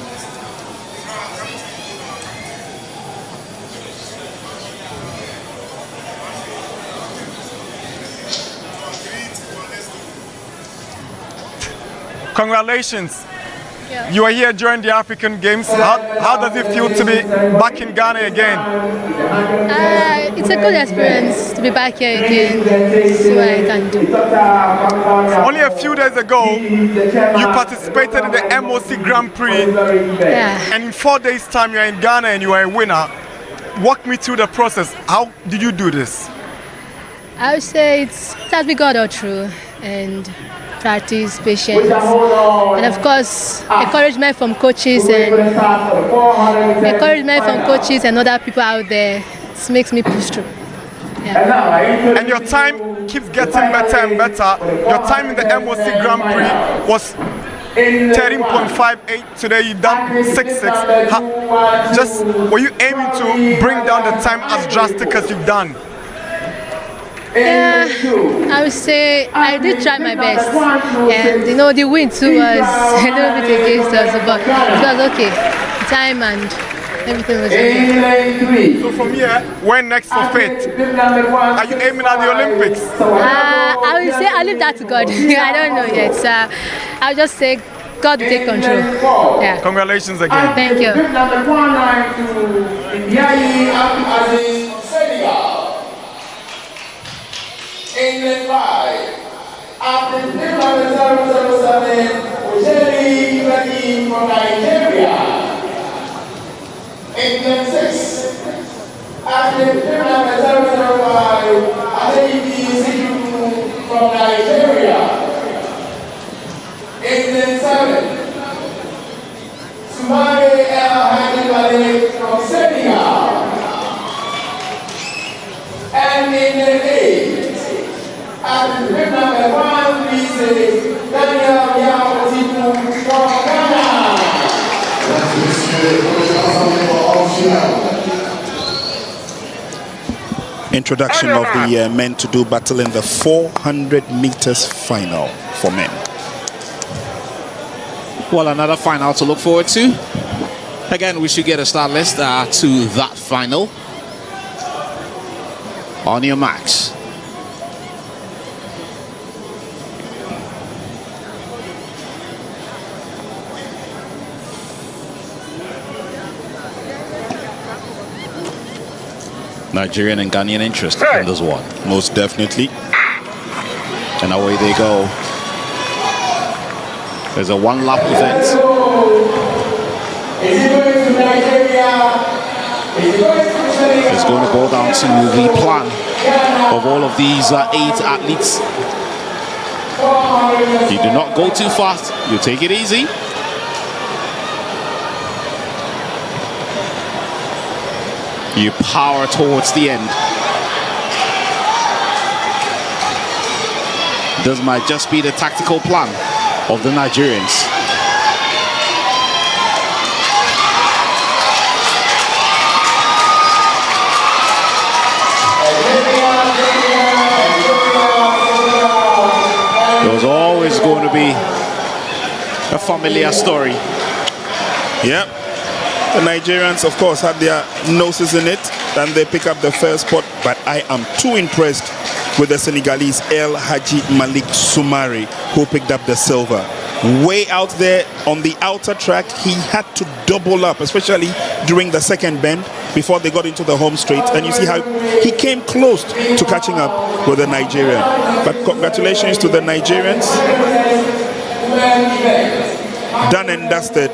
B: Congratulations. You are here during the African Games. How does it feel to be back in Ghana again?
K: It's a good experience to be back here again. See what I can do.
B: Only a few days ago, you participated in the MOC Grand Prix.
K: Yeah.
B: And in 4 days' time, you are in Ghana and you are a winner. Walk me through the process. How did you do this?
K: I would say it has been God all through, and practice, patience, and of course encouragement from coaches and other people out there. It makes me push through. Yeah.
B: And your time keeps getting better and better. Your time in the MOC Grand Prix was 13.58. Today you done 6.6. Just were you aiming to bring down the time as drastic as you've done?
K: Yeah, I would say I did try my best, and you know the win too was a little bit against us, but it was okay. Time and everything was okay.
B: So from here, when next for Fate? Are you aiming at the Olympics?
K: I would say I leave that to God. I don't know yet. I'll just say God will take control. Yeah.
B: Congratulations again.
K: Thank you.
J: England 5. After 007, Ojeli Ibrahim from Nigeria. England 6. After 005, Adeyi Sikiru from Nigeria. England 7. Sumare El Hadibale from Senegal. And England 8. And number 1, we say Daniel Yao from Ghana.
G: Introduction of the men to do battle in the 400 meters final for men.
I: Well, another final to look forward to. Again, we should get a start list to that final. On your marks. Nigerian and Ghanaian interest in this one.
G: Most definitely.
I: And away they go. There's a one-lap event. It's going to go down to the plan of all of these 8 athletes. You do not go too fast. You take it easy. You power towards the end. This might just be the tactical plan of the Nigerians. There was always going to be a familiar story.
G: Yeah. The Nigerians, of course, had their noses in it, and they pick up the first spot. But I am too impressed with the Senegalese El Hadji Malik Soumari, who picked up the silver. Way out there on the outer track, he had to double up, especially during the second bend before they got into the home straight. And you see how he came close to catching up with the Nigerian. But congratulations to the Nigerians. Done and dusted.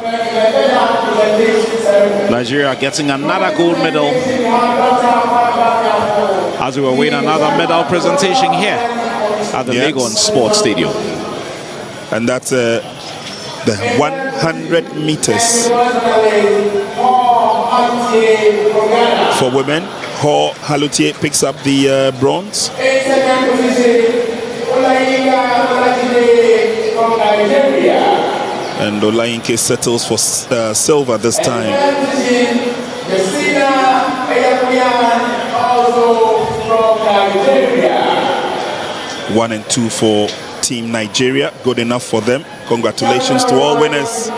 I: Nigeria getting another gold medal as we were waiting another medal presentation here at the Legon Sports Stadium.
G: And that's the 100 meters for women. Ho Halutier picks up the bronze. And Olayinke settles for silver this time. 1 and 2 for Team Nigeria. Good enough for them. Congratulations to all winners.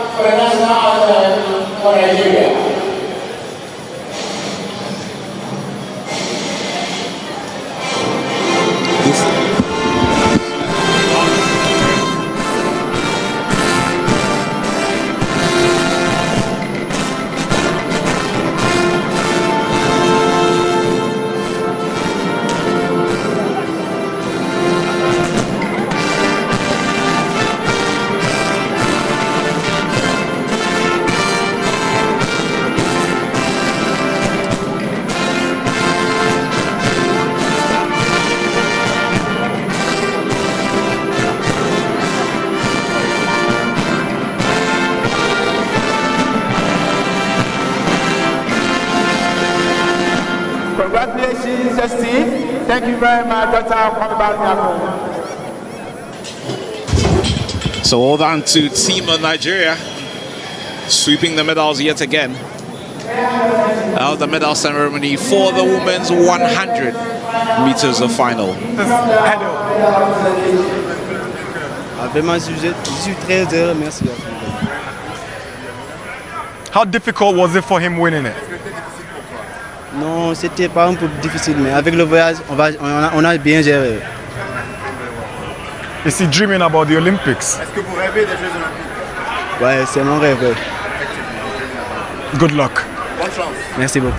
E: Congratulations, Justine. Thank you very much, Dr.
I: So all down to Team Nigeria, sweeping the medals yet again. Now the medal ceremony for the women's 100 meters of final.
B: How difficult was it for him winning it?
L: Non, c'était pas un peu difficile, mais avec le voyage, on a bien géré.
B: Is he dreaming about the Olympics?
E: Est-ce que vous rêvez des Jeux Olympiques?
L: Ouais, c'est mon rêve.
B: Good luck.
E: Bonne chance.
L: Merci beaucoup.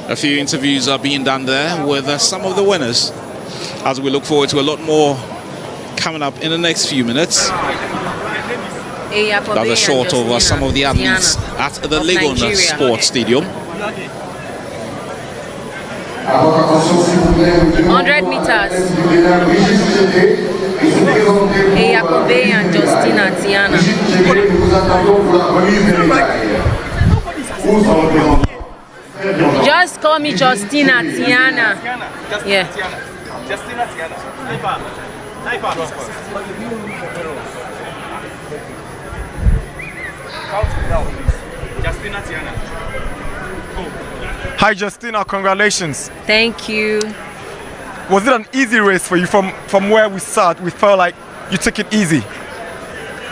I: A few interviews are being done there with some of the winners as we look forward to a lot more coming up in the next few minutes. That's a short of some of the athletes at the Legon Sports Stadium.
M: 100 meters. Jacobe and Justina Tiana. Just call me Justina Tiana. Yeah.
D: Justina Tiana. Justina Tiana.
B: Hi Justina, congratulations.
M: Thank you.
B: Was it an easy race for you? From where we sat, we felt like you took it easy.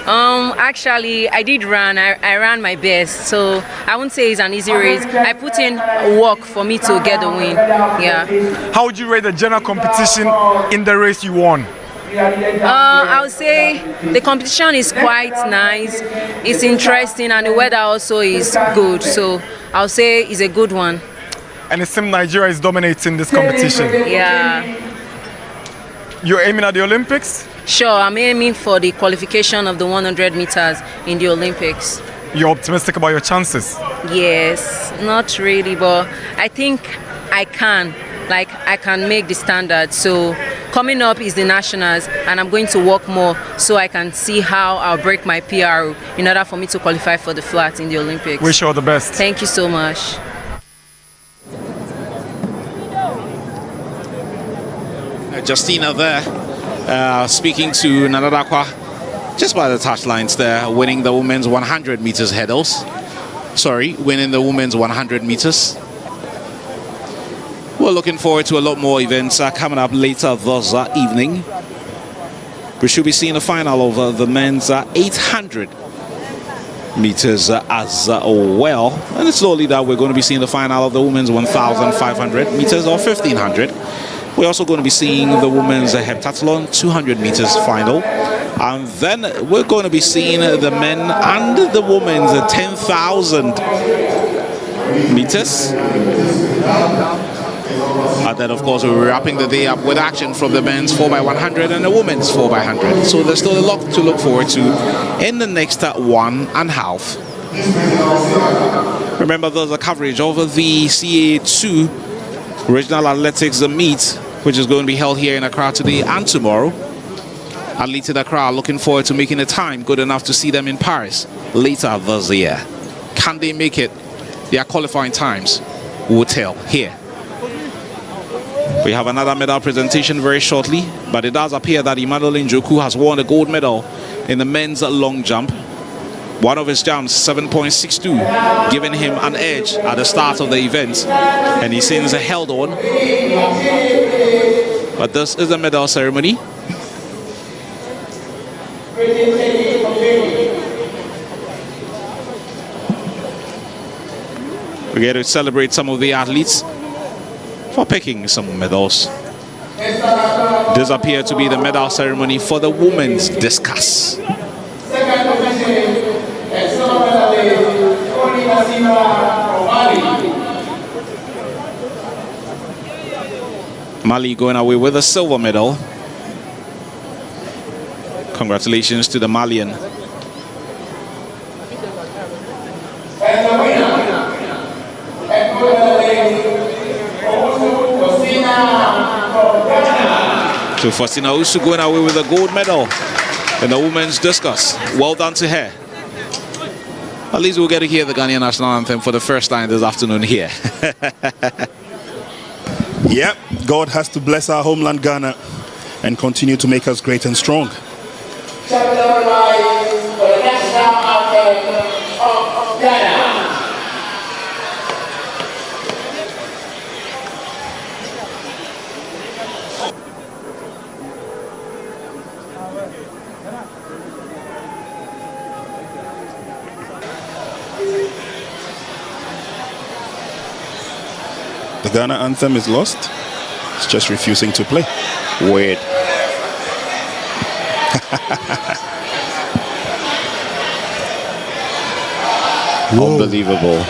M: Actually, I did run. I ran my best, so I wouldn't say it's an easy race. I put in work for me to get the win. Yeah.
B: How would you rate the general competition in the race you won?
M: I would say the competition is quite nice. It's interesting, and the weather also is good. So I would say it's a good one.
B: And it seems Nigeria is dominating this competition.
M: Yeah.
B: You're aiming at the Olympics?
M: Sure, I'm aiming for the qualification of the 100 meters in the Olympics.
B: You're optimistic about your chances?
M: Yes, not really, but I think I can. Like, I can make the standard. So coming up is the nationals, and I'm going to work more so I can see how I'll break my PR in order for me to qualify for the flat in the Olympics.
B: Wish you all the best.
M: Thank you so much.
I: Justina there, speaking to Nanadakwa just by the touchlines there, winning the women's 100 meters hurdles. Sorry, winning the women's 100 meters. We're looking forward to a lot more events coming up later this evening. We should be seeing the final of the men's 800 meters as well. And it's slowly that we're going to be seeing the final of the women's 1,500 meters or 1,500. We're also going to be seeing the women's heptathlon 200 meters final. And then we're going to be seeing the men and the women's 10,000 meters. And then, of course, we're wrapping the day up with action from the men's 4x100 and the women's 4x100. So there's still a lot to look forward to in the next 1.5. Remember, there's a coverage over the CA2 Regional Athletics Meet, which is going to be held here in Accra today and tomorrow. Athletes in Accra are looking forward to making a time good enough to see them in Paris later this year. Can they make it? Their qualifying times will tell here. We have another medal presentation very shortly, but it does appear that Emmanuel Njoku has won a gold medal in the men's long jump. One of his jumps, 7.62, giving him an edge at the start of the event, and he since held on. But this is the medal ceremony. We're going to celebrate some of the athletes for picking some medals. This appears to be the medal ceremony for the women's discus. Mali going away with a silver medal. Congratulations to the Malian. So Faustina Usu going away with a gold medal in the women's discus. Well done to her. At least we'll get to hear the Ghanaian national anthem for the first time this afternoon here.
G: Yep, God has to bless our homeland Ghana and continue to make us great and strong. The Ghana anthem is lost. It's just refusing to play. Weird.
I: Unbelievable.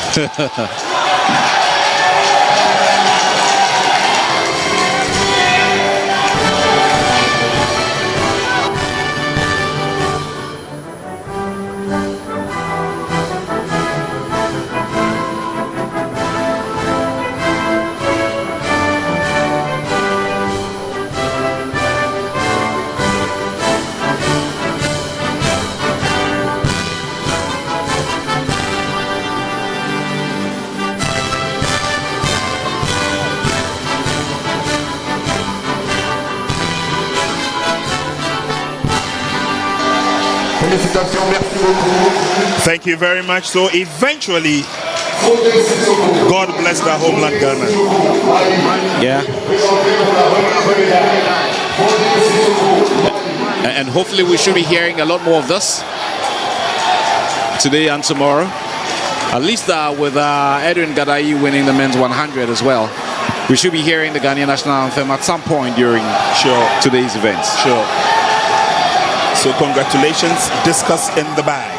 G: Thank you very much. So eventually, God bless the homeland Ghana.
I: Yeah. And hopefully we should be hearing a lot more of this today and tomorrow. At least with Edwin Gadai winning the men's 100 as well. We should be hearing the Ghanaian national anthem at some point during today's events.
G: Sure. So congratulations, discus in the bag.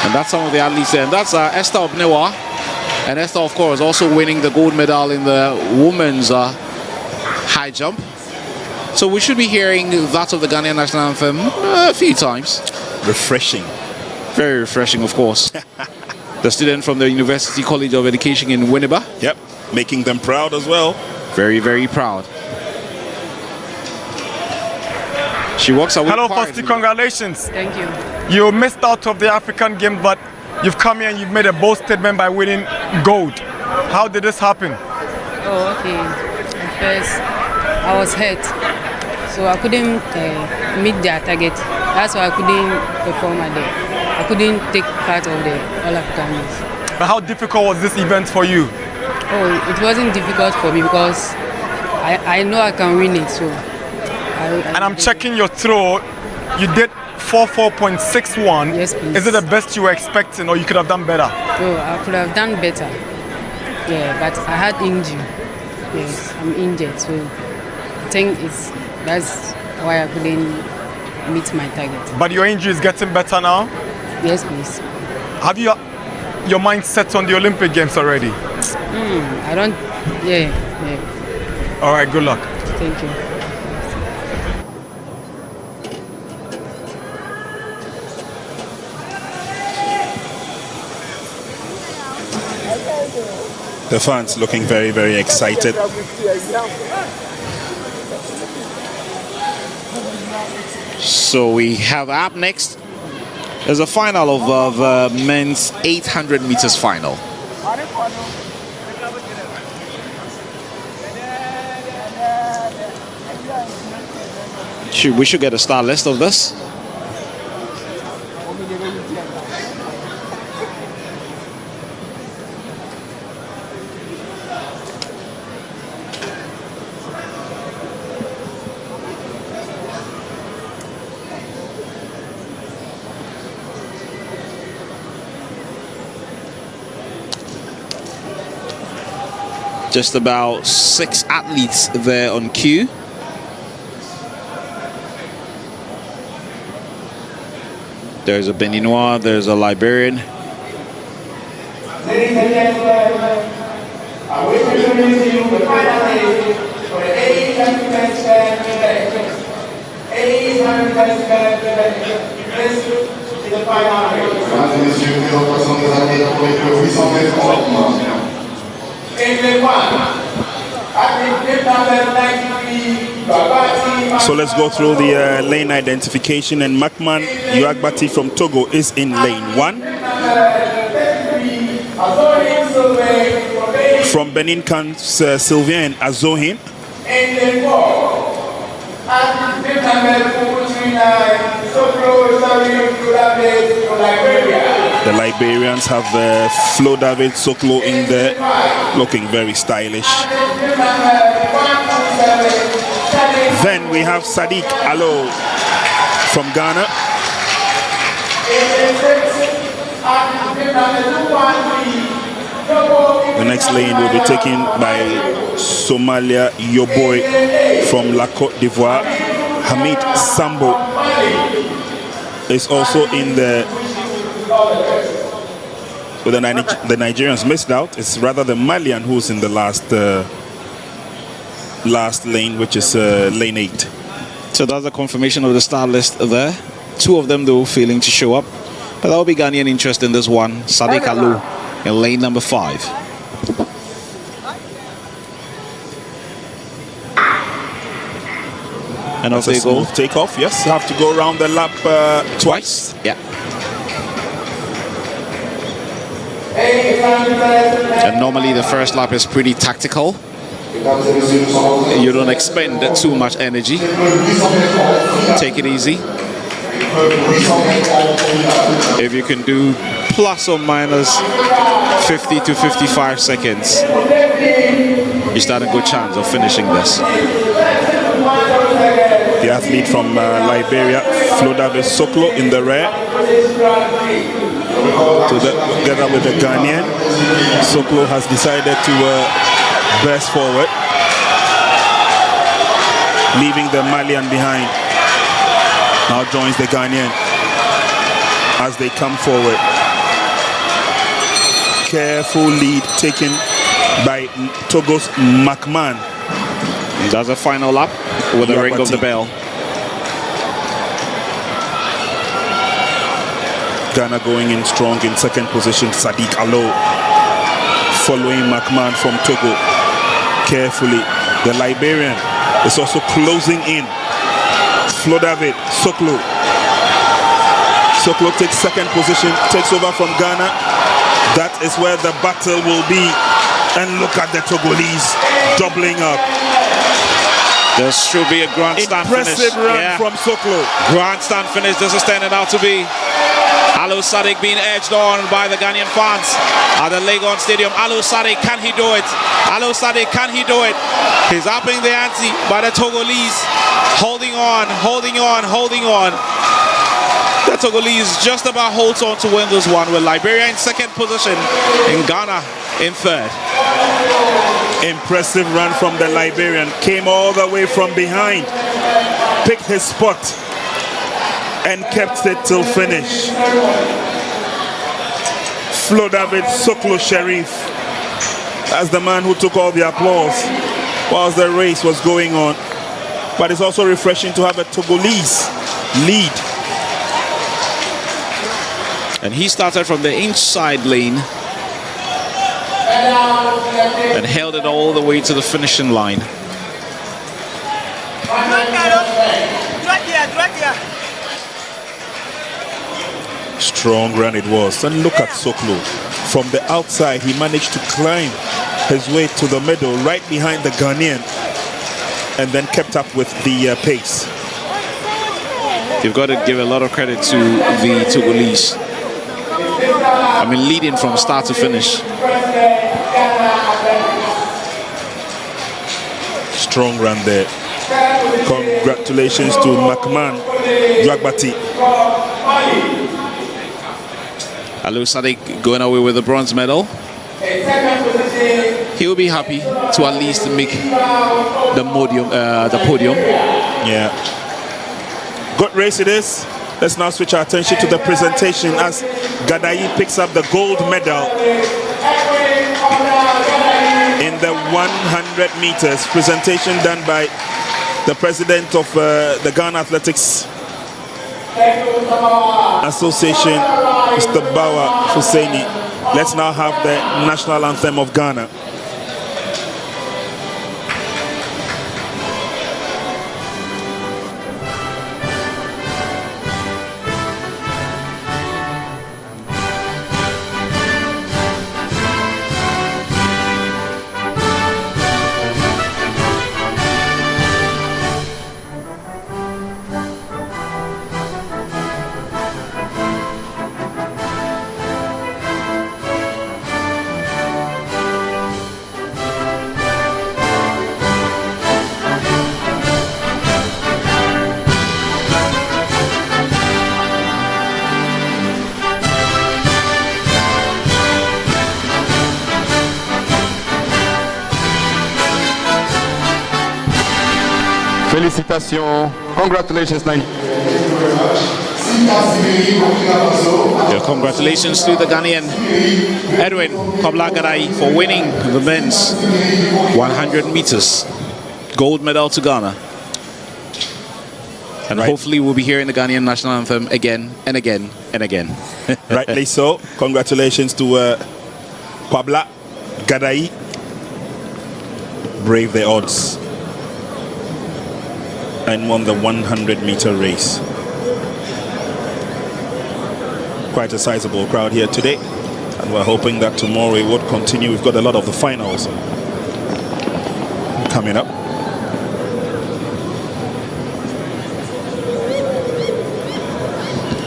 I: And that's some of the athletes there. And that's Esther Obnewa. And Esther, of course, also winning the gold medal in the women's high jump. So we should be hearing that of the Ghanaian national anthem a few times.
G: Refreshing.
I: Very refreshing, of course. The student from the University College of Education in Winneba.
G: Yep, making them proud as well.
I: Very, very proud. She walks away.
B: Hello, Fosti, congratulations.
K: Thank you.
B: You missed out of the African Games, but you've come here and you've made a bold statement by winning gold. How did this happen?
N: Oh, okay. At first, I was hurt, so I couldn't meet their target. That's why I couldn't perform at there. I couldn't take part of the All African Games.
B: But how difficult was this event for you?
N: Oh, it wasn't difficult for me because I know I can win it. So.
B: And I'm checking your throw. You did 44.61.
N: Yes, please.
B: Is it the best you were expecting, or you could have done better?
N: Oh, I could have done better. Yeah, but I had injury. Yes, I'm injured, so I think that's why I couldn't meet my target.
B: But your injury is getting better now?
N: Yes, please.
B: Have you your mind set on the Olympic Games already?
N: I don't. Yeah.
B: All right, good luck.
N: Thank you.
G: The fans looking very, very excited.
I: So we have up next is a final of men's 800 meters final. We should get a start list of this. Just about 6 athletes there on cue. There's a Beninois, there's a Liberian.
J: Ladies and gentlemen, I wish to introduce you the final list for the 800 best man event. 800 best man event. This is the final race. In the one,
G: So let's go through the lane identification, and Makman Yuagbati from Togo is in lane 1. From Benin comes Sylvain Azohin.
J: In lane 4,
G: The Liberians have Flo David Soklo in there, looking very stylish. Then we have Sadiq Alo from Ghana. The next lane will be taken by Somalia Yoboy from La Côte d'Ivoire. Hamid Sambo is also in the. But the Nigerians missed out. It's rather the Malian who's in the last lane, which is lane 8.
I: So that's a confirmation of the start list there. 2 of them though failing to show up, but that will be Ghanaian interest in this one. Sadiq Alou in lane number 5. And off they go.
G: Take off. Yes, you have to go around the lap twice.
I: Yeah. And normally the first lap is pretty tactical. You don't expend too much energy. Take it easy. If you can do plus or minus 50 to 55 seconds, you stand a good chance of finishing this.
G: The athlete from Liberia, Flodavis Soklo in the rear. Together with the Ghanaian, Soklo has decided to burst forward, leaving the Malian behind. Now joins the Ghanaian as they come forward. Careful lead taken by Togo's McMahon.
I: Does a final lap with the ring of the bell.
G: Ghana going in strong in second position. Sadiq Allo following McMahon from Togo. Carefully, the Liberian is also closing in. Flodavid Soklo. Soklo takes second position, takes over from Ghana. That is where the battle will be. And look at the Togolese doubling up.
I: This should be a grandstand finish.
G: Impressive run from Soklo.
I: Grandstand finish. This is turning out to be. Alou Sadiq being edged on by the Ghanaian fans at the Legon Stadium. Alou Sadiq, can he do it? Alou Sadiq, can he do it? He's upping the ante by the Togolese. Holding on, holding on, holding on. The Togolese just about holds on to win this one, with Liberia in second position and Ghana in third.
G: Impressive run from the Liberian. Came all the way from behind. Picked his spot and kept it till finish. Flodavid Soklo Sharif as the man who took all the applause whilst the race was going on. But it's also refreshing to have a Togolese lead.
I: And he started from the inside lane and held it all the way to the finishing line.
G: Strong run it was. And look at Soklo. From the outside, he managed to climb his way to the middle, right behind the Ghanaian, and then kept up with the pace.
I: You've got to give a lot of credit to the Togolese. I mean, leading from start to finish.
G: Strong run there. Congratulations to McMahon Dragbati.
I: Alou Sadiq going away with the bronze medal. He'll be happy to at least make the podium.
G: Yeah. Good race it is. Let's now switch our attention to the presentation as Gadai picks up the gold medal in the 100 meters. Presentation done by the president of the Ghana Athletics Association, Mr. Bawa Husseini. Let's now have the national anthem of Ghana.
O: Félicitations, congratulations, Nigeria.
I: Yeah, congratulations to the Ghanaian Edwin Kobla-Gadai for winning the men's 100 meters. Gold medal to Ghana. And hopefully we'll be hearing the Ghanaian national anthem again and again and again.
G: Rightly so. Congratulations to Kobla-Gadai. Brave the odds and won the 100-meter race. Quite a sizable crowd here today, and we're hoping that tomorrow it would continue. We've got a lot of the finals coming up.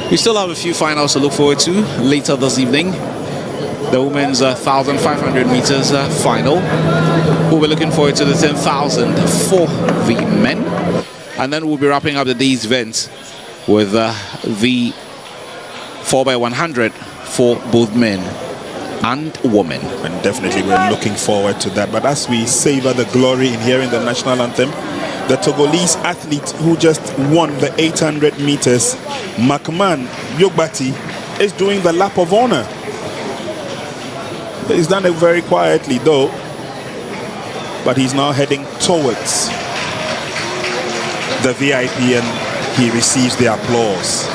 I: We still have a few finals to look forward to later this evening. The women's 1,500 meters final. We'll be looking forward to the 10,000 for the men. And then we'll be wrapping up the day's event with the 4x100 for both men and women.
G: And definitely we're looking forward to that. But as we savor the glory in hearing the national anthem, the Togolese athlete who just won the 800 meters, Makman Yogbati, is doing the lap of honor. He's done it very quietly though, but he's now heading towards the VIP and he receives the applause.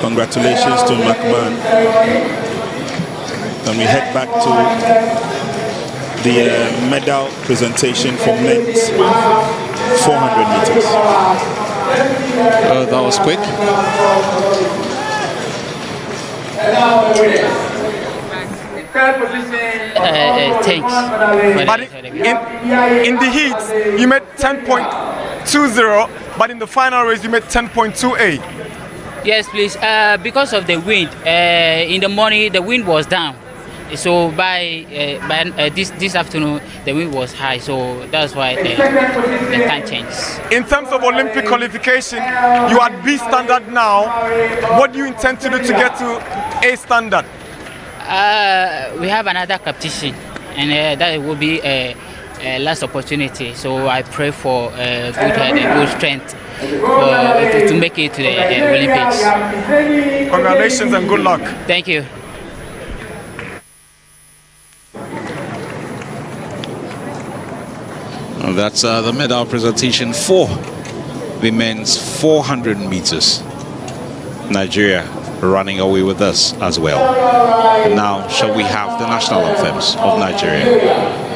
G: Congratulations to Makman. And we head back to the medal presentation for men's 400 meters.
I: That was quick.
P: Thanks.
B: But in the heats, you made 10.20, but in the final race, you made 10.28.
P: Yes, please. Because of the wind, in the morning the wind was down. So by this afternoon the wind was high. So that's why the time changed.
B: In terms of Olympic qualification, you are B standard now. What do you intend to do to get to A standard?
P: We have another competition, and that will be a last opportunity. So I pray for good health and good strength to make it to the Olympics.
B: Congratulations and good luck.
P: Thank you.
I: Well, that's the medal presentation for the men's 400 meters. Nigeria running away with us as well. Now, shall we have the national anthems of Nigeria?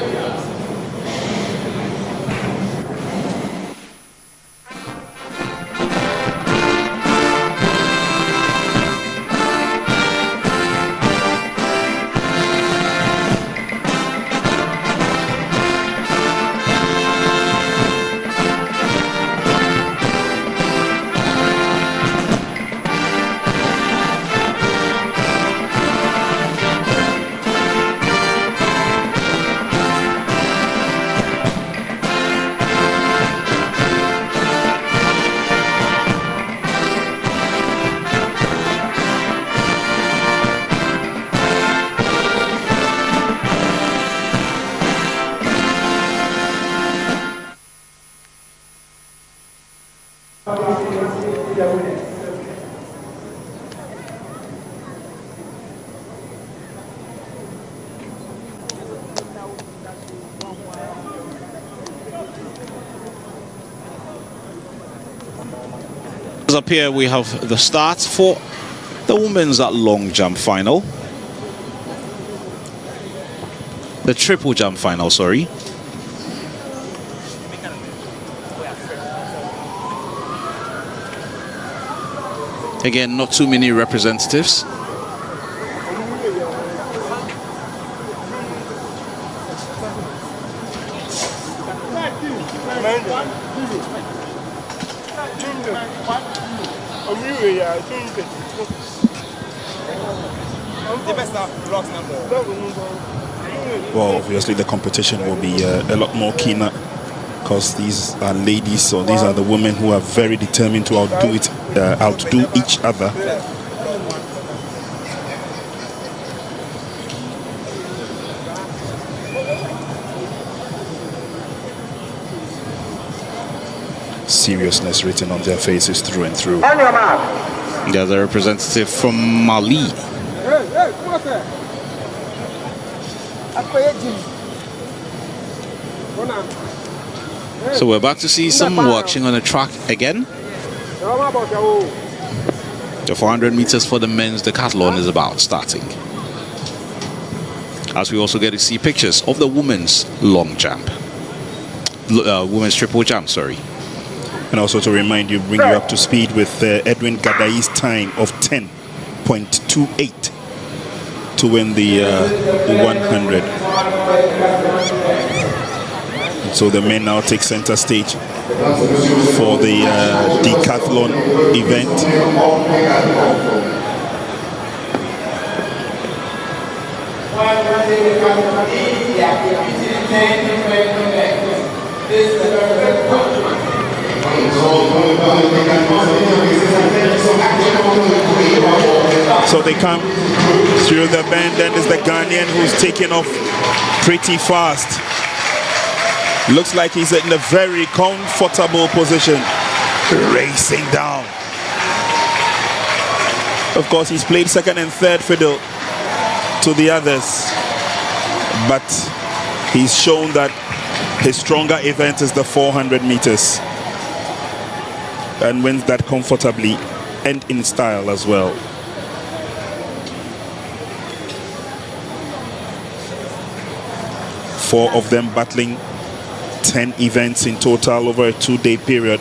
I: Up here we have the start for the women's long jump final, the triple jump final, sorry. Again, not too many representatives.
G: Well, obviously the competition will be a lot more keener because these are ladies, or these are the women who are very determined to outdo each other. Seriousness written on their faces through and through.
I: The other representative from Mali. So we're about to see some watching on the track again. The 400 meters for the men's decathlon is about starting, as we also get to see pictures of the women's long jump, women's triple jump, sorry.
G: And also to remind you, bring you up to speed with Edwin Gadai's time of 10.28 to win the 100. So the men now take center stage for the decathlon event. So they come through the bend, and it's the Ghanaian who's taking off pretty fast. Looks like he's in a very comfortable position, racing down. Of course, he's played second and third fiddle to the others, but he's shown that his stronger event is the 400 meters and wins that comfortably and in style as well. Four of them battling 10 events in total over a 2-day period.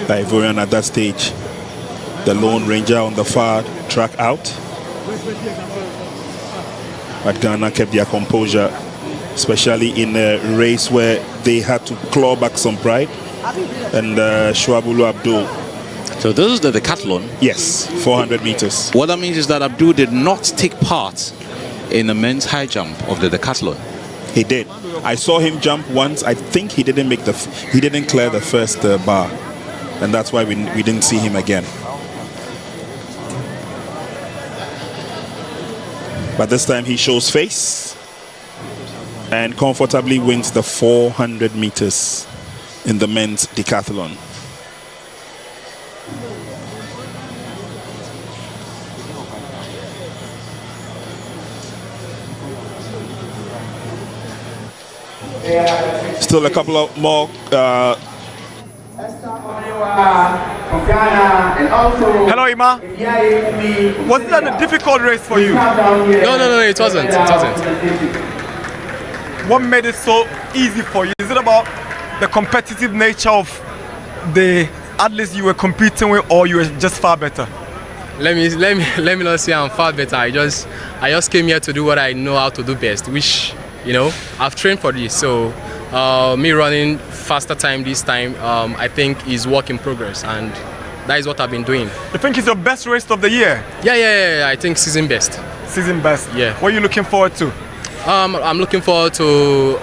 G: The Ivorian at that stage, the Lone Ranger on the far track out. But Ghana kept their composure, especially in a race where they had to claw back some pride. And Shuabulu Abdul.
I: So this is the decathlon?
G: Yes, 400 meters.
I: What that means is that Abdul did not take part in the men's high jump of the decathlon.
G: He did. I saw him jump once. I think he didn't make he didn't clear the first bar, and that's why we didn't see him again. But this time he shows face and comfortably wins the 400 meters in the men's decathlon. Still a couple of more.
B: Hello, Ima. Was that a difficult race for you?
Q: No, it wasn't.
B: What made it so easy for you? Is it about the competitive nature of the athletes you were competing with, or you were just far better?
Q: Let me not say I'm far better. I just came here to do what I know how to do best, which, you know, I've trained for this. So me running faster time this time, I think is work in progress, and that is what I've been doing.
B: You think it's your best race of the year?
Q: Yeah. I think season best.
B: Season best.
Q: Yeah.
B: What are you looking forward to?
Q: I'm looking forward to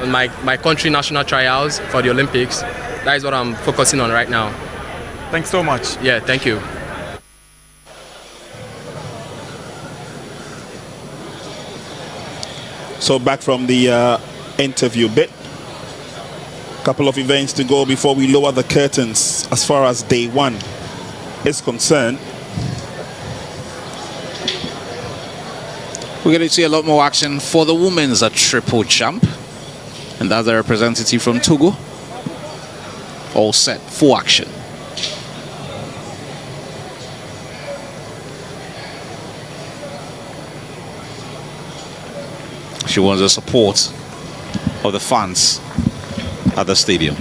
Q: my country national trials for the Olympics. That is what I'm focusing on right now.
B: Thanks so much.
Q: Yeah, thank you.
G: So back from the interview bit. Couple of events to go before we lower the curtains as far as day one is concerned.
I: We're going to see a lot more action for the women's triple jump. And that's a representative from Togo. All set for action. She wants the support of the fans at the stadium.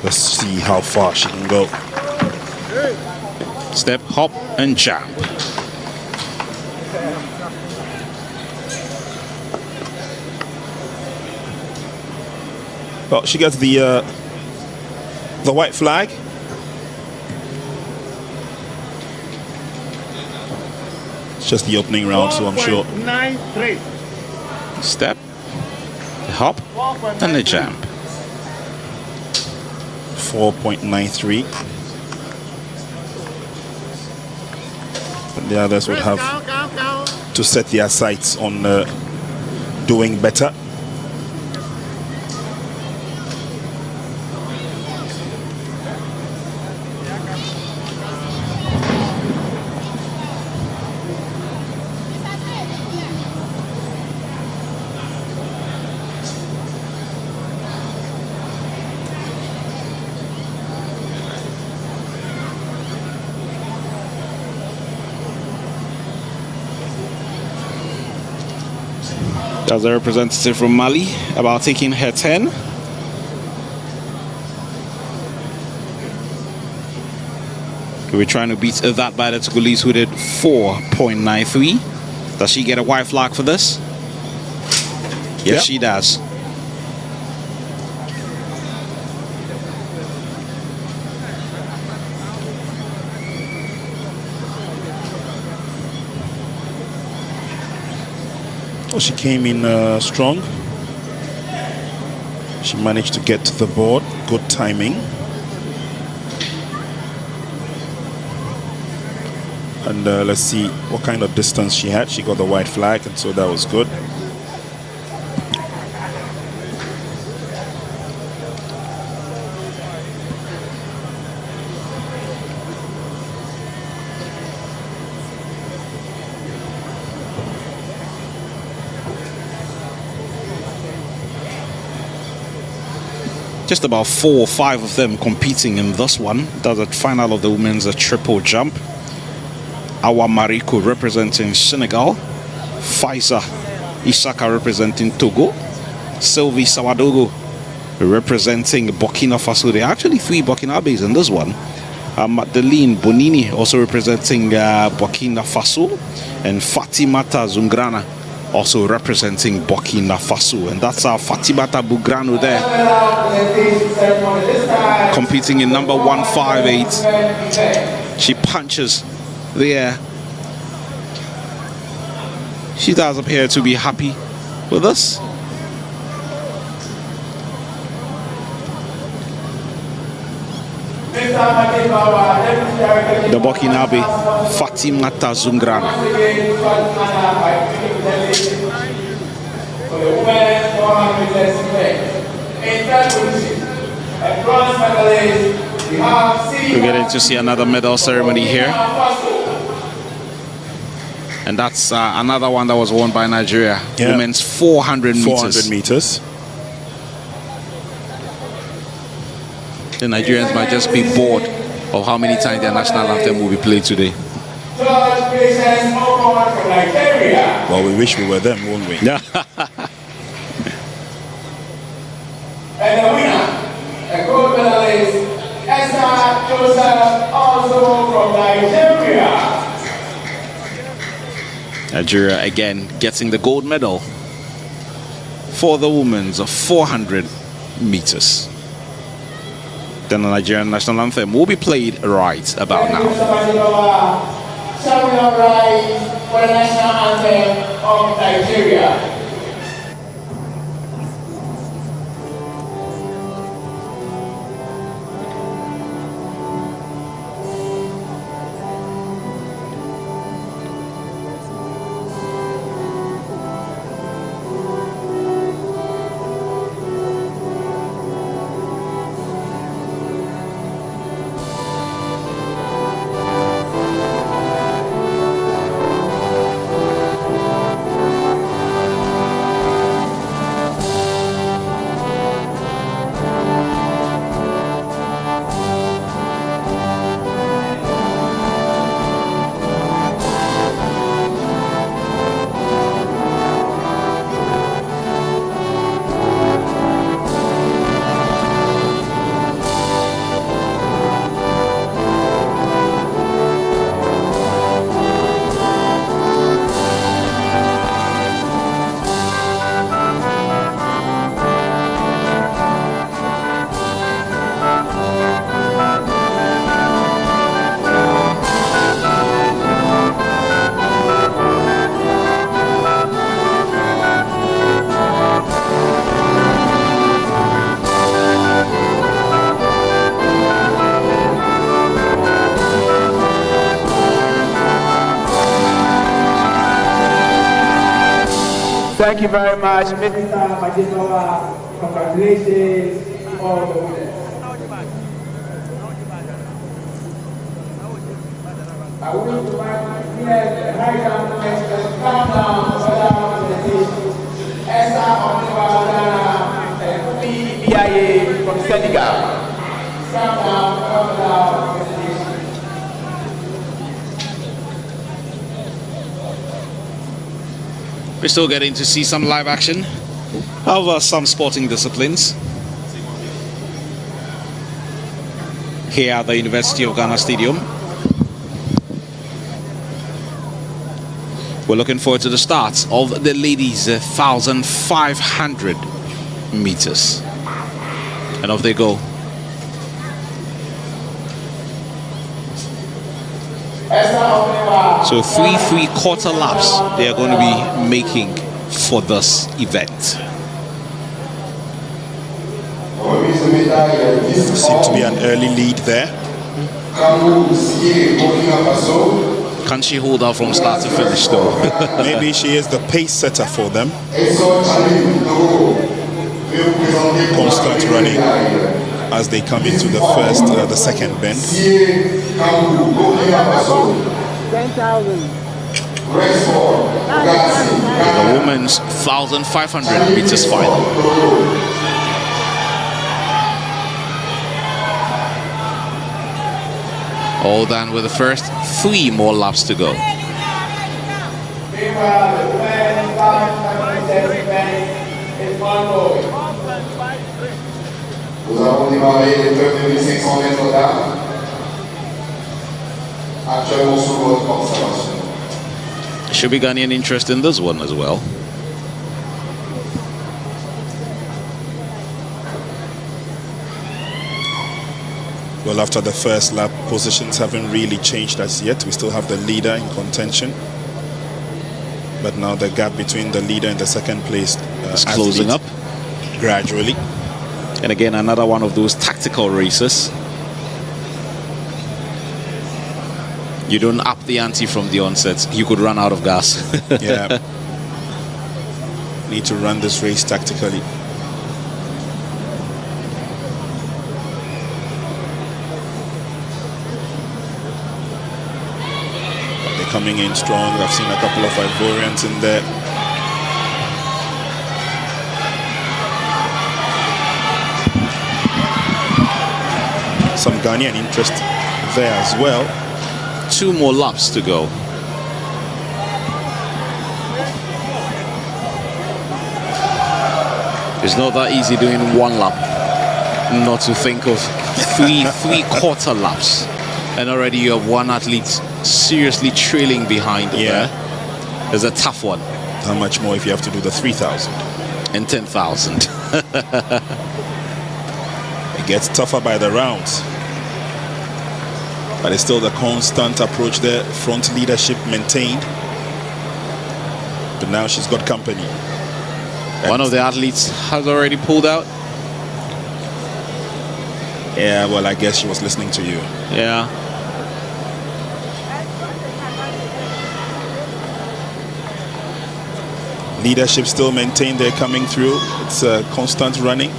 G: Let's see how far she can go.
I: Step, hop, and jump.
G: Well, she gets the white flag. It's just the opening round, so I'm sure.
E: 4.93.
I: Step, the hop, and the jump.
G: 4.93. But the others would have to set their sights on doing better.
I: As a representative from Mali about taking her 10. We're trying to beat that by the Togolese who did 4.93. Does she get a white flag for this? Yes, she does.
G: she came in strong. She managed to get to the board. Good timing. And let's see what kind of distance she had. She got the white flag, and so that was good.
I: Just about 4 or 5 of them competing in this one. That's the final of the women's triple jump. Awa Mariko representing Senegal, Faiza Isaka representing Togo, Sylvie Sawadogo representing Burkina Faso. There are actually 3 Burkinabes in this one. Madeleine Bonini also representing Burkina Faso, and Fatimata Zungrana also representing Burkina Faso. And that's Fatimata Bugrano there, competing in number 158. She punches the air. She does appear to be happy with us. The Burkinabe Fatimata Zungrana. We're getting to see another medal ceremony here. And that's another one that was won by Nigeria.
G: Yeah.
I: Women's 400 meters.
G: 400 meters.
I: The Nigerians might just be bored of how many times their national anthem will be played today.
G: Well, we wish we were them, won't we?
I: Yeah.
J: And the winner, a gold medalist, Esther Joseph, also from Nigeria.
I: Nigeria again getting the gold medal for the women's 400 meters. Then the Nigerian national anthem will be played right about now.
J: Shall we all rise for the national anthem of Nigeria? Thank you very much, Mr. Majidova. Congratulations, all the winners. I would like to invite the high government to come down for that presentation. Esther Onibadana and BIA from Senegal. Come down for that presentation.
I: We're still getting to see some live action of some sporting disciplines here at the University of Ghana Stadium. We're looking forward to the start of the ladies' 1,500 meters. And off they go. So 3 3/4 laps they are going to be making for this event.
G: Seemed to be an early lead there.
I: Can she hold out from start to finish though?
G: Maybe she is the pace setter for them. Constant running as they come into the second bend.
H: 10,000.
I: The women's 1,500 meters final. All done with the first 3 more laps to go.
J: Nous avons démarré les 2500 mètres d'armes. Actuellement sous votre observation.
I: Should be Ghanaian interest in this one as well.
G: Well, after the first lap, positions haven't really changed as yet. We still have the leader in contention. But now the gap between the leader and the second place
I: is closing up
G: gradually.
I: And again, another one of those tactical races. You don't up the ante from the onset. You could run out of gas.
G: Yeah. Need to run this race tactically. But they're coming in strong. I've seen a couple of Ivorians in there. Some Ghanaian interest there as well.
I: 2 more laps to go. It's not that easy doing 1 lap, not to think of three-quarter laps. And already you have 1 athlete seriously trailing behind there. It's a tough one.
G: How much more if you have to do the 3,000?
I: And 10,000.
G: It gets tougher by the rounds. But it's still the constant approach there. Front leadership maintained. But now she's got company.
I: One of the athletes has already pulled out.
G: Yeah, well, I guess she was listening to you.
I: Yeah.
G: Leadership still maintained. They're coming through. It's a constant running.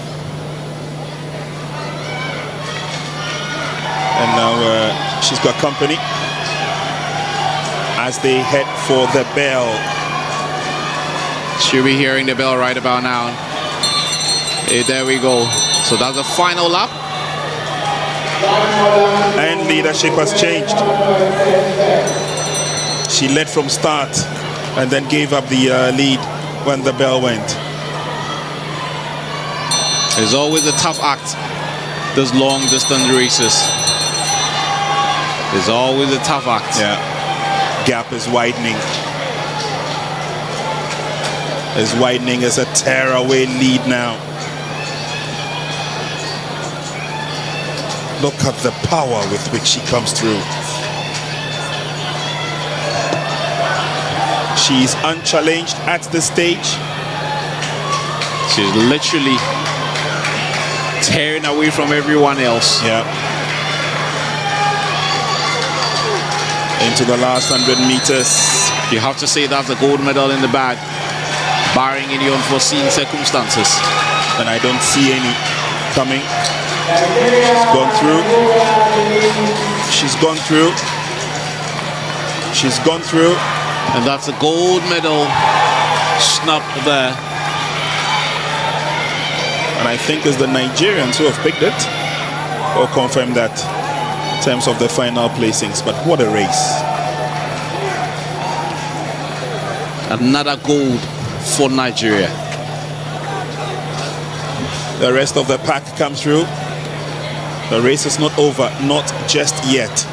G: And now she's got company as they head for the bell.
I: Should be hearing the bell right about now. There we go. So that's the final lap.
G: And leadership has changed. She led from start and then gave up the lead when the bell went.
I: It's always a tough act, those long distance races. It's always a tough act.
G: Yeah. Gap is widening. It's widening. It's a tearaway lead now. Look at the power with which she comes through. She's unchallenged at the stage.
I: She's literally tearing away from everyone else.
G: Yeah. Into the last 100 meters.
I: You have to say that's a gold medal in the bag, barring any unforeseen circumstances.
G: And I don't see any coming. She's gone through. She's gone through. She's gone through.
I: And that's a gold medal snap there.
G: And I think it's the Nigerians who have picked it or confirmed that in terms of the final placings. But what a race.
I: Another gold for Nigeria.
G: The rest of the pack comes through. The race is not over, not just yet.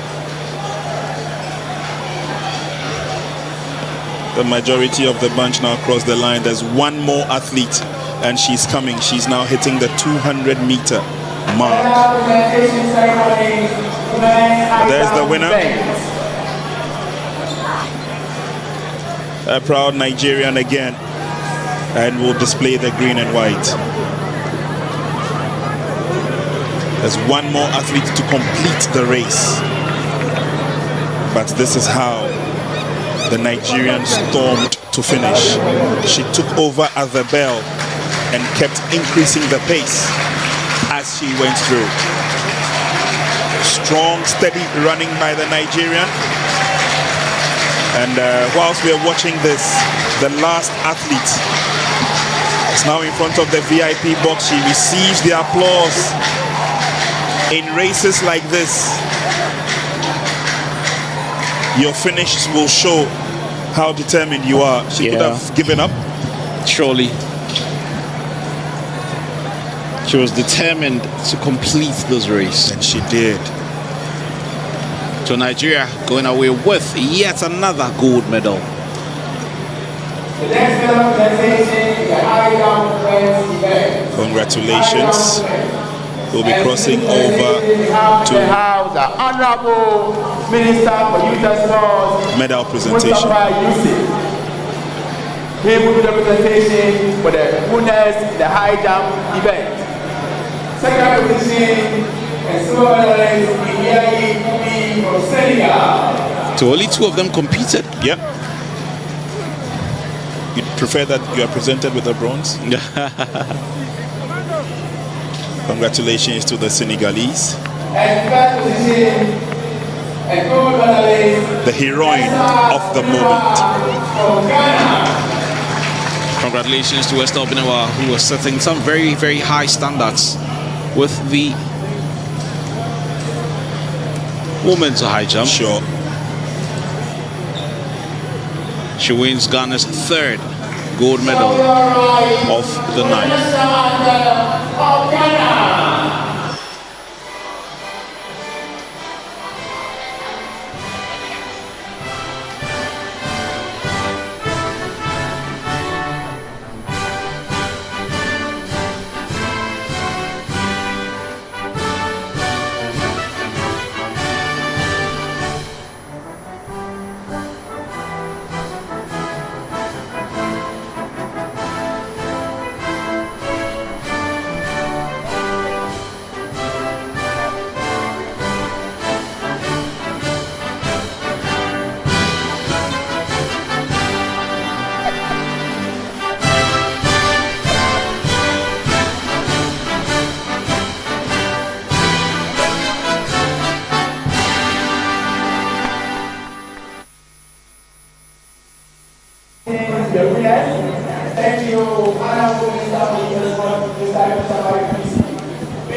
G: The majority of the bunch now cross the line. There's one more athlete and she's coming. She's now hitting the 200-meter mark. There's the winner. A proud Nigerian again. and will display the green and white. There's one more athlete to complete the race. But this is how the Nigerian stormed to finish. She took over at the bell and kept increasing the pace as she went through. Strong, steady running by the Nigerian. And whilst we are watching this, the last athlete is now in front of the VIP box. She receives the applause. In races like this, your finish will show how determined you are. She could have given up.
I: Surely. She was determined to complete this race.
G: And she did.
I: So Nigeria going away with yet another gold medal.
J: The next presentation, the high jump friends event.
G: Congratulations. We'll be crossing over to
J: the House, the Honorable Minister for Youth and Sports,
G: medal presentation.
J: He will do the presentation for the winners in the high jump event. Second position, and silver medalist Iyayi from Senegal.
I: So only two of them competed?
G: Yep. You'd prefer that you are presented with a bronze? Congratulations to the Senegalese.
J: And third position, and gold medalist,
G: the heroine of the moment.
I: Congratulations to Estelle Benewa, who was setting some very, very high standards with the women's high jump.
G: Sure.
I: She wins Ghana's third gold medal of the night.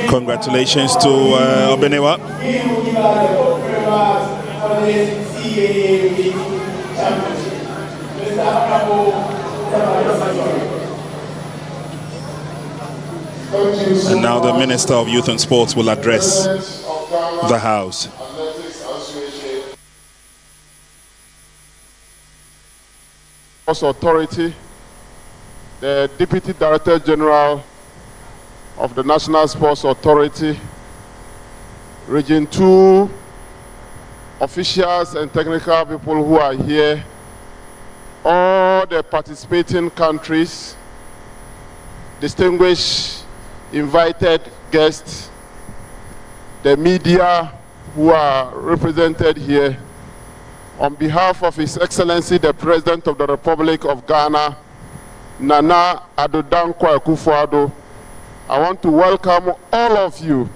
G: Congratulations to Obenewa. And now the Minister of Youth and Sports will address the House.
R: Authority, the Deputy Director General of the National Sports Authority, Region 2 officials and technical people who are here, all the participating countries, distinguished invited guests, the media who are represented here, on behalf of His Excellency the President of the Republic of Ghana, Nana Addo Dankwa Akufo-Addo, I want to welcome all of you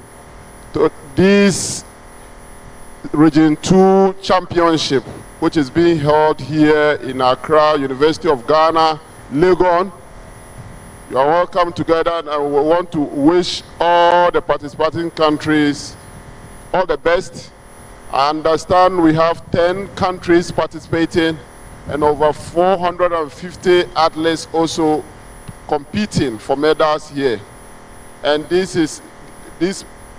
R: to this Region 2 Championship, which is being held here in Accra, University of Ghana, Legon. You are welcome together, and I want to wish all the participating countries all the best. I understand we have 10 countries participating and over 450 athletes also competing for medals here. And this is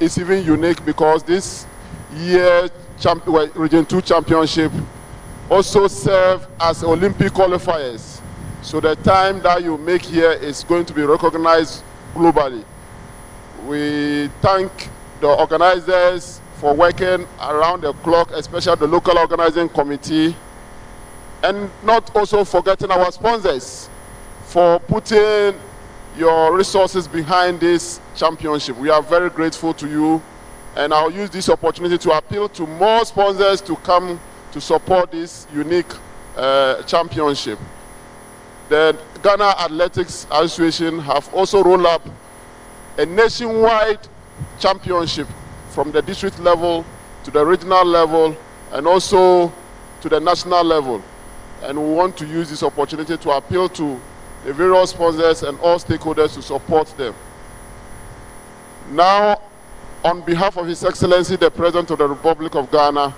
R: even unique because this year Region 2 Championship also serve as Olympic qualifiers. So the time that you make here is going to be recognized globally. We thank the organizers for working around the clock, especially the local organizing committee, and not also forgetting our sponsors for putting your resources behind this championship. We are very grateful to you, and I'll use this opportunity to appeal to more sponsors to come to support this unique championship. The Ghana Athletics Association have also rolled up a nationwide championship from the district level to the regional level and also to the national level. And we want to use this opportunity to appeal to the various sponsors and all stakeholders to support them. Now, on behalf of His Excellency the President of the Republic of Ghana,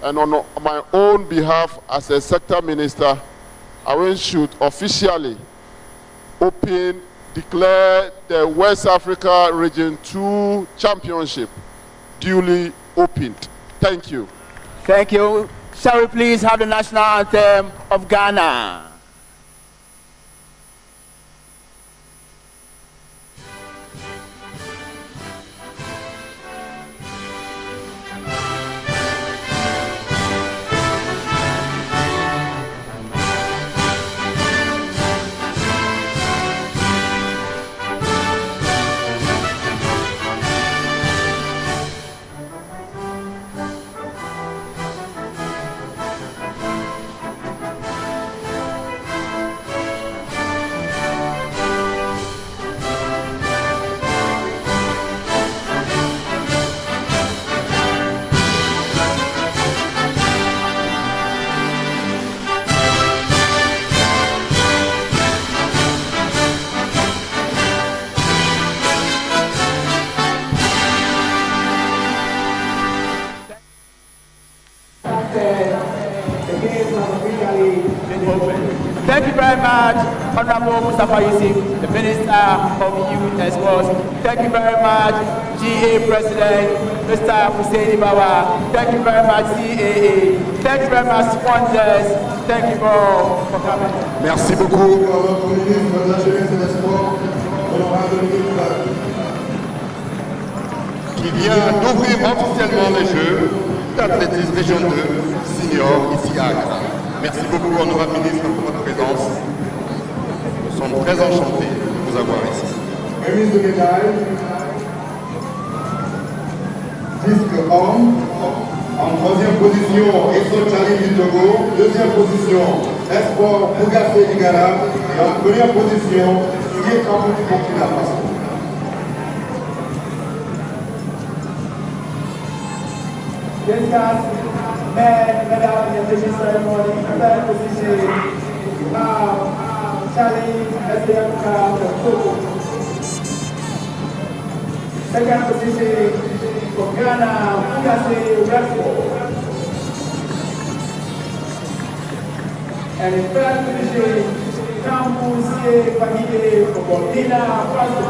R: and on my own behalf as a sector minister, I should officially declare the West Africa Region 2 Championship duly opened. Thank you.
J: Thank you. Shall we please have the national anthem of Ghana? Thank you very much, Honorable Mustafa Yusuf, the Minister of Youth and Sports. Thank you very much, GA President, Mr. Hussein Bawa. Thank you very much, CAA. Thank you very much, sponsors. Thank you all for coming.
O: Merci beaucoup. Qui vient d'ouvrir officiellement les Jeux d'athlétisme Région 2 senior ici à Accra. Merci beaucoup, honorable ministre, pour votre présence. Nous sommes très enchantés de vous avoir ici.
E: Remise de médaille. Disque homme. En troisième position, Esso Chali du Togo. Deuxième position, Espoir Bougassé du Ghana. Et en première position, Sié Kamou du Burkina Faso.
D: Mesdames et messieurs, ceremony, third position, Charlie SDMK of Togo. Second position for Ghana, Bugase Redford. And in third position, Kambusie Famille for Burkina Faso.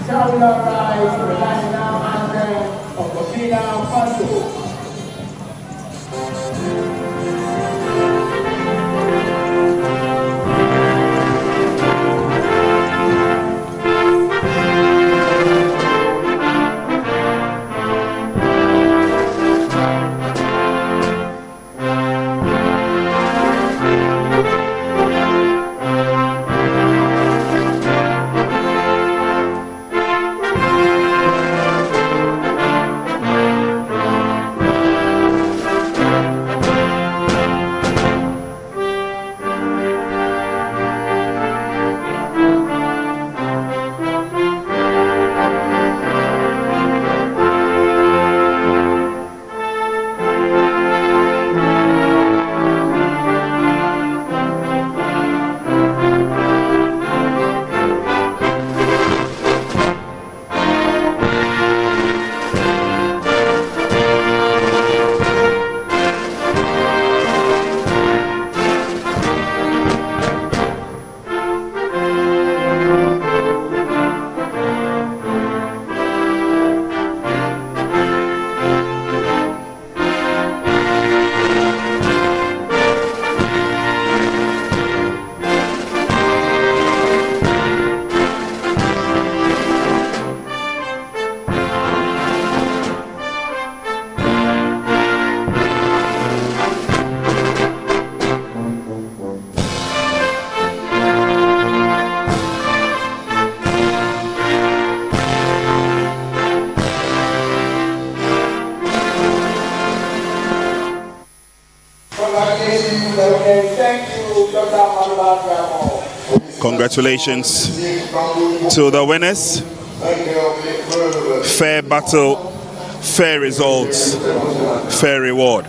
D: Shall we now rise to the national anthem of Burkina Faso?
G: Congratulations to the winners. Fair battle, fair results, fair reward.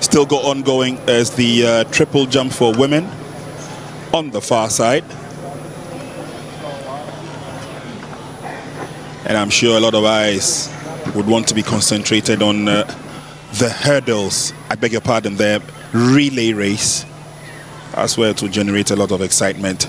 G: Still got ongoing as the triple jump for women on the far side. And I'm sure a lot of eyes would want to be concentrated on the hurdles, I beg your pardon, the relay race, as well, to generate a lot of excitement.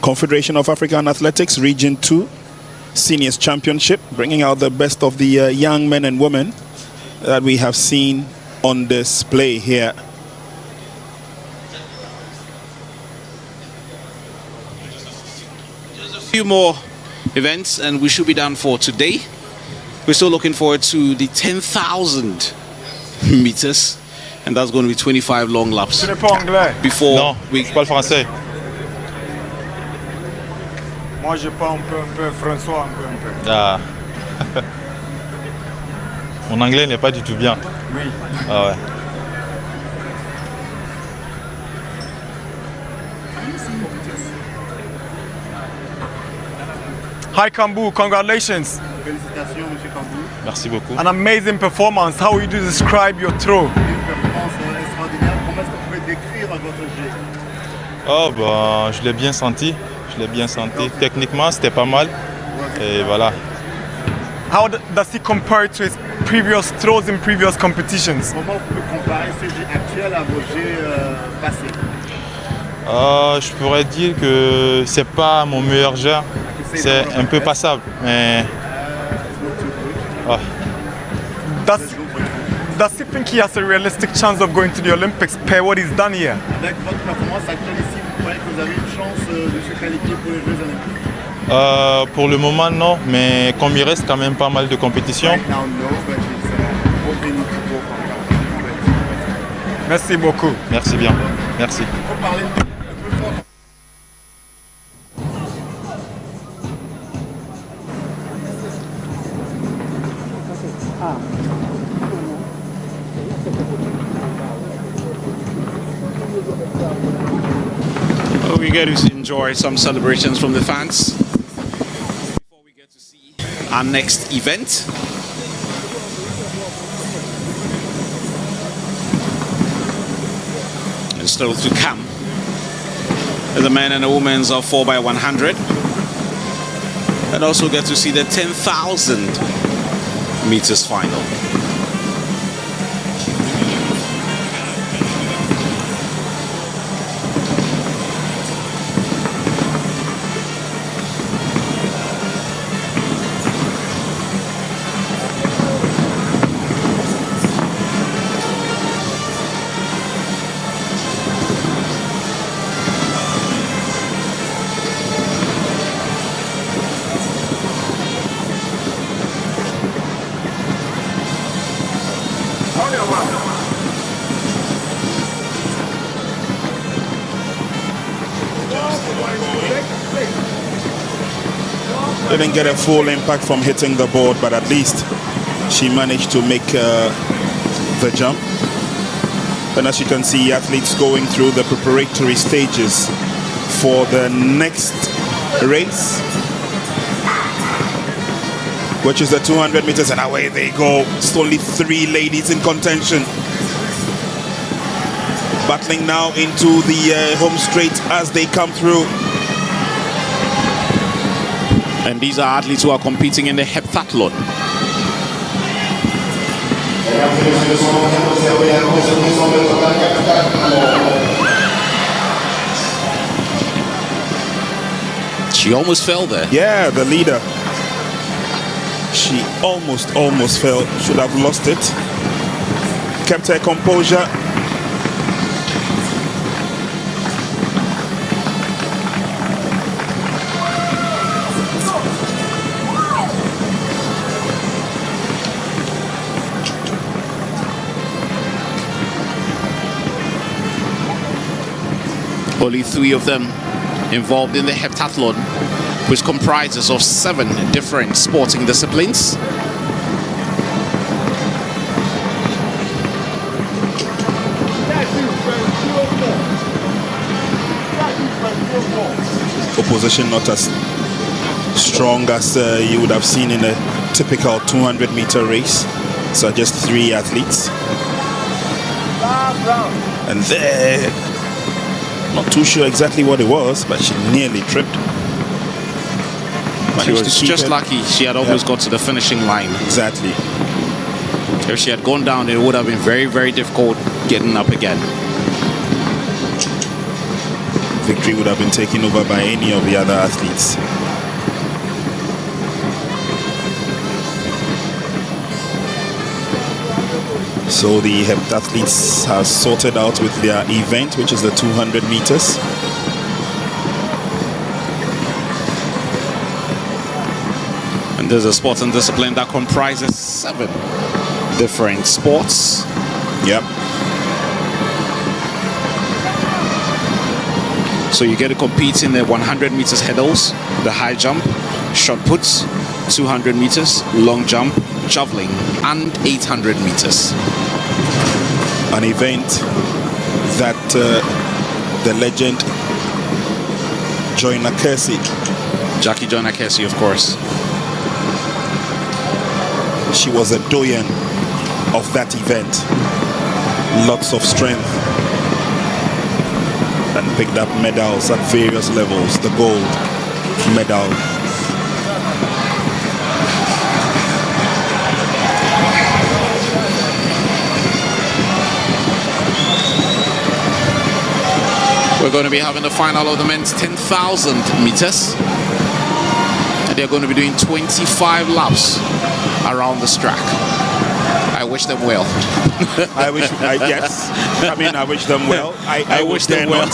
G: Confederation of African Athletics Region 2 Seniors Championship, bringing out the best of the young men and women that we have seen on display here.
I: Just a few more events and we should be done for today. We're still looking forward to the 10,000 meters, and that's going to be 25 long laps before we
B: parle français. Moi, je parle un peu François, un peu.
S: Ah. Mon anglais n'est pas du tout bien.
B: Oui.
S: Ah ouais.
B: Hi Kambu, congratulations.
T: Félicitations, Monsieur Kambu.
S: Merci beaucoup.
B: An amazing performance. How would you describe your throw?
T: Une performance extraordinaire. Comment est-ce que vous pouvez décrire votre jet?
S: Oh ben, je l'ai bien senti. Je l'ai bien senti. Techniquement, c'était pas mal. Et voilà.
B: How does he compare to his previous throws in previous competitions?
T: Comment vous pouvez comparer ce jet actuel à vos jets passés?
S: Je pourrais dire que c'est pas mon meilleur jet. C'est un peu passable, mais. Oh.
B: Does he think he has a realistic chance of going to the Olympics per what he's done here?
T: Avec votre performance actuelle ici, vous croyez que vous avez une chance de se qualifier pour les Jeux Olympiques?
S: Pour le moment, non, mais comme il reste quand même pas mal de compétitions.
B: Merci beaucoup.
S: Merci bien. Merci.
I: We get to enjoy some celebrations from the fans before we get to see our next event. And still to come, the men and the women's of 4x100, and also get to see the 10,000 meters final.
G: Didn't get a full impact from hitting the board, but at least she managed to make the jump. And as you can see, athletes going through the preparatory stages for the next race, which is the 200 meters, and away they go. It's only 3 ladies in contention. Battling now into the home straight as they come through.
I: And these are athletes who are competing in the hepathlon. She almost fell there.
G: Yeah, the leader. She almost fell. Should have lost it. Kept her composure.
I: Only 3 of them involved in the heptathlon, which comprises of 7 different sporting disciplines.
G: Opposition not as strong as you would have seen in a typical 200-meter race. So just 3 athletes. And there, not too sure exactly what it was, but she nearly tripped.
I: She was just lucky she had almost got to the finishing line.
G: Exactly.
I: If she had gone down, it would have been very, very difficult getting up again.
G: Victory would have been taken over by any of the other athletes. So the heptathletes are sorted out with their event, which is the 200 meters.
I: And there's a sport and discipline that comprises 7 different sports.
G: Yep.
I: So you get to compete in the 100 meters hurdles, the high jump, shot puts, 200 meters, long jump, javelin, and 800 meters.
G: An event that the legend Joyner Kersey,
I: Jackie Joyner Kersey, of course,
G: she was a doyen of that event. Lots of strength, and picked up medals at various levels. The gold medal.
I: We're going to be having the final of the men's 10,000 meters. And they're going to be doing 25 laps around this track. I wish them well.
G: Yes. I mean, I wish them well. I
I: wish them well.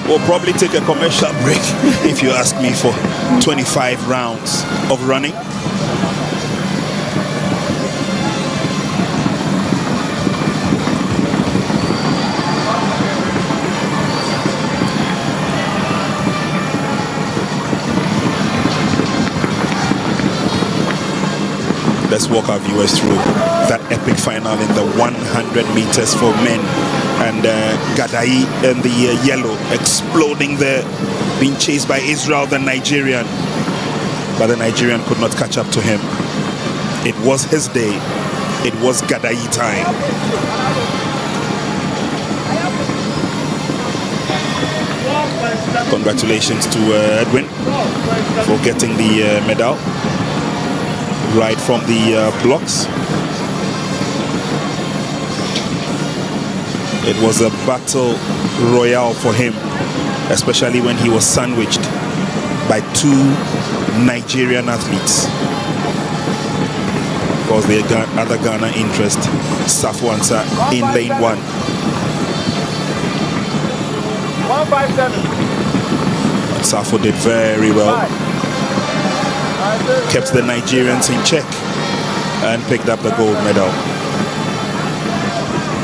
G: We'll probably take a commercial break if you ask me for 25 rounds of running. Let's walk our viewers through that epic final in the 100 meters for men. And Gadai in the yellow exploding there, being chased by Israel, the Nigerian. But the Nigerian could not catch up to him. It was his day. It was Gadai time. Congratulations to Edwin for getting the medal right from the blocks. It was a battle royale for him, especially when he was sandwiched by 2 Nigerian athletes. Of course, the other Ghana interest, Safwansa, in lane 1.
F: 157.
G: Safo did very well. Kept the Nigerians in check and picked up the gold medal.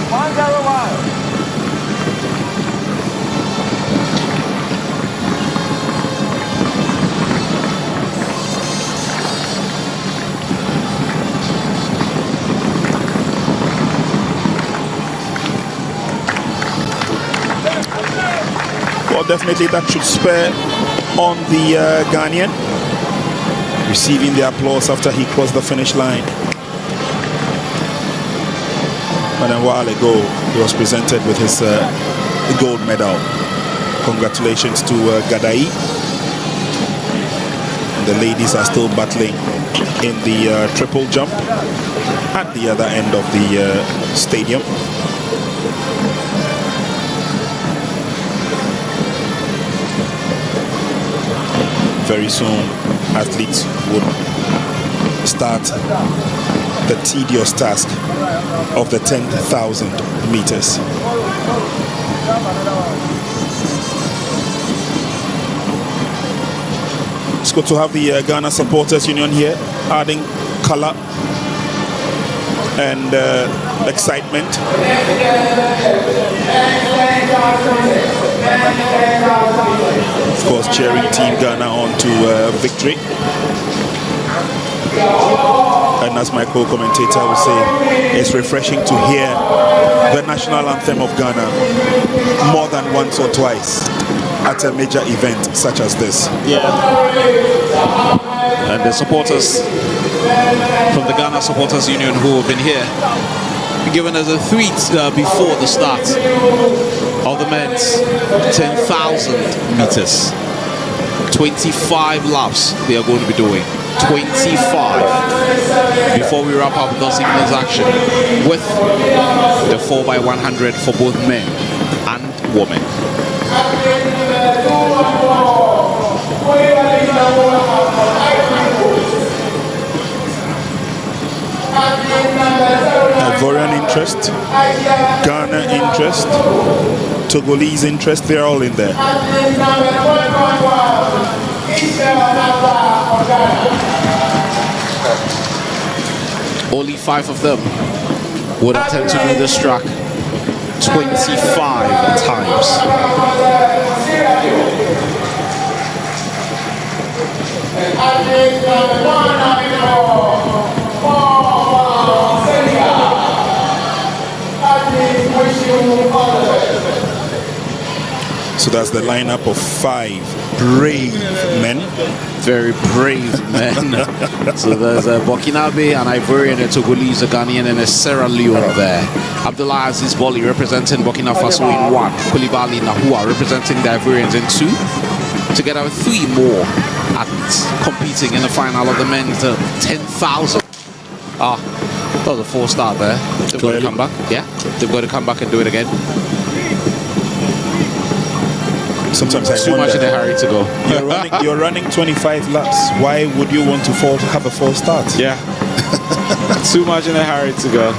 F: 101.
G: Well, definitely that should spur on the Ghanaian, receiving the applause after he crossed the finish line. But a while ago, he was presented with his gold medal. Congratulations to Gadai. And the ladies are still battling in the triple jump at the other end of the stadium. Very soon, athletes would start the tedious task of the 10,000 meters. It's good to have the Ghana Supporters Union here, adding color and excitement. Of course, cheering Team Ghana on to victory. And as my co-commentator will say, it's refreshing to hear the national anthem of Ghana more than once or twice at a major event such as this.
I: Yeah. And the supporters from the Ghana Supporters Union who have been here, given us a tweet before the start of the men's 10,000 meters. 25 laps they are going to be doing. 25 before we wrap up this evening's action with the 4x100 for both men and women.
G: Ivorian interest, Ghana interest, Togolese interest, they're all in there.
I: Only 5 of them would attempt to do this track 25 times.
G: So that's the lineup of 5 brave men.
I: Very brave men. So there's a Burkinabe, an Ivorian, a Togolese, a Ghanaian, and a Sierra Leone there. Abdullah Aziz Boli representing Burkina Faso in 1. Koulibaly Nahua representing the Ivorians in 2. Together with 3 more at competing in the final of the men's 10,000. That was a 4-star there. They've got to come back. Yeah, they've got to come back and do it again.
G: Sometimes I
I: too
G: wonder,
I: much in a hurry to go.
G: You're running 25 laps. Why would you want to have a false start?
I: Yeah. Too much in a hurry to go.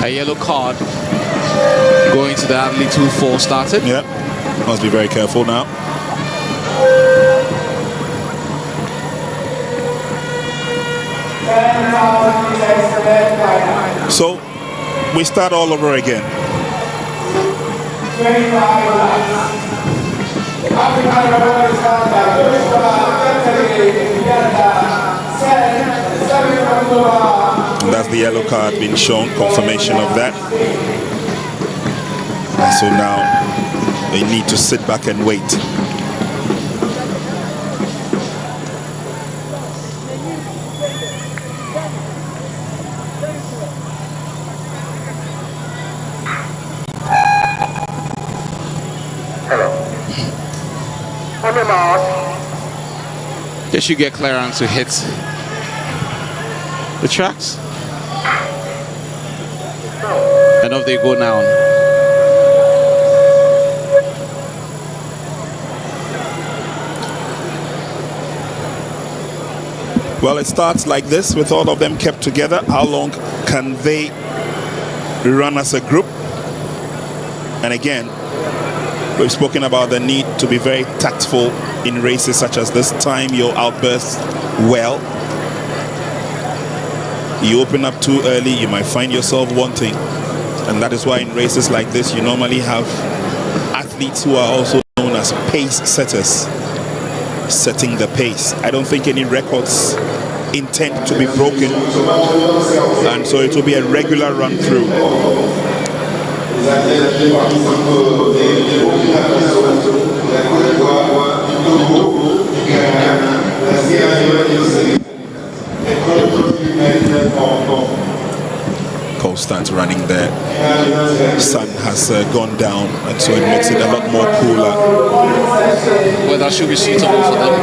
I: A yellow card going to the athlete who 4 started.
G: Yeah. Must be very careful now. So we start all over again. And that's the yellow card being shown, confirmation of that. And so now they need to sit back and wait.
I: They should get clearance to hit the tracks. And off they go now.
G: Well, it starts like this with all of them kept together. How long can they run as a group? And again, we've spoken about the need to be very tactful in races such as this. Time your outbursts well. You open up too early, you might find yourself wanting. And that is why in races like this, you normally have athletes who are also known as pace setters, setting the pace. I don't think any records intend to be broken. And so it will be a regular run through. Constant running there. Sun has gone down, and so it makes it a lot more cooler.
I: Well, that should be suitable for them.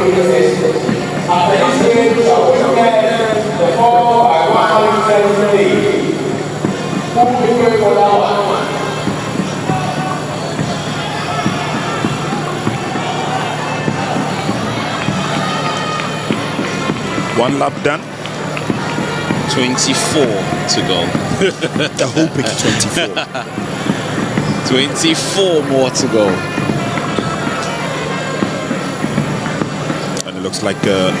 G: One lap done.
I: 24 to go.
G: The whole pick 24.
I: 24 more to go.
G: And it looks like the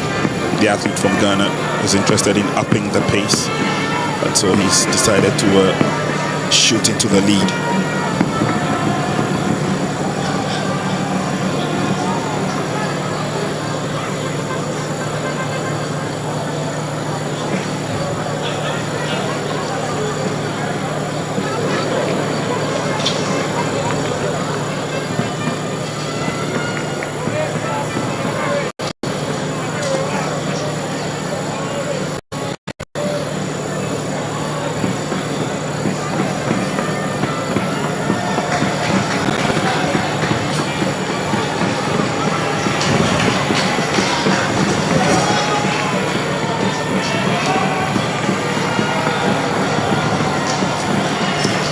G: athlete from Ghana is interested in upping the pace. And so he's decided to shoot into the lead.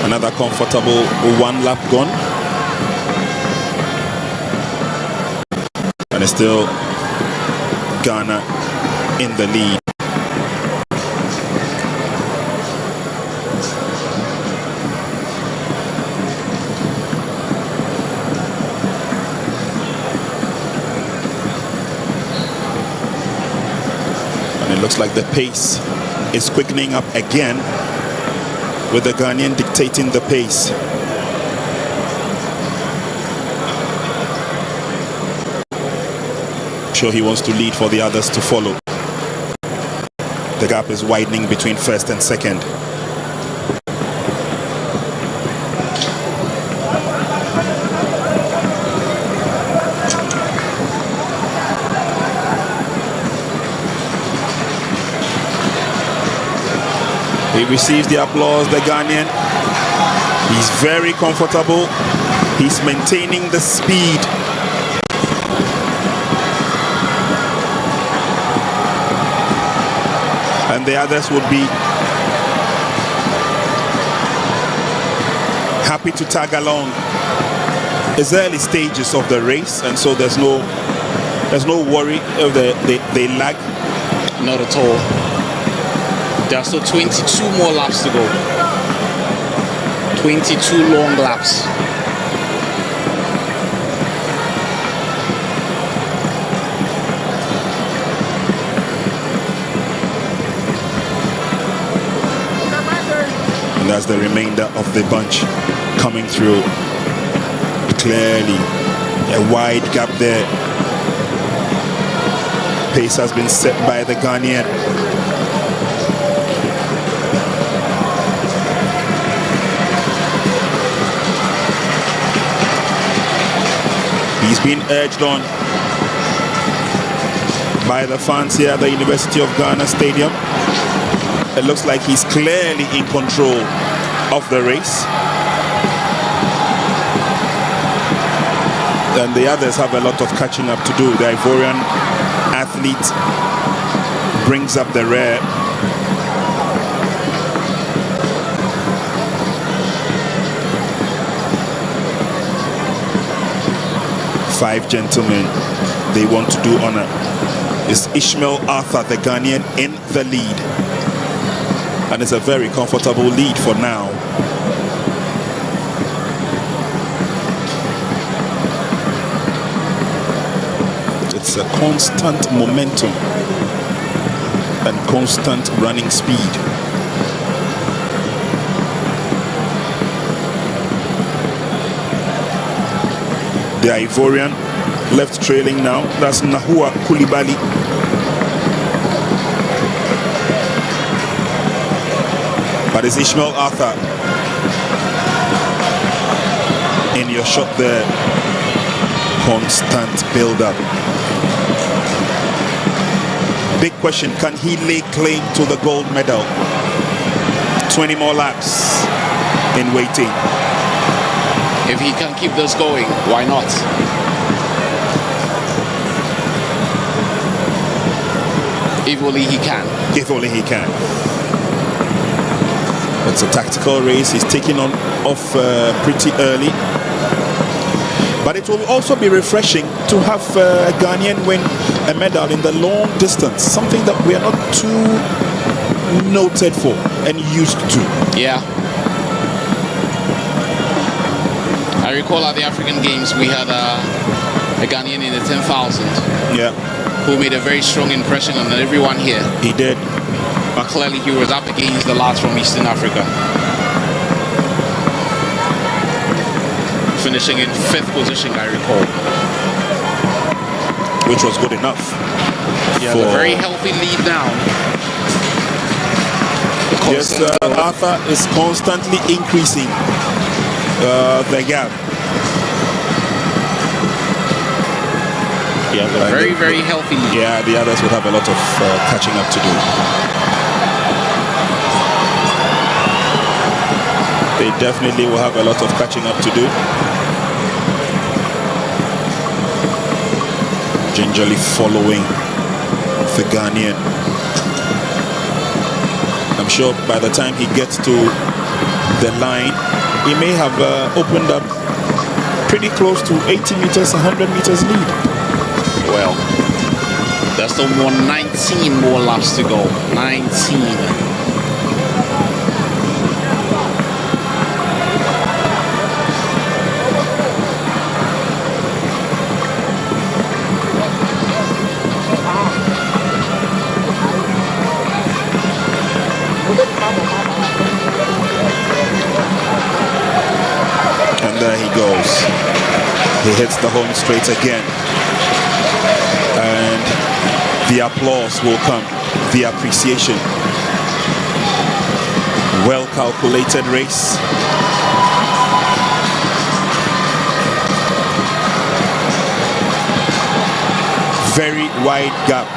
G: Another comfortable one lap gone. And it's still Ghana in the lead. And it looks like the pace is quickening up again, with the Ghanaian dictating the pace. Sure, he wants to lead for the others to follow. The gap is widening between first and second. He receives the applause, the Ghanaian. He's very comfortable. He's maintaining the speed. And the others would be happy to tag along. It's early stages of the race, and so there's no worry if they lag.
I: Not at all. There are still 22 more laps to go. 22 long laps.
G: And that's the remainder of the bunch coming through. Clearly, a wide gap there. Pace has been set by the Ghanaian. He's been urged on by the fans here at the University of Ghana Stadium. It looks like he's clearly in control of the race. And the others have a lot of catching up to do. The Ivorian athlete brings up the rear. Five gentlemen they want to do honor. Is Ishmael Arthur, the Ghanaian, in the lead. And it's a very comfortable lead for now. It's a constant momentum and constant running speed. The Ivorian left trailing now. That's Nahua Koulibaly. But it's Ishmael Arthur in your shot there. Constant build-up. Big question, can he lay claim to the gold medal? 20 more laps in waiting.
I: If he can keep this going, why not? If only he can.
G: If only he can. It's a tactical race. He's taking off pretty early. But it will also be refreshing to have a Ghanaian win a medal in the long distance. Something that we are not too noted for and used to.
I: Yeah. I recall at the African Games we had a Ghanaian in the 10,000.
G: Yeah.
I: Who made a very strong impression on everyone here.
G: He did.
I: But clearly he was up against the lads from Eastern Africa. Finishing in 5th position, I recall.
G: Which was good enough.
I: Yeah, a very healthy lead now.
G: Yes, Arthur is constantly increasing the gap.
I: Yeah, a very healthy lead.
G: Yeah, the others will have a lot of catching up to do. They definitely will have a lot of catching up to do. Gingerly following the Ghanaian. I'm sure by the time he gets to the line, he may have opened up pretty close to 80 meters, 100 meters lead.
I: Well, there's still 19 more laps to go. 19.
G: And there he goes. He hits the home straight again. And the applause will come, the appreciation. Well calculated race. Very wide gap.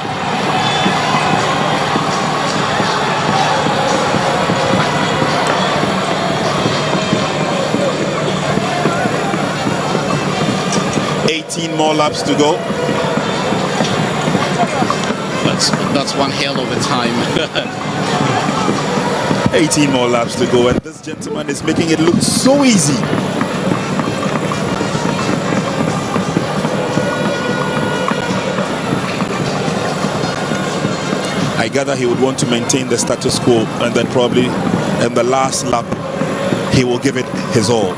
G: More laps to go.
I: That's one hell of a time.
G: 18 more laps to go, and this gentleman is making it look so easy. I gather he would want to maintain the status quo, and then probably in the last lap he will give it his all.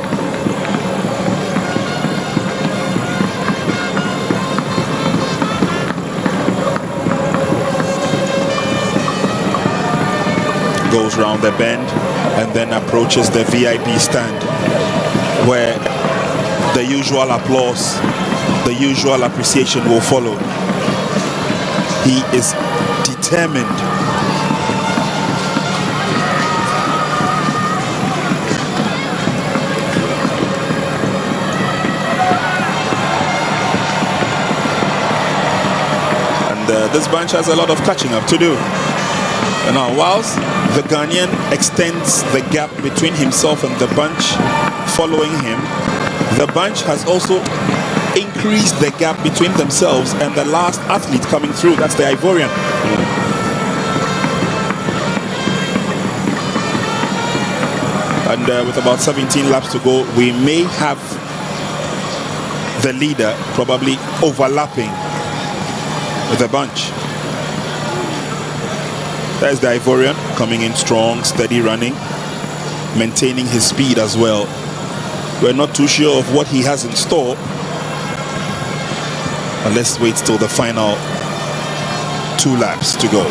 G: Goes round the bend and then approaches the VIP stand, where the usual applause, the usual appreciation will follow. He is determined. And this bunch has a lot of catching up to do. And now, whilst the Ghanaian extends the gap between himself and the bunch following him, the bunch has also increased the gap between themselves and the last athlete coming through. That's the Ivorian. And with about 17 laps to go, we may have the leader probably overlapping with the bunch. There's the Ivorian coming in strong, steady running, maintaining his speed as well. We're not too sure of what he has in store. But let's wait till the final 2 laps to go.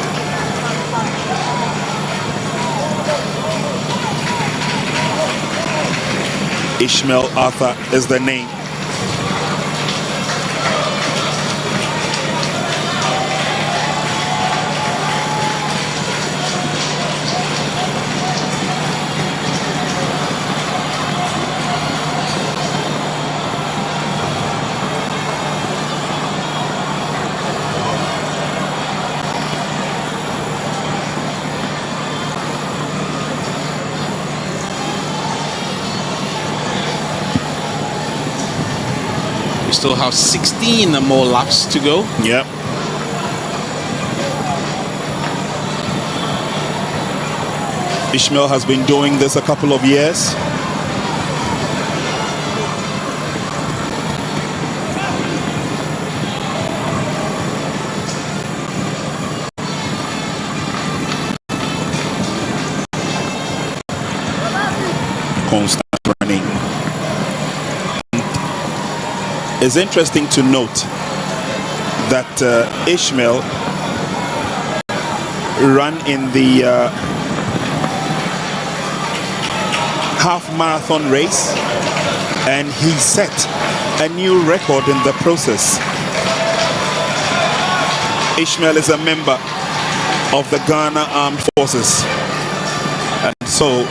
G: Ishmael Arthur is the name.
I: Still have 16 more laps to go.
G: Yep. Ishmael has been doing this a couple of years. Constant running. It's interesting to note that Ishmael ran in the half marathon race, and he set a new record in the process. Ishmael is a member of the Ghana Armed Forces, and so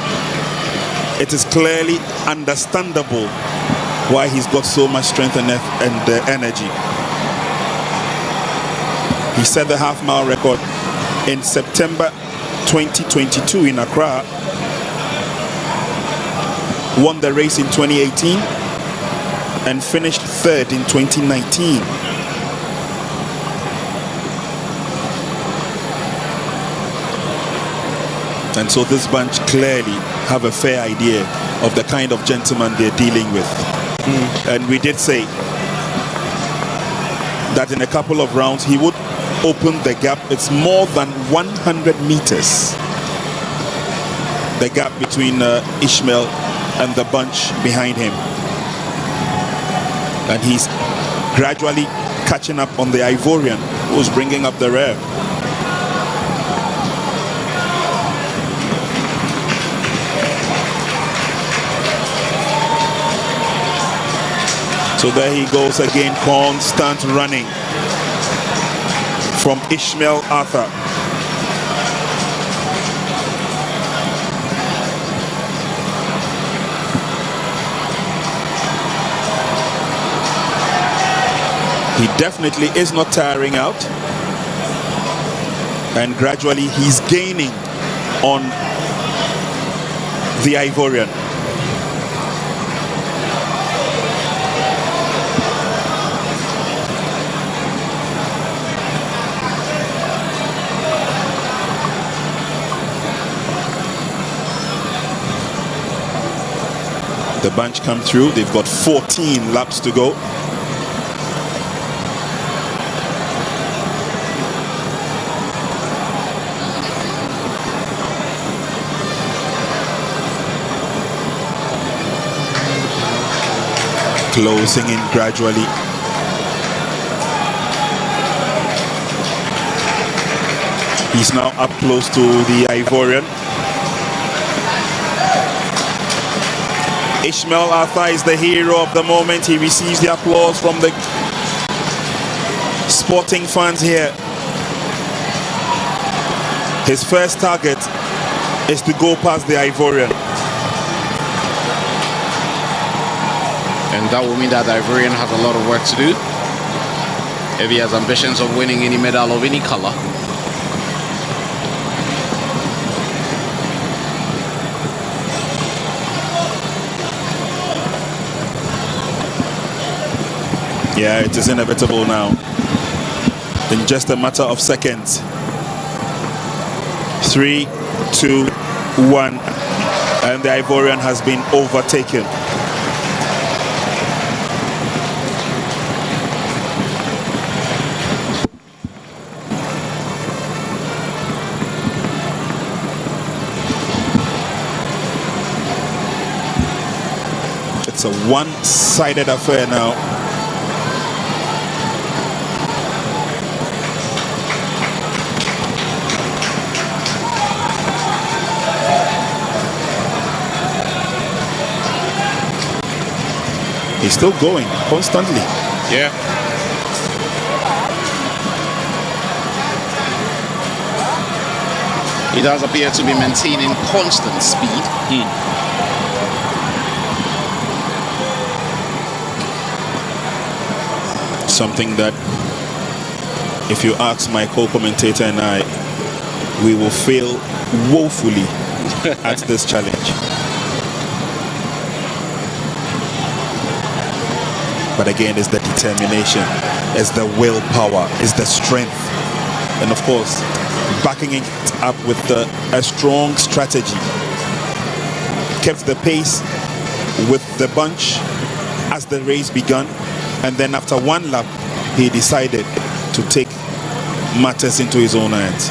G: it is clearly understandable why he's got so much strength and energy. He set the half-mile record in September 2022 in Accra, won the race in 2018, and finished third in 2019. And so this bunch clearly have a fair idea of the kind of gentleman they're dealing with. And we did say that in a couple of rounds he would open the gap. It's more than 100 meters, the gap between Ishmael and the bunch behind him. And he's gradually catching up on the Ivorian, who's bringing up the rear. So there he goes again, constant running from Ishmael Arthur. He definitely is not tiring out, and gradually he's gaining on the Ivorian. The bunch come through. They've got 14 laps to go. Closing in gradually. He's now up close to the Ivorian. Ishmael Arthur is the hero of the moment. He receives the applause from the sporting fans here. His first target is to go past the Ivorian.
I: And that will mean that the Ivorian has a lot of work to do if he has ambitions of winning any medal of any color.
G: Yeah, it is inevitable now. In just a matter of seconds. 3, 2, 1. And the Ivorian has been overtaken. It's a one-sided affair now. He's still going constantly.
I: Yeah. He does appear to be maintaining constant speed.
G: Something that, if you ask my co-commentator and I, we will fail woefully at this challenge. But again, it's the determination, it's the willpower, it's the strength, and of course, backing it up with a strong strategy. Kept the pace with the bunch as the race began, and then after one lap, he decided to take matters into his own hands.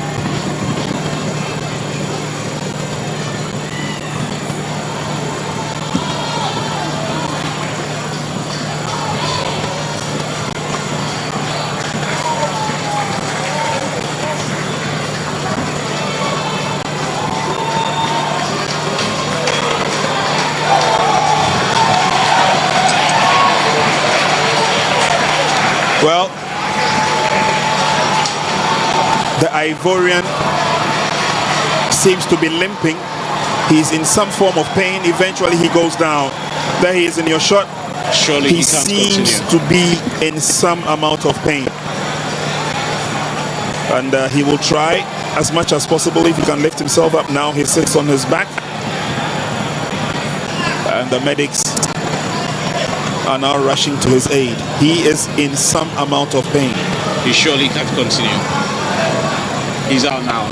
G: Well, the Ivorian seems to be limping. He's in some form of pain. Eventually he goes down. There he is in your shot.
I: Surely
G: he
I: he can't
G: seems
I: continue.
G: to be in some amount of pain. And he will try as much as possible if he can lift himself up. Now he sits on his back. And the medics are now rushing to his aid. He is in some amount of pain.
I: He surely can't continue. He's out now.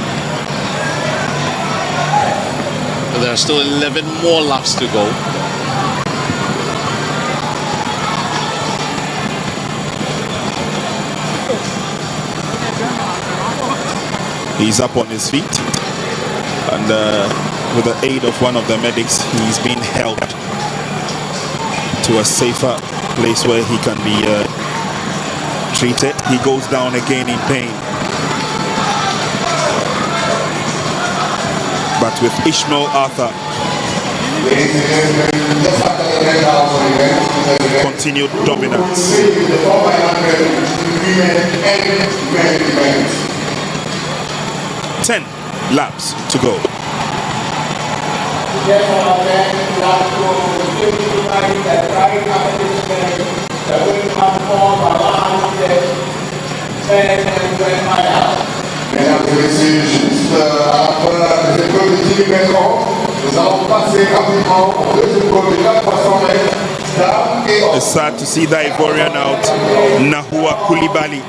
I: But there are still 11 more laps to go.
G: He's up on his feet. And with the aid of one of the medics, he's been helped to a safer place where he can be treated. He goes down again in pain. But with Ishmael Arthur, continued dominance. 10 laps to go.
E: Mesdames et messieurs, juste après les écoles de 10 mètres, nous allons passer rapidement au deuxième col de 400 mètres.
G: It's sad to see the Ivorian out. Nahua Koulibaly.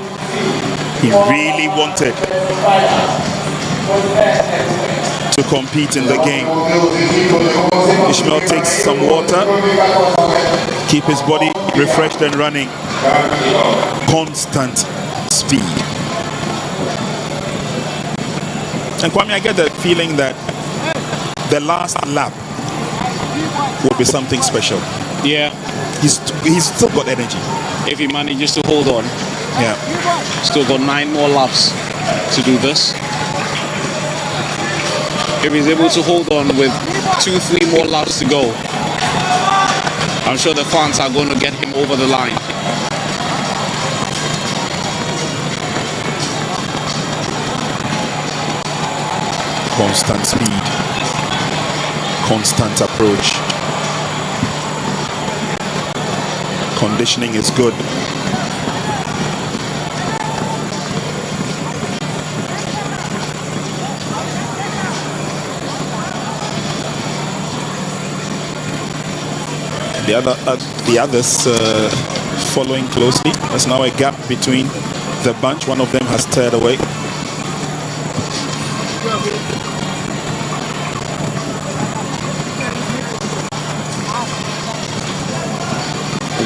G: He really wanted to compete in the game. Ishmael takes some water, keep his body refreshed and running. Constant speed. And Kwame, I get the feeling that the last lap will be something special.
I: Yeah.
G: He's still got energy.
I: If he manages to hold on.
G: Yeah.
I: Still got 9 more laps to do this. If he's able to hold on with 2-3 more laps to go, I'm sure the fans are going to get him over the line.
G: Constant speed, constant approach. Conditioning is good. The others following closely. There's now a gap between the bunch. One of them has teared away.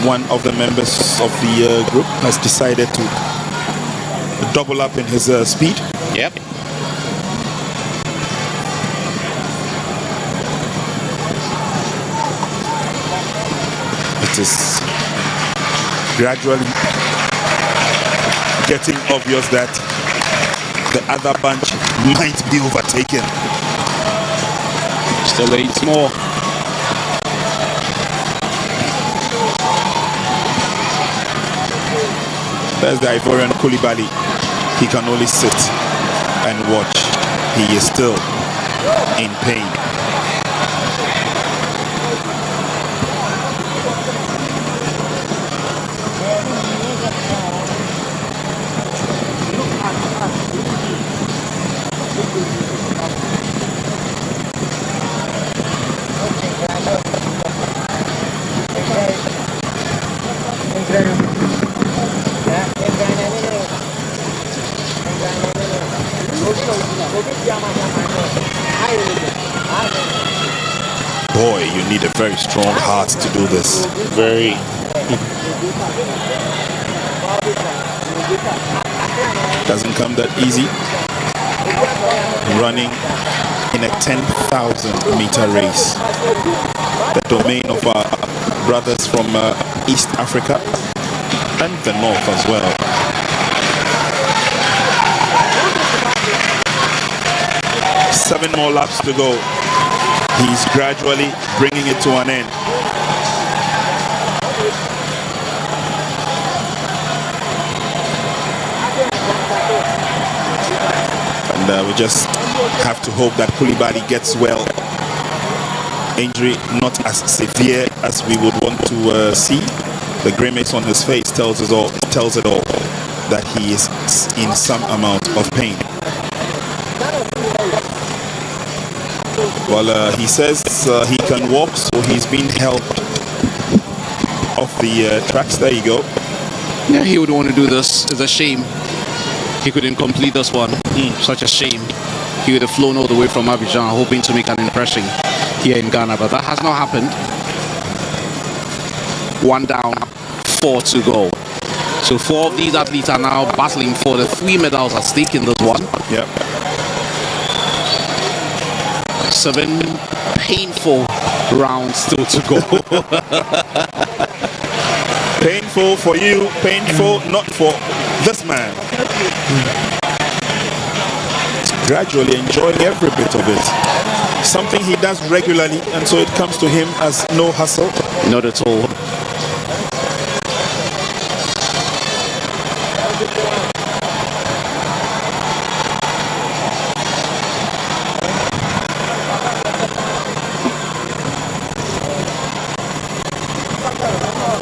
G: One of the members of the group has decided to double up in his speed.
I: Yep.
G: It is gradually getting obvious that the other bunch might be overtaken.
I: Still 8 more.
G: There's the Ivorian Koulibaly. He can only sit and watch. He is still in pain. Boy, you need a very strong heart to do this.
I: Very.
G: Doesn't come that easy. Running in a 10,000 meter race. The domain of our brothers from East Africa and the North as well. Seven more laps to go. He's gradually bringing it to an end. we just have to hope that Koulibaly gets well. Injury not as severe as we would want to see. The grimace on his face tells it all that he is in some amount of pain. Well, he says he can walk, so he's been helped off the tracks. There you go.
I: Yeah, he would want to do this. It's a shame he couldn't complete this one. Such a shame. He would have flown all the way from Abidjan hoping to make an impression here in Ghana, but that has not happened. 1 down, 4 to go. So 4 of these athletes are now battling for the 3 medals at stake in this one.
G: Yep.
I: 7 painful rounds still to go.
G: Painful for you, painful not for this man. Gradually enjoying every bit of it. Something he does regularly, and so it comes to him as no hassle.
I: Not at all.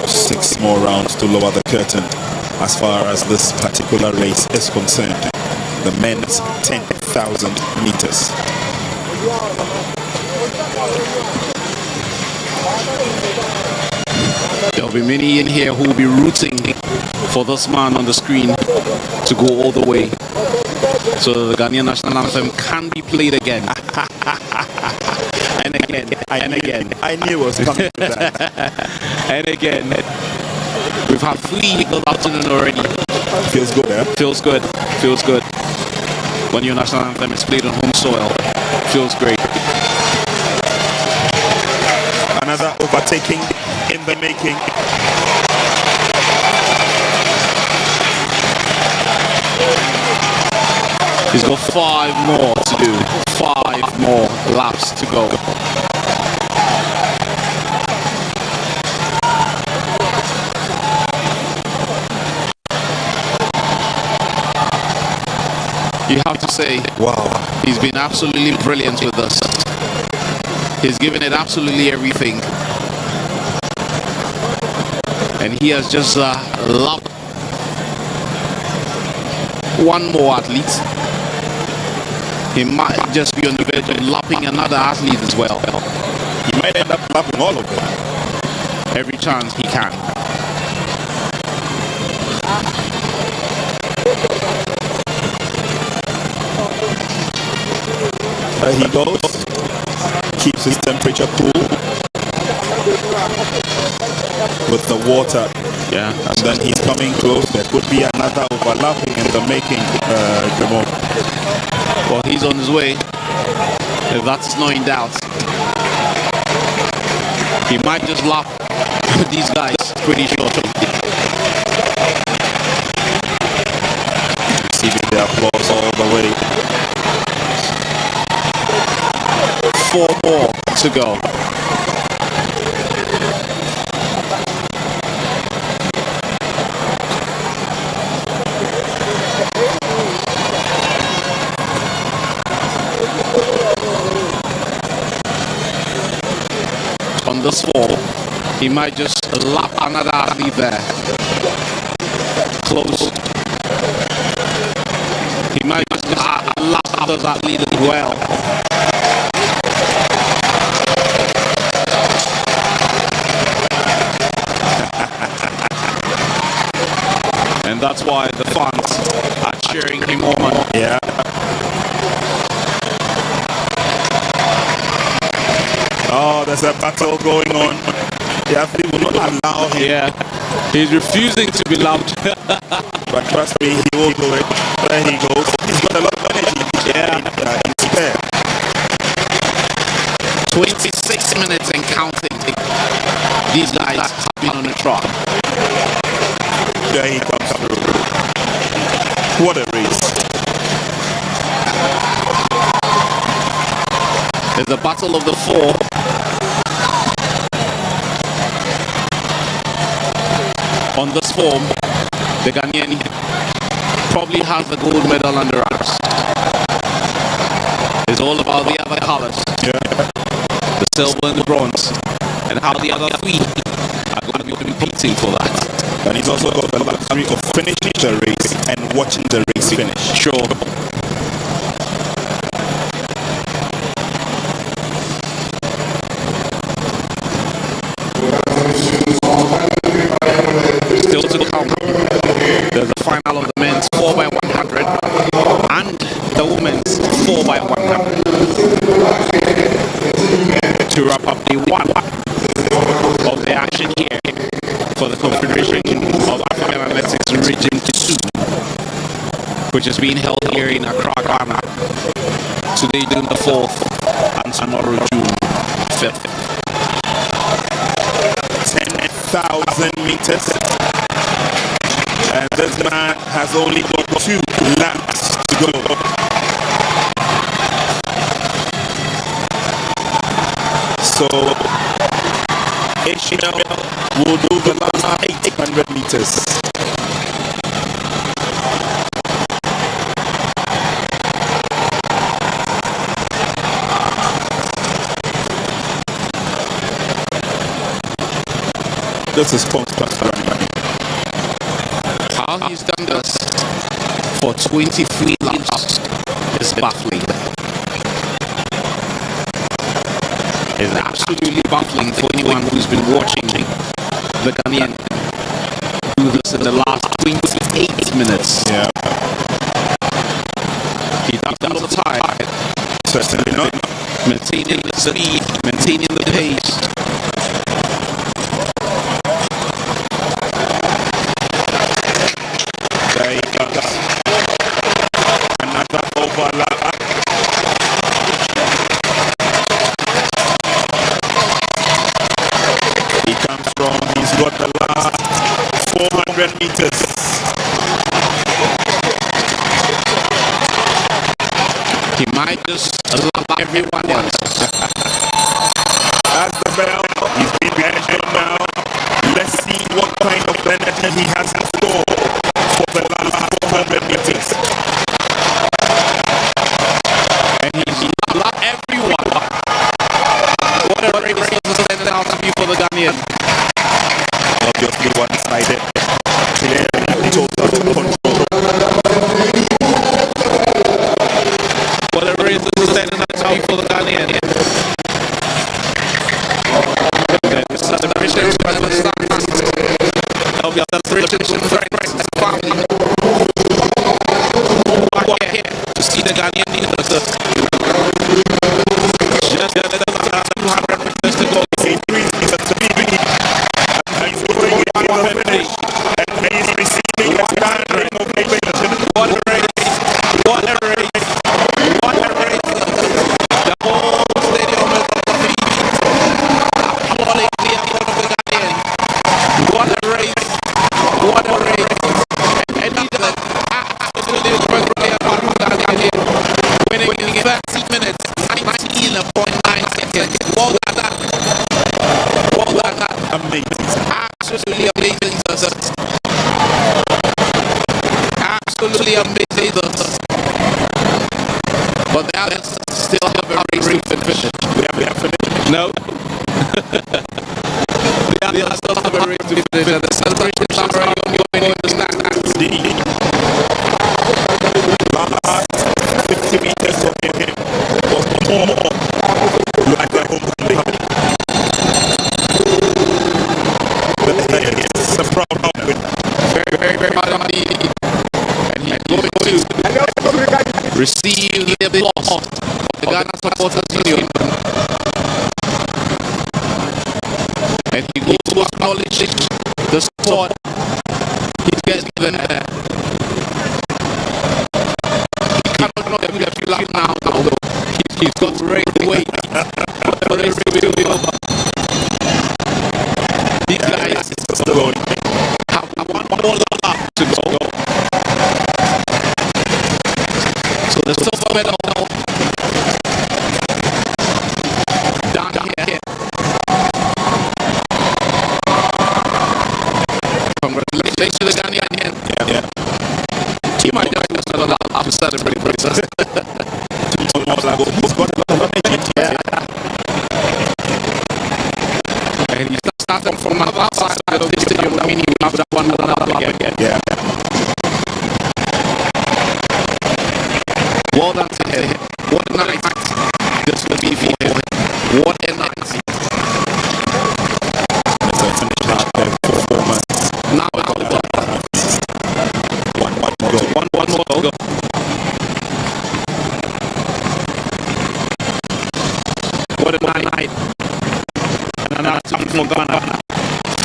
G: Six more rounds to lower the curtain as far as this particular race is concerned. The men's 10,000 meters.
I: There'll be many in here who will be rooting for this man on the screen to go all the way, so the Ghanaian national anthem can be played again. And again, and again.
G: I knew it was coming to that.
I: And again. We've had 3 this afternoon already.
G: Feels good, eh?
I: Feels good. Feels good. When your national anthem is played on home soil, feels great.
G: Another overtaking in the making.
I: He's got 5 more to do. 5 more laps to go. You have to say,
G: wow,
I: he's been absolutely brilliant with us. He's given it absolutely everything. And he has just lapped 1 more athlete. He might just be on the verge of lapping another athlete as well.
G: He might end up lapping all of them.
I: Every chance he can.
G: There he goes. Keeps his temperature cool with the water.
I: Yeah.
G: And then he's coming close. There could be another overlapping in the making, Jamal.
I: Well, he's on his way. If that's not in doubt. He might just lap these guys pretty shortly.
G: Receiving the applause all the way.
I: 4 more to go. On this 4, he might just lap another athlete there. Close. He might just lap others athlete as well. And that's why the fans are cheering him on.
G: Yeah. Oh, there's a battle going on. The athlete will not allow him.
I: Yeah. He's refusing to be loved.
G: But trust me, he will do it. There he goes. He's got a lot of energy.
I: Yeah.
G: In spare.
I: 26 minutes and counting. These guys have been on the track.
G: There he comes through. What a race.
I: There's a battle of the 4. On this form, the Ghanaian probably has the gold medal under wraps. It's all about the other colors. The silver and the bronze. And how the other three are going to be competing for that.
G: And he's also got the luxury of finishing the race and watching the race finish.
I: Sure. Still to come. There's the final of the men's 4x100 and the women's 4x100. To wrap up day one of the action here for the Confederation of African Athletics Region 2, which is being held here in Accra, Ghana. Today, June the 4th, and tomorrow, June 5th.
G: 10,000 meters. And this man has only got 2 laps to go. So, Ishmael will do the last 800 meters. This is constant running.
I: How he's done this for 23 laps is baffling. It's absolutely baffling for anyone who's been watching the Ghanaian do this in the last 28 minutes.
G: Yeah.
I: He doesn't look tired.
G: Certainly not.
I: Maintaining the speed, maintaining the pace.
G: There he goes. Another overlap. He comes from, he's got the last 400 meters.
I: He might just allow everyone else.
G: That's the bell. He's been measured now. Let's see what kind of energy he has in store for the last 400 meters.
I: And he's allowed everyone. What a race is standing out to be for the Ghanaian.
G: Obviously one-sided. Clearly total control.
I: What a race is standing out to be for the Ghanaian. The celebration is going to start. There'll be a celebration, friends, family. Who are here to see the Ghanaian leaders. Just the 200 meters to go.
G: He's going in the finish. And he's receiving a standing ovation.
I: What a race! What a race! What a race! The whole stadium is on the feet. Applauding the effort of the Ghanaian. What a race! What a race! And he did it absolutely perfectly about the Ghanaian. Winning in 30 minutes, 19.9 seconds. Well done. Well done.
G: Amazing.
I: Absolutely amazing. Absolutely amazing. But the others still have a race to finish.
G: We have finished.
I: No. The others still have a race to finish. And the celebrations are already ongoing in the stand.
G: The last 50 meters of him was more like a homecoming. It's a proud win.
I: Very, very, very hard indeed. And he's going to receive the applause of the Ghana Supporters Union. And he goes to acknowledge the support he's getting there. He cannot know that we have to laugh now, although he's got to wait for the race to be over. These guys have one more lap to go. So the silver medal down here. Congratulations to the Ghanaian.
G: Yeah.
I: He might just another lap to celebrate. starting from another side of the stadium, I mean, you have that one again.
G: Yeah.
I: Well done to him. What a night this will be for him. What a night. Now it's over. One more go. What a night. And another time for Ghana.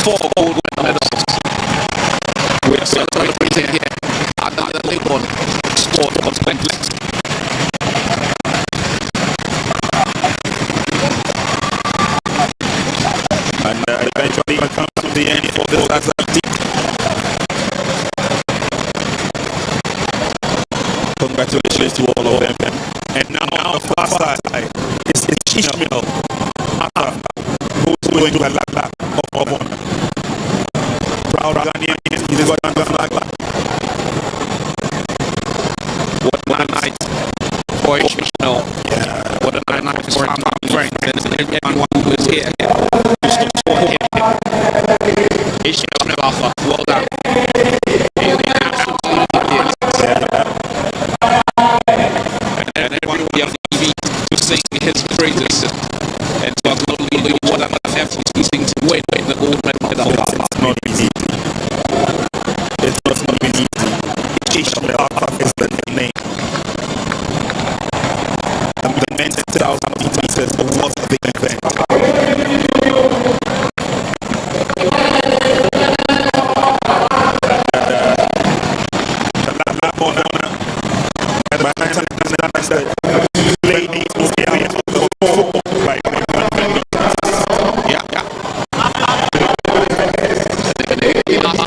I: 4 gold medals. We are celebrating here at the Legon Sport Complex.
G: And eventually it comes to the end for this as a team. Congratulations to all of them. And now on the far side, it's Ishmael Mata, who's going to a lap of honor. Proud Ghanaian, he's got the flag.
I: What a night for Ishmael.
G: Yeah.
I: What a night for our friends and everyone who is here. To support him. Ishmael Alpha, well done. And everyone will be on TV to sing his praises and to acknowledge what an effort he's to win the gold medal.
G: It's not easy. It's not easy. Ishmael Alpha is the name. And the men's 1,000 meters was a big event. Ladies will be out for 4 by 1
I: Yeah. The last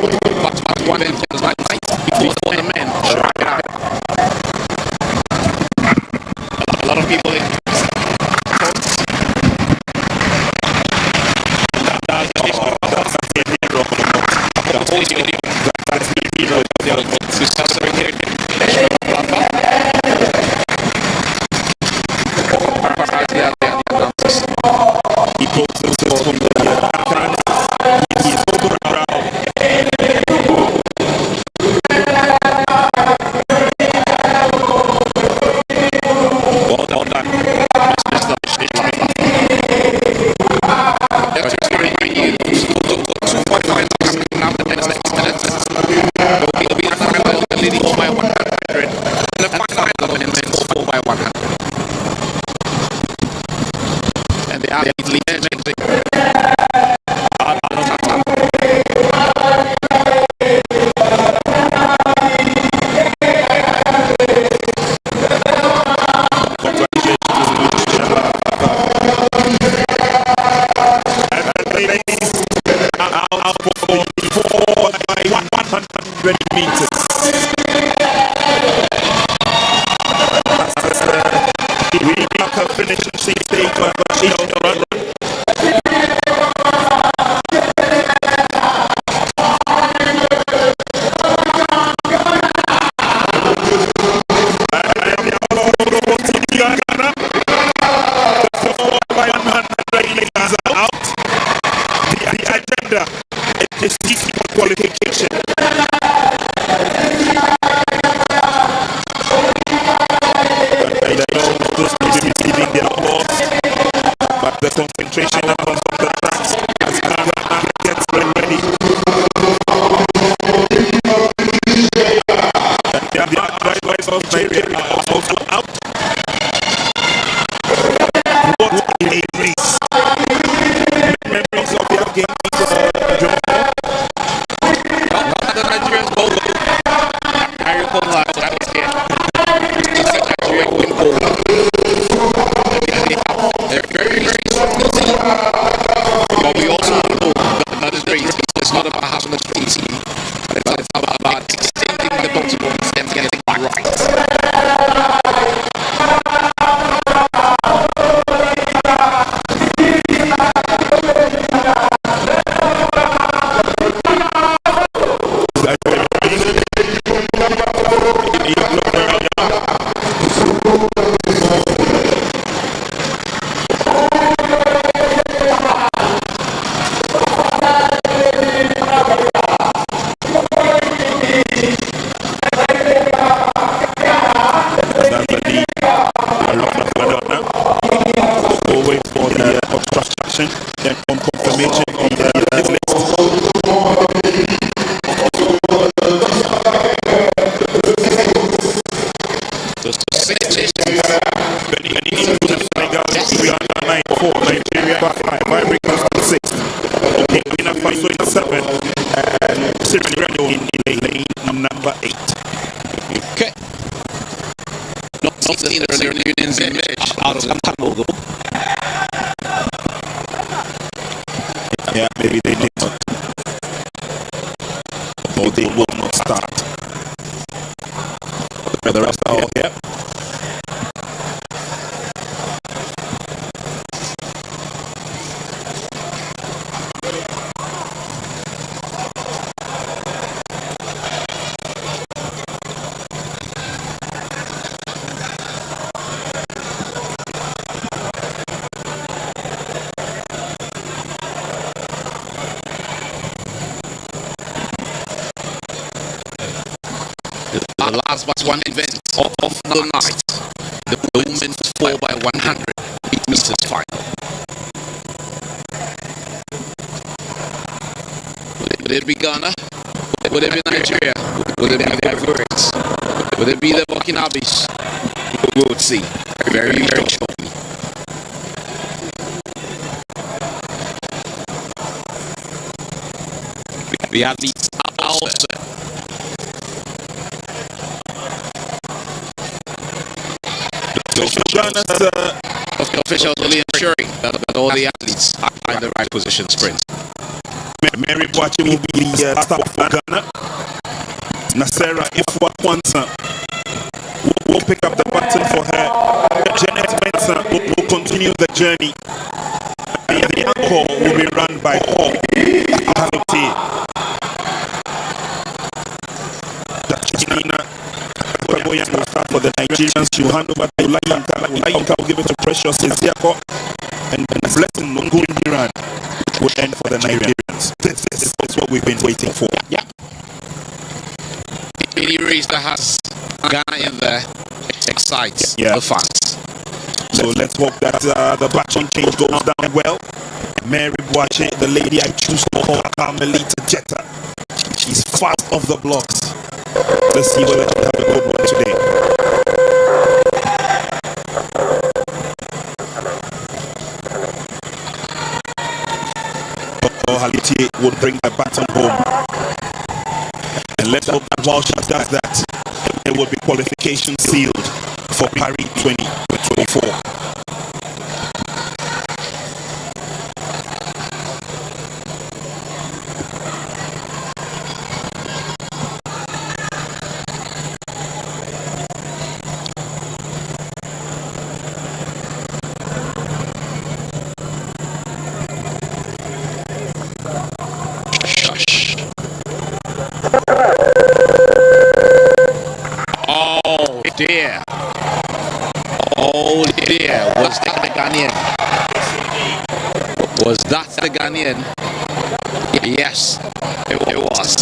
I: one is like night before the men. A lot of people in to celebrate here.
G: He poses from the he is so proud. Well done.
I: And the athletes lead
G: out for 4 by 100 meters. We can finish 68 by run. It's easy qualification. Those receiving their applause, but the concentration on the tracks as Ghana gets ready. The drivers of Nigeria are also out. What a race! Memories of their game.
I: But we also know that this race is not about having a great team, but it's about extending the bottom and getting it right.
G: number 8.
I: Okay. Not seen the unions in out of the panel.
G: Yeah, maybe they did not. Or they will not start. The rest are all here.
I: The last but one event of the night, the women's 4x100 meters final. Would it be Ghana? Would it be Nigeria? Would it be the Ivorians? Would it be the Burkinabes? We would see very, very shortly. The athletes are all set. The officials only ensuring that all the athletes are in the right position sprint.
G: Mary Boachi will be the star for Ghana. Nasera Ifwa Kwanza will pick up the baton for her. Janet Mensah will continue the journey. The anchor will be run by Paul Hanuti. Dachina Boyan will start for the Nigerians. You hand over to Ulayanka will give it to Precious Eziako. And Blessing Nungundiran will end for the Nigerians. This is what we've been waiting for.
I: Yeah. Any race that has Ghana in there excites the fans.
G: So let's hope that the baton change goes down well. Mary Boachi, the lady I choose to call Carmelita Jetta. She's fast off the blocks. Let's see whether she'll have a good one today. Haliti will bring the baton home. And let's hope that while she does that, there will be qualification sealed for Paris 2024.
I: Dear. Oh dear, was that the Ghanaian? Was that the Ghanaian? Yes, it was.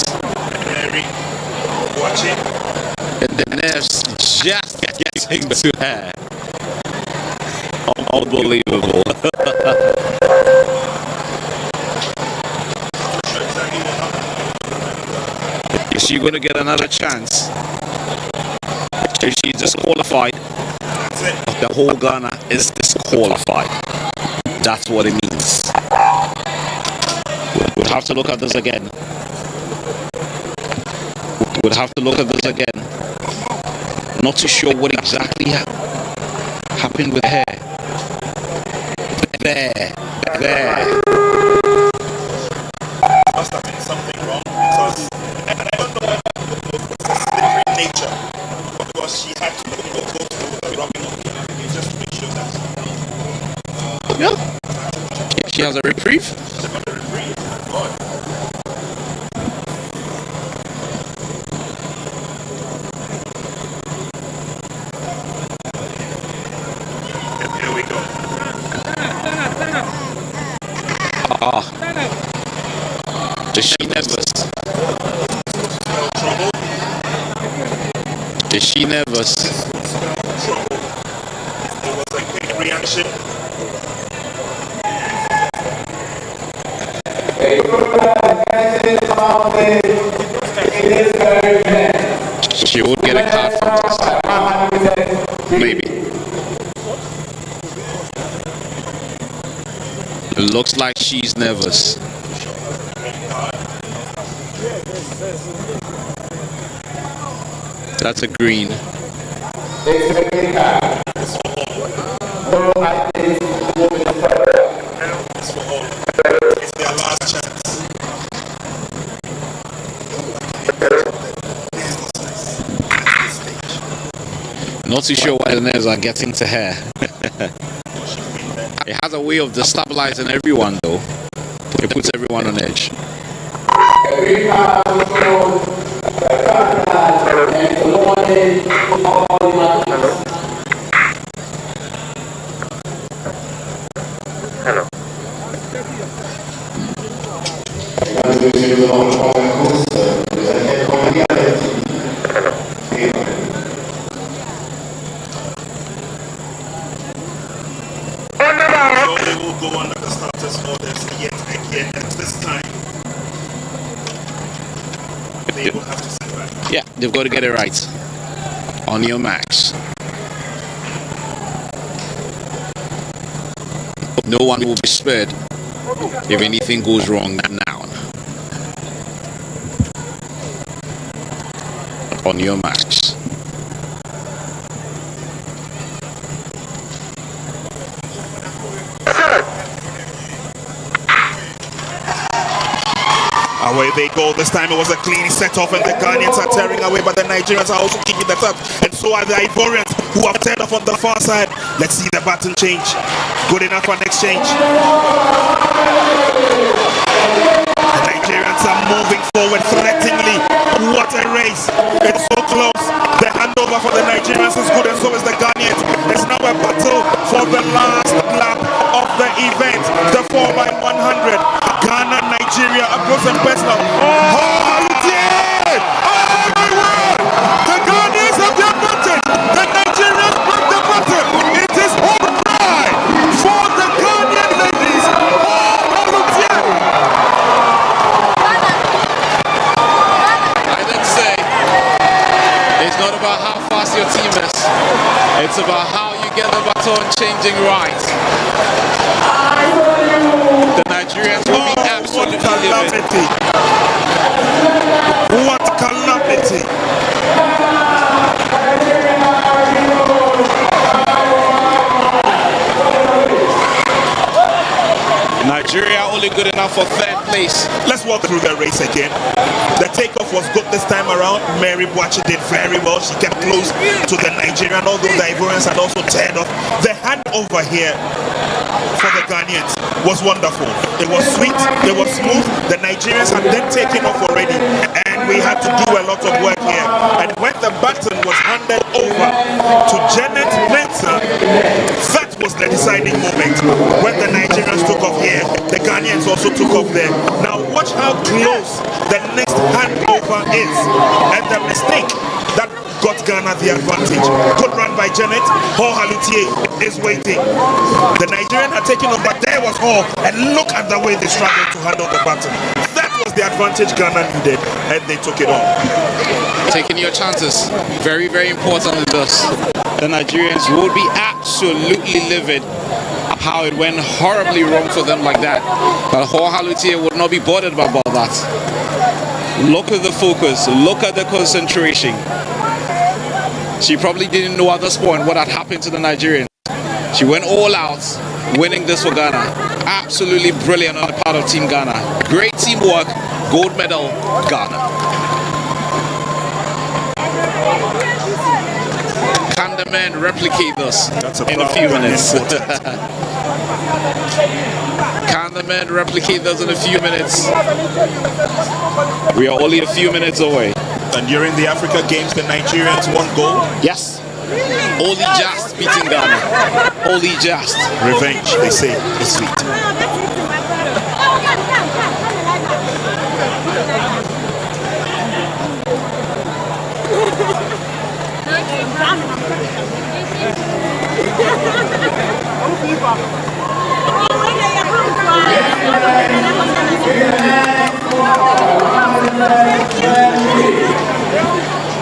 I: And the nerves just getting to her. Unbelievable. Is she going to get another chance? If she's disqualified, the whole Ghana is disqualified. That's what it means. We'll have to look at this again. We'll have to look at this again. Not too sure what exactly happened with her. There.
G: Must have been something wrong because I don't know what's slippery nature. Because she had to go through the rocking of it just to make sure that
I: yeah. She has a reprieve.
G: Here we go.
I: Is she nervous? Is she nervous?
G: There was a quick reaction.
I: She would get a card from this. Maybe. It looks like she's nervous. That's a green.
G: It's their last chance.
I: Not too sure why the nerves are getting to her. It has a way of destabilizing everyone though. It puts everyone on edge.
G: They will go under the starters orders yet again, and this time they will have to sit back.
I: Yeah, they've got to get it right. On your marks. No one will be spared if anything goes wrong now. On your marks.
G: Away they go. This time it was a clean set off, and the Ghanaians are tearing away, but the Nigerians are also keeping the touch, and so are the Ivorians, who have turned off on the far side. Let's see the button change. Good enough for an exchange. The Nigerians are moving forward threateningly. What a race. It's so close. The handover for the Nigerians is good, and so is the Ghanaians. It's now a battle for the last lap of the event, the 4x100. Ghana, Nigeria, up close and personal. Oh, yeah! Oh, my word! The Ghanaians have the advantage. The Nigerians broke the button. It is all right for the Ghanaian ladies. Oh, yeah!
I: I did say it's not about how fast your team is. It's about how you get the baton changing right. The Nigerians will be absolutely
G: calamity. What calamity.
I: Nigeria only good enough for third place.
G: Let's walk through the race again. The takeoff was good this time around. Mary Boachi did very well. She kept close to the Nigerian, although the Ivorians had also turned off. The handover here for the Ghanaians was wonderful. It was sweet, it was smooth. The Nigerians had then taken off already, and we had to do a lot of work here. And when the baton was handed over to Janet Mensah, that was the deciding moment. When the Nigerians took off here, the Ghanaians also took off there. Now watch how close the next handover is, and the mistake that got Ghana the advantage. Good run by Janet. Hall Halutier is waiting. The Nigerian had taken off, but there was Hall, and look at the way they struggled to handle the baton. That was the advantage Ghana needed, and they took it on.
I: Taking your chances, very, very important in this. The Nigerians would be absolutely livid how it went horribly wrong for them like that. But Hall Halutier would not be bothered about that. Look at the focus, look at the concentration. She probably didn't know at this point what had happened to the Nigerians. She went all out, winning this for Ghana. Absolutely brilliant on the part of Team Ghana. Great teamwork, gold medal, Ghana. Can the men replicate this in a few minutes? Can the men replicate this in a few minutes? We are only a few minutes away.
G: And during the Africa Games, the Nigerians won gold.
I: Yes. Only just beating Ghana. Only just.
G: Revenge, they say, is sweet.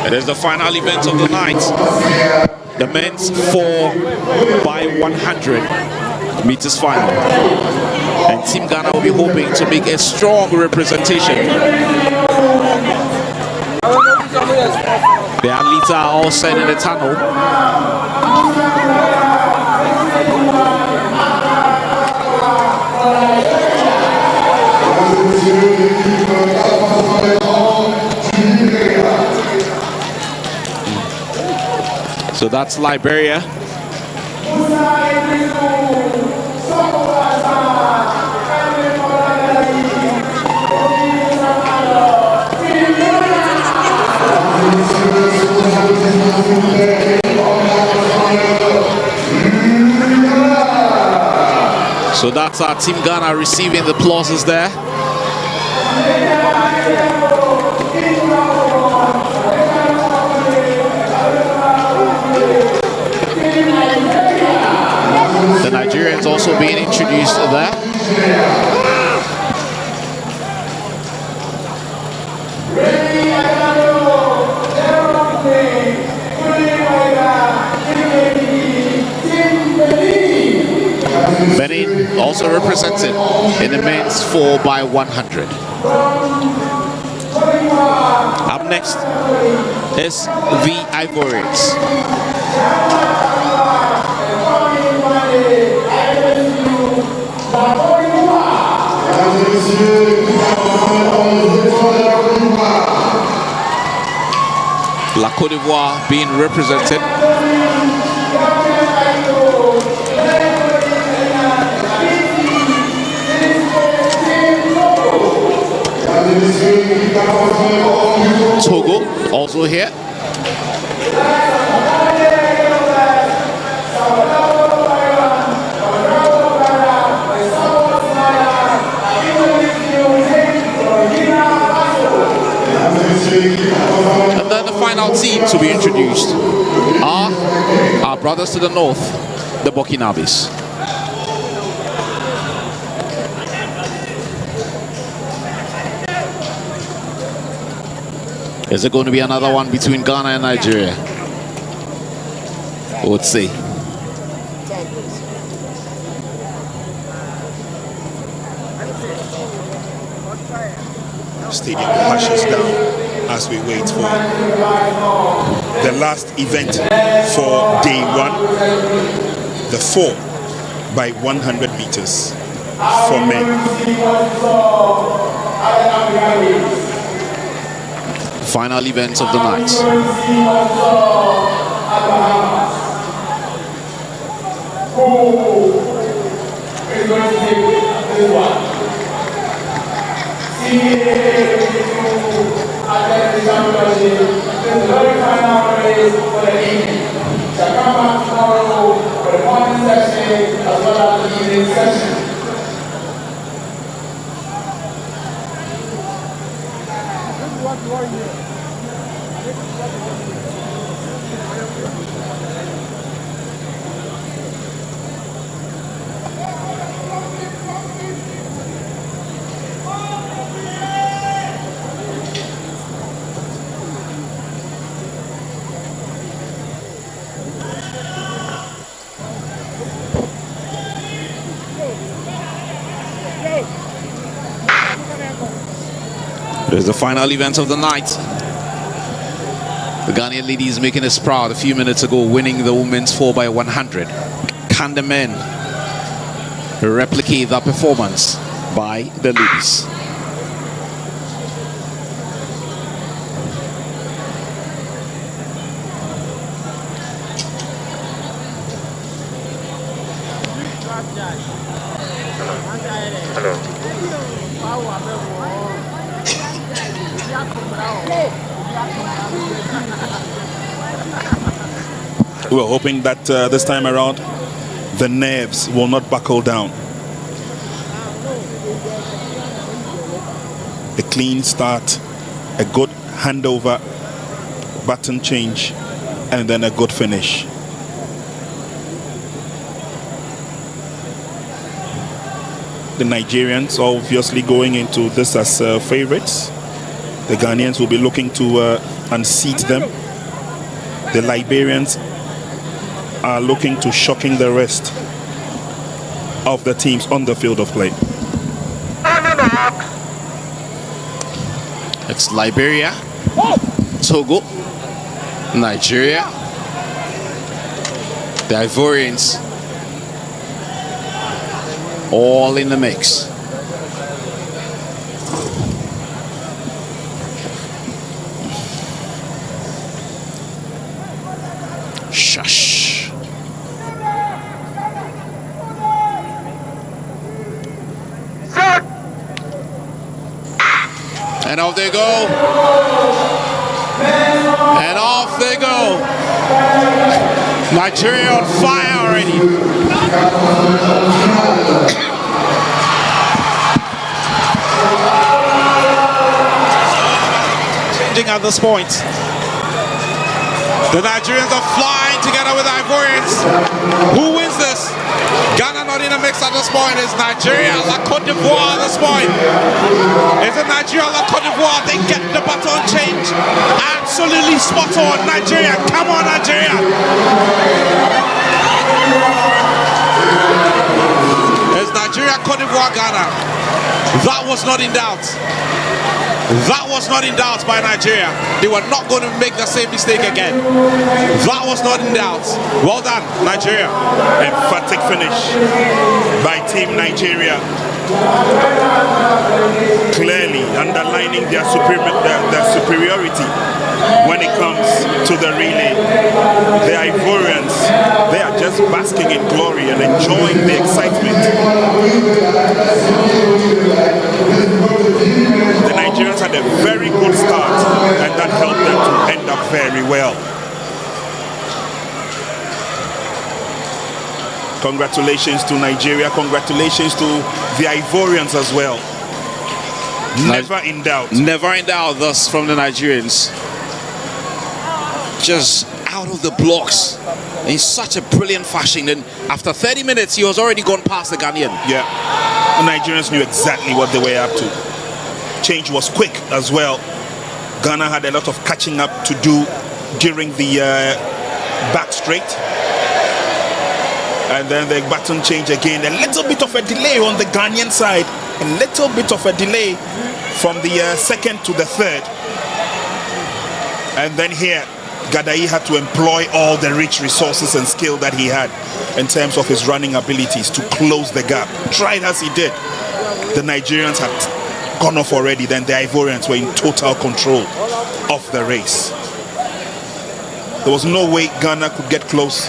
I: It is the final event of the night. The men's 4x100 meters final. And Team Ghana will be hoping to make a strong representation. The athletes are all set in the tunnel. So that's Liberia. So that's our Team Ghana receiving the applauses there. The Nigerians also being introduced there. Benin also represented in the men's 4x100. Up next is the Ivorians. La Côte d'Ivoire being represented. Togo also here. And then the final team to be introduced are our brothers to the north, the Burkinabes. Is it going to be another one between Ghana and Nigeria? Let's see.
G: Stadium hushes down as we wait for the last event for day one, the 4x100 meters for men.
I: Final events of the night. There's the final event of the night. The Ghanaian ladies making us proud a few minutes ago, winning the women's 4x100. Can the men replicate that performance by the ladies?
G: We're hoping that this time around the nerves will not buckle down. A clean start, a good handover, button change, and then a good finish. The Nigerians obviously going into this as favorites. The Ghanaians will be looking to unseat them. The Liberians are looking to shocking the rest of the teams on the field of play.
I: It's Liberia, Togo, Nigeria, the Ivorians, all in the mix. Shush. And off they go. And off they go. Nigeria on fire already. Changing at this point. The Nigerians are flying together with the Ivorians. Who wins this? Ghana not in the mix at this point. It's Nigeria, La Côte d'Ivoire at this point. Is it Nigeria, La Côte d'Ivoire? They get the baton change. Absolutely spot on. Nigeria, come on Nigeria. It's Nigeria, Côte d'Ivoire, Ghana. That was not in doubt. That was not in doubt by Nigeria. They were not going to make the same mistake again. That was not in doubt. Well done, Nigeria.
G: Emphatic finish by Team Nigeria. Clearly underlining their superiority when it comes to the relay. The Ivorians, they are just basking in glory and enjoying the excitement. The Nigerians had a very good start, and that helped them to end up very well. Congratulations to Nigeria, congratulations to the Ivorians as well. Never in doubt.
I: Never in doubt, thus, from the Nigerians. Just out of the blocks in such a brilliant fashion. And after 30 minutes, he was already gone past the Ghanaian.
G: Yeah, the Nigerians knew exactly what they were up to. Change was quick as well. Ghana had a lot of catching up to do during the back straight. And then the baton change again. A little bit of a delay on the Ghanaian side. A little bit of a delay from the second to the third. And then here, Gadai had to employ all the rich resources and skill that he had in terms of his running abilities to close the gap. Tried as he did. The Nigerians had gone off already. Then the Ivorians were in total control of the race. There was no way Ghana could get close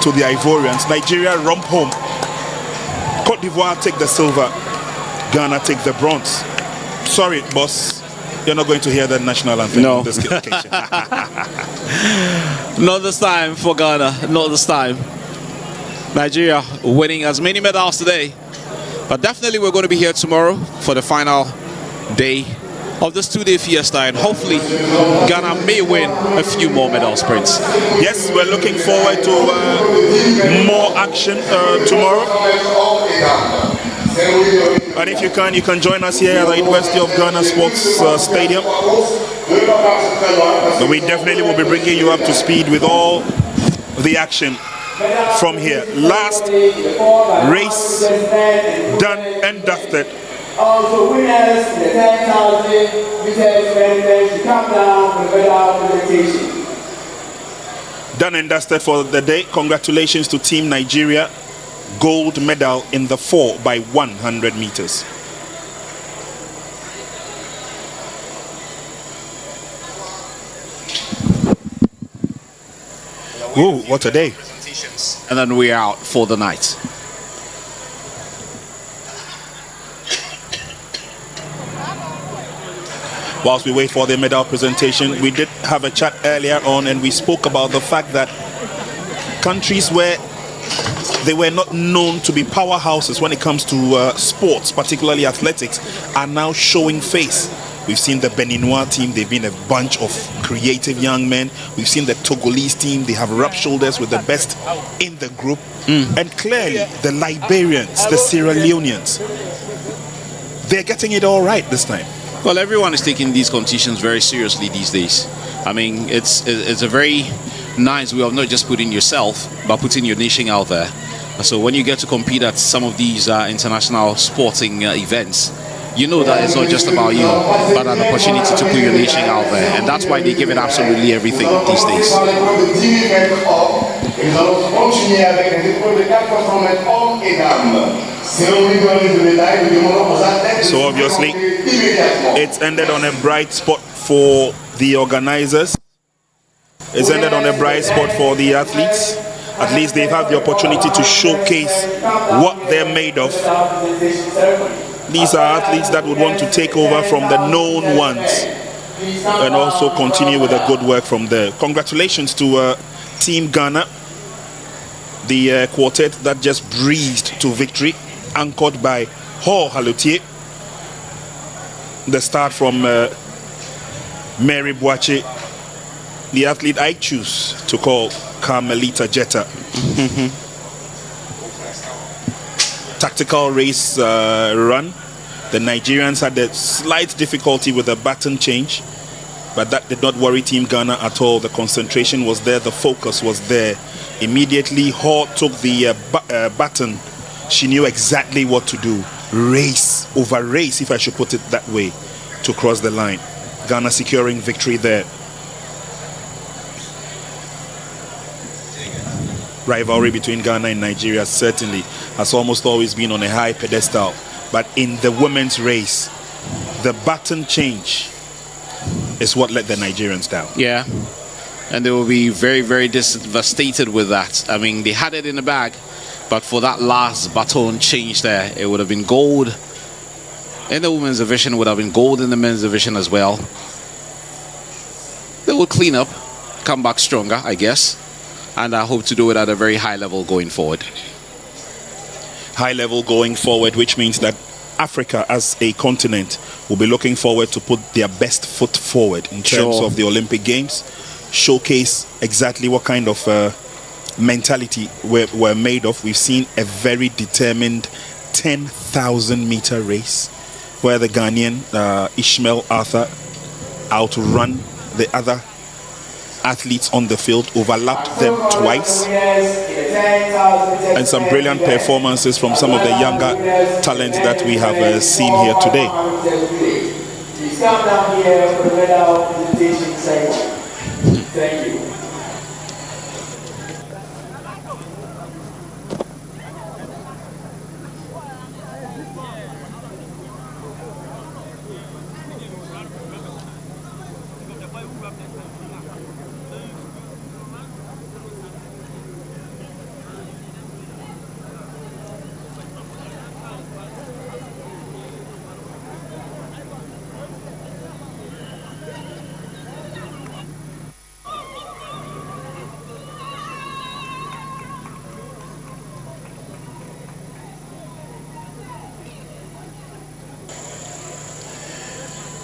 G: to the Ivorians. Nigeria romp home. Côte d'Ivoire take the silver. Ghana take the bronze. Sorry, boss. You're not going to hear the national anthem on this occasion.
I: Not this time for Ghana. Not this time. Nigeria winning as many medals today. But definitely we're going to be here tomorrow for the final day of this two-day fiesta, and hopefully Ghana may win a few more medals, Prince.
G: Yes, we're looking forward to more action tomorrow. And if you can join us here at the University of Ghana Sports Stadium. So we definitely will be bringing you up to speed with all the action from here. Last race done and dusted.
J: Also, winners in the 10,000 meters should come down for the medal presentation.
G: Done and dusted for the day. Congratulations to Team Nigeria. Gold medal in the 4x100 meters. Ooh, what a day.
I: And then we're out for the night.
G: Whilst we wait for the medal presentation, we did have a chat earlier on and we spoke about the fact that countries where they were not known to be powerhouses when it comes to sports, particularly athletics, are now showing face. We've seen the Beninois team, they've been a bunch of creative young men. We've seen the Togolese team, they have rubbed shoulders with the best in the group. And clearly, the Liberians, the Sierra Leoneans, they're getting it all right this time.
I: Well, everyone is taking these competitions very seriously these days. I mean, it's a very nice way of not just putting yourself, but putting your nation out there. So when you get to compete at some of these international sporting events, you know that it's not just about you, but an opportunity to put your nation out there. And that's why they give it absolutely everything these days.
G: So obviously, it's ended on a bright spot for the organizers. It's ended on a bright spot for the athletes. At least they've had the opportunity to showcase what they're made of. These are athletes that would want to take over from the known ones and also continue with the good work from there. Congratulations to Team Ghana, the quartet that just breezed to victory, anchored by Ho Halutier. The start from Mary Boache, the athlete I choose to call Carmelita Jetta. Tactical race run. The Nigerians had a slight difficulty with the baton change, but that did not worry Team Ghana at all. The concentration was there, the focus was there. Immediately, Hall took the baton. She knew exactly what to do. Race over race, if I should put it that way, to cross the line. Ghana securing victory there. Rivalry between Ghana and Nigeria certainly has almost always been on a high pedestal. But in the women's race, the baton change is what let the Nigerians down.
I: Yeah, and they will be very, very devastated with that. I mean, they had it in the bag, but for that last baton change there, it would have been gold in the women's division, would have been gold in the men's division as well. They will clean up, come back stronger, I guess, and I hope to do it at a very high level going forward.
G: High level going forward, which means that Africa as a continent will be looking forward to put their best foot forward in terms of the Olympic Games, showcase exactly what kind of mentality we're made of. We've seen a very determined 10,000 meter race where the Ghanaian Ishmael Arthur outrun the other athletes on the field, overlapped them twice, and some brilliant performances from some of the younger talents that we have seen here today.
J: Please come down here for the medal presentation ceremony. Thank you.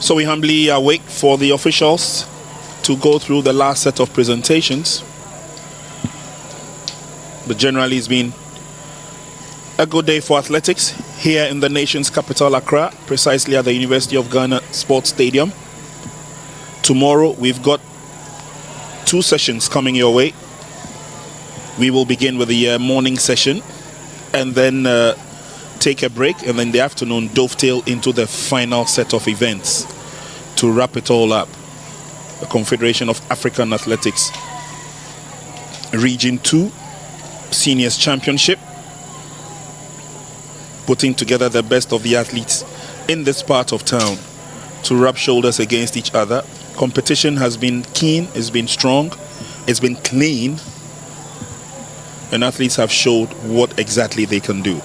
G: So we humbly await for the officials to go through the last set of presentations. But generally it's been a good day for athletics here in the nation's capital, Accra, precisely at the University of Ghana Sports Stadium. Tomorrow we've got 2 sessions coming your way. We will begin with the morning session and then take a break, and then in the afternoon dovetail into the final set of events to wrap it all up. The Confederation of African Athletics Region 2 Seniors Championship, putting together the best of the athletes in this part of town to rub shoulders against each other. Competition has been keen, it's been strong, it's been clean, and athletes have showed what exactly they can do.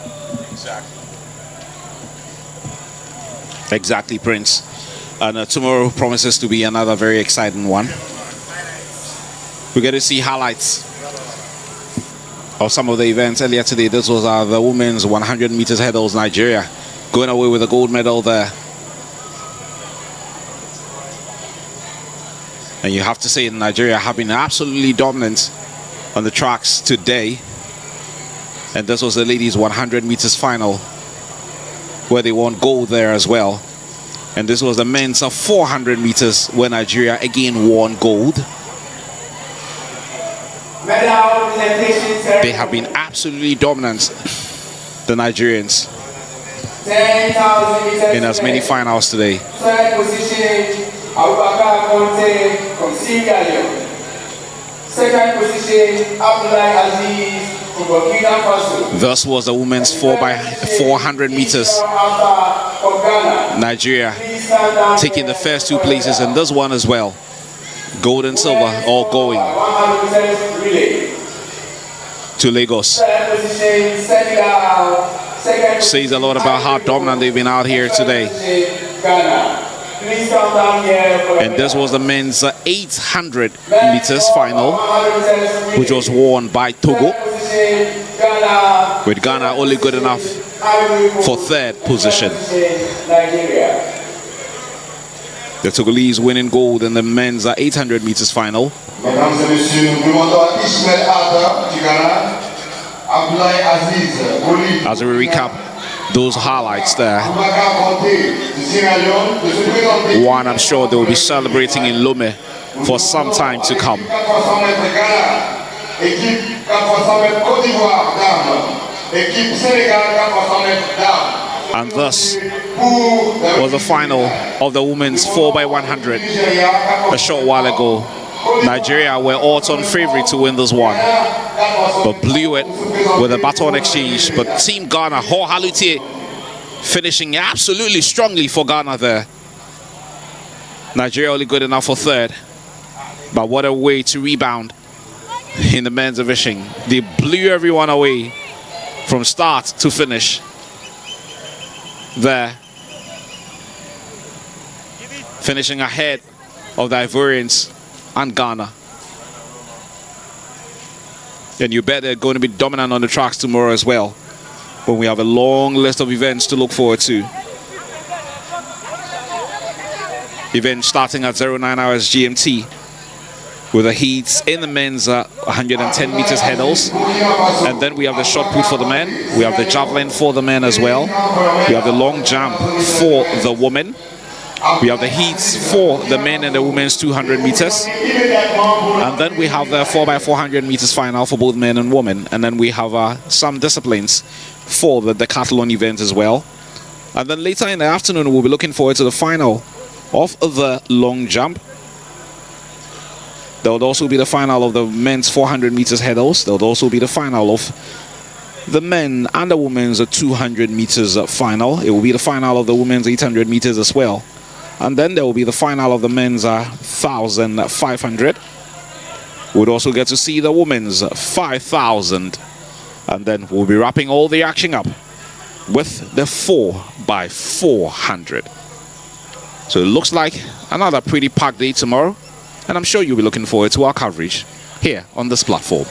I: Exactly, Prince. And tomorrow promises to be another very exciting one. We're going to see highlights of some of the events earlier today. This was the women's 100 meters hurdles, Nigeria going away with a gold medal there. And you have to say Nigeria have been absolutely dominant on the tracks today. And this was the ladies 100 meters final, where they won gold there as well. And this was the men's 400 meters, where Nigeria again won gold. They have been absolutely dominant, the Nigerians.
J: 10,000 meters
I: in as many finals today.
J: Third position, Abubakar Conte from Sierra Leone. Second position, Abdoulaye Aziz from Burkina Faso.
I: Thus was the women's 4x400 meters. Nigeria taking the first two places in this one as well. Gold and silver all going
J: 100 meters relay.
I: to Lagos.
J: Third position, Senegal. Second
I: Says a lot about how dominant they've been out here today.
J: Ghana. Please come down here for
I: And this was the men's 800 meters final, which was won by Togo,
J: Ghana.
I: with Ghana only good enough for third position.
J: Nigeria.
R: The Togolese winning gold in the men's 800 meters final.
E: Mesdames et messieurs, nous demandons à Ismaël Ada du Ghana, Abdoulaye Aziz Boli,
I: As we recap those highlights there,
E: Abubakar Conte de Sierra Leone, de se présenter.
I: one I'm sure they will be celebrating in Lomé for some time to come.
E: 400 mètres Ghana, équipe 400 mètres Côte d'Ivoire dames, équipe Sénégal 400 mètres dames.
I: And thus was the final of the women's 4x100 a short while ago. Nigeria were odds-on favorite to win this one, but blew it with a baton exchange. But Team Ghana, Ho Halute, finishing absolutely strongly for Ghana there. Nigeria only good enough for third, but what a way to rebound in the men's division. They blew everyone away from start to finish there, finishing ahead of the Ivorians and Ghana. And you bet they're going to be dominant on the tracks tomorrow as well, when we have a long list of events to look forward to. Event starting at 09 hours GMT, with the heats in the men's 110 meters hurdles, and then we have the shot put for the men, we have the javelin for the men as well, we have the long jump for the women, we have the heats for the men and the women's 200 meters, and then we have the 4x400 meters final for both men and women, and then we have some disciplines for the decathlon event as well. And then later in the afternoon we'll be looking forward to the final of the long jump. There will also be the final of the men's 400 meters hurdles. There will also be the final of the men and the women's 200 meters final. It will be the final of the women's 800 meters as well. And then there will be the final of the men's 1,500. We'll also get to see the women's 5,000. And then we'll be wrapping all the action up with the 4x400. So it looks like another pretty packed day tomorrow. And I'm sure you'll be looking forward to our coverage here on this platform.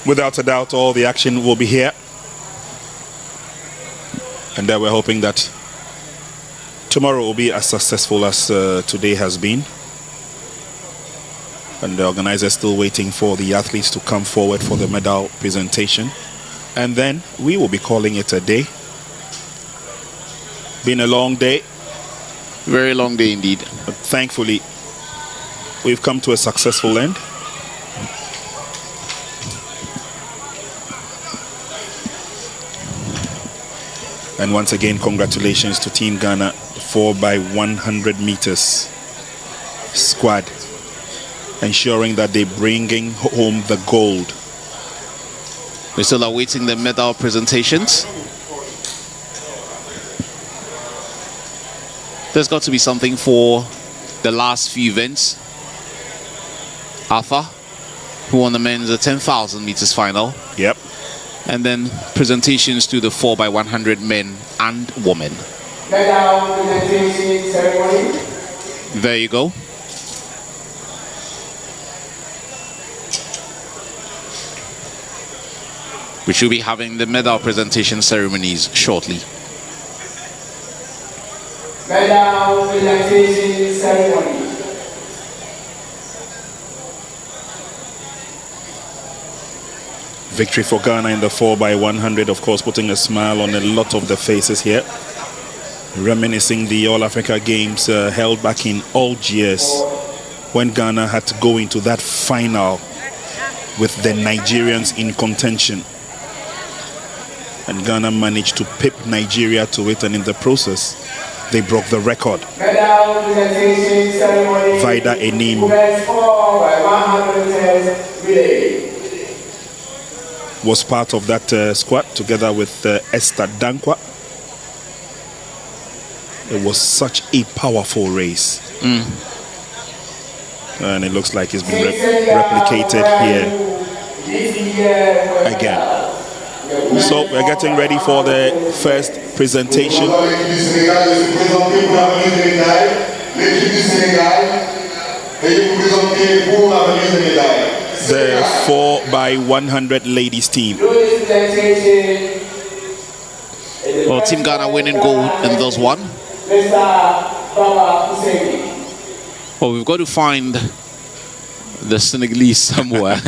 G: Without a doubt, all the action will be here. And then we're hoping that tomorrow will be as successful as today has been. And the organizers still waiting for the athletes to come forward for the medal presentation. And then we will be calling it a day. Been a long day.
I: Very long day indeed.
G: But thankfully, we've come to a successful end. And once again, congratulations to Team Ghana, 4x100 meters squad, ensuring that they're bringing home the gold.
I: We're still awaiting the medal presentations. There's got to be something for the last few events. Arthur, who won the men's 10,000 meters final.
G: Yep.
I: And then presentations to the 4x100 men and women.
J: Medal presentation ceremony.
I: There you go. We should be having the medal presentation ceremonies shortly.
J: Medal presentation ceremony.
G: Victory for Ghana in the 4x100, of course, putting a smile on a lot of the faces here. Reminiscing the All-Africa Games held back in Algiers, when Ghana had to go into that final with the Nigerians in contention. And Ghana managed to pip Nigeria to it, and in the process, they broke the record.
J: Medal presentation ceremony.
G: Vida Enim
J: Women's 4 by 100 meters relay.
G: was part of that squad together with Esther Dankwa. It was such a powerful race. And it looks like it's been replicated here again. So we're getting ready for the first presentation. The 4x100 ladies team.
I: Well, Team Ghana winning gold in those one. Well, we've got to find the Senegalese somewhere.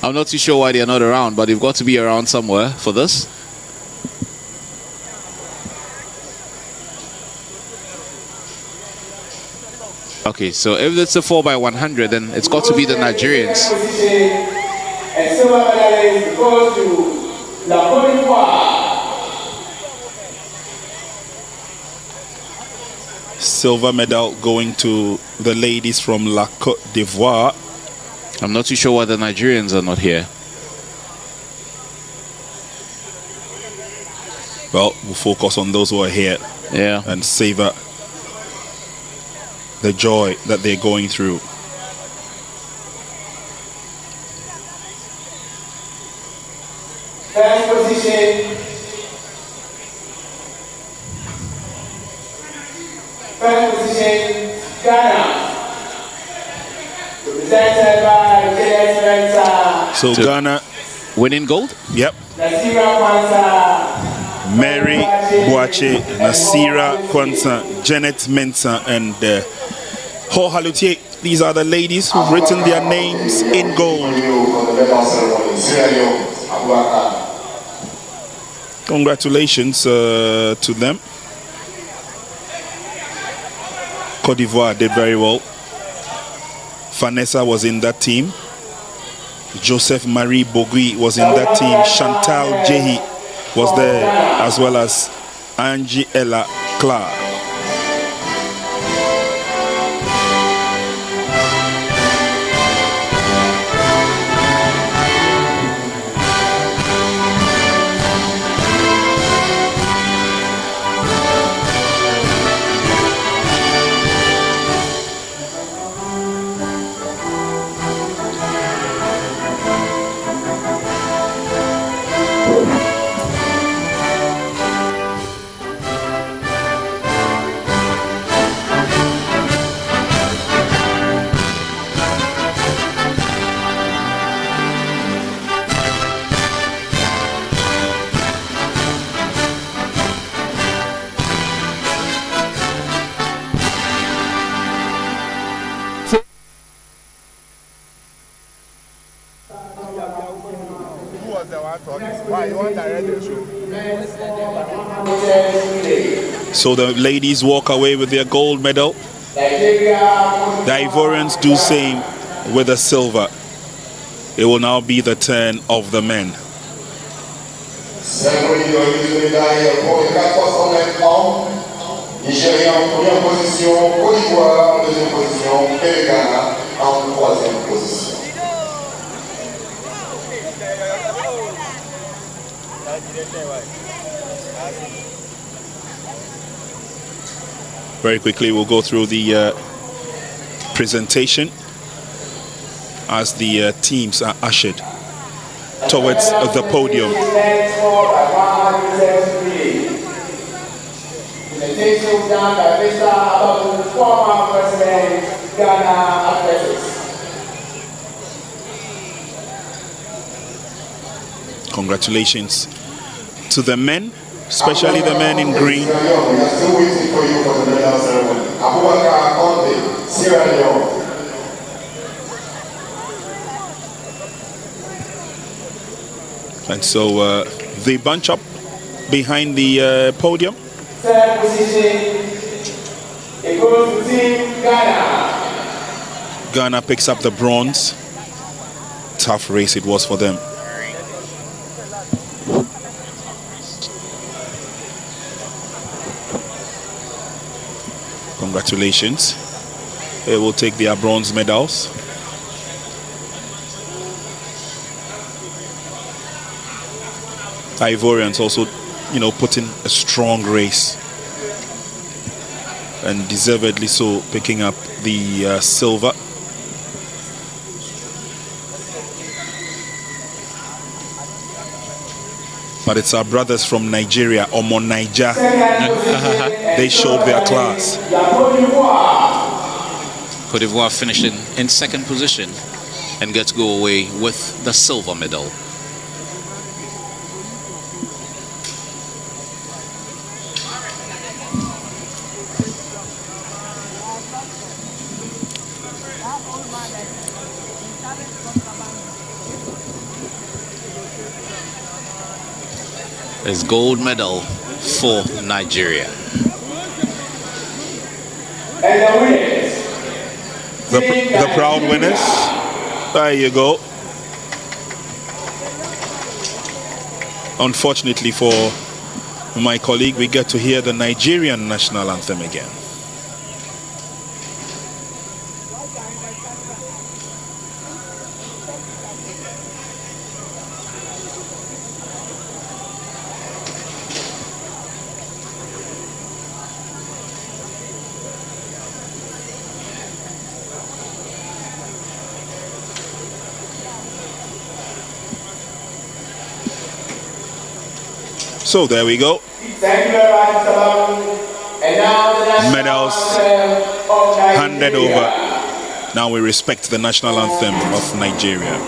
I: I'm not too sure why they're not around, but they've got to be around somewhere for this. Okay, so if it's a 4x100, then it's got to be the Nigerians.
J: And silver medalist goes to La Côte d'Ivoire.
G: Silver medal going to the ladies from La Côte d'Ivoire.
I: I'm not too sure why the Nigerians are not here.
G: Well, we'll focus on those who are here, and savor the joy that they're going through.
J: First position. First position, Ghana. Represented by J.S. Spencer.
G: So Ghana
I: winning gold?
G: Yep.
J: Nasira Kwanza.
G: Mary Boache, Nasira Kwanza, Janet Mensah, and Ho Halutier. These are the ladies who've written their names in gold. Congratulations to them. Côte d'Ivoire did very well. Vanessa was in that team. Joseph Marie Bogui was in that team. Chantal Jehi was there, as well as Angela Clark. So the ladies walk away with their gold medal. The Ivorians do same with the silver. It will now be the turn of the men.
E: Nigeria en première position, Côte d'Ivoire en deuxième position et le Ghana en troisième position.
G: Very quickly, we'll go through the presentation as the teams are ushered towards the podium.
J: Presentation done by Mr. Abdul, former President, Ghana Athletics.
G: Congratulations to the men, especially the men in green.
E: We are still waiting for you for the medal ceremony. Abubakar Conte, Sierra Leone.
G: And so they bunch up behind the podium.
J: Third position, it goes to Team Ghana.
G: Ghana picks up the bronze. Tough race it was for them. Congratulations. They will take their bronze medals. Ivorians also, put in a strong race. And deservedly so, picking up the silver. But it's our brothers from Nigeria, Omo Naija. They showed their class.
I: Cote d'Ivoire finished in second position and get to go away with the silver medal. It's gold medal for Nigeria.
J: And the winners.
G: The proud winners. There you go. Unfortunately for my colleague, we get to hear the Nigerian national anthem again. So there we go.
J: Thank you very much, Mr. Babu. And now the national
G: Medals
J: anthem of Nigeria.
G: handed over. Now we respect the national anthem of Nigeria.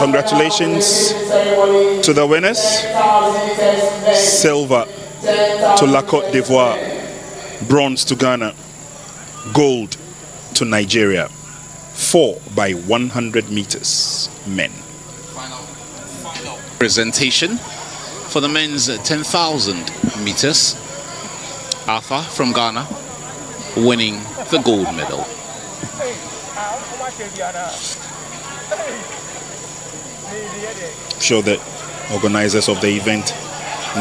G: Congratulations to the winners. Silver to La Côte d'Ivoire, bronze to Ghana, gold to Nigeria. 4 by 100 meters men.
I: Presentation for the men's 10,000 meters. Arthur from Ghana winning the gold medal.
G: I'm sure the organizers of the event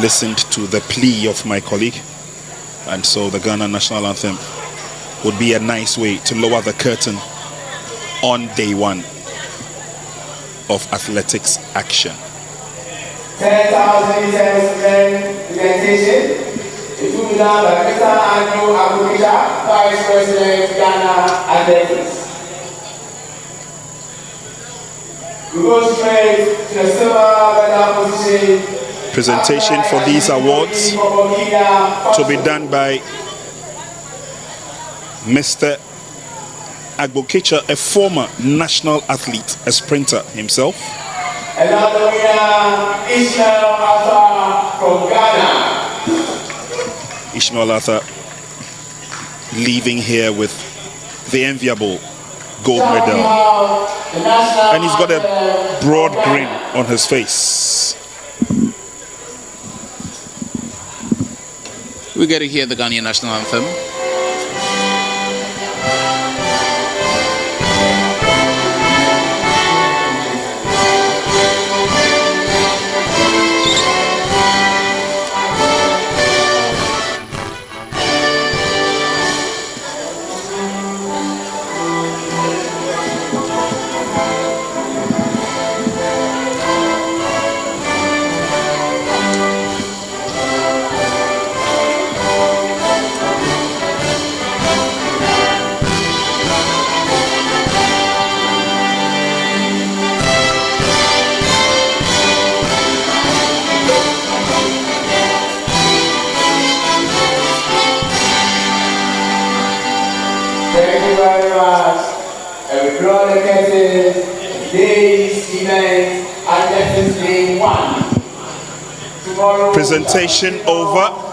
G: listened to the plea of my colleague, and so the Ghana national anthem would be a nice way to lower the curtain on day one of athletics action.
J: 10,000 meters men presentation. It will be done by Mr. Andrew Abukisha, Vice President, Ghana Athletics. We go straight to the silver medal position.
G: Presentation for these awards to be done by Mr. Agbokecha, a former national athlete, a sprinter himself.
J: Another winner, Ishmael Arthur from Ghana.
G: Ishmael Arthur leaving here with the enviable gold medal. And he's got a broad grin on his face.
I: We get to hear the Ghanaian national anthem.
G: Presentation over.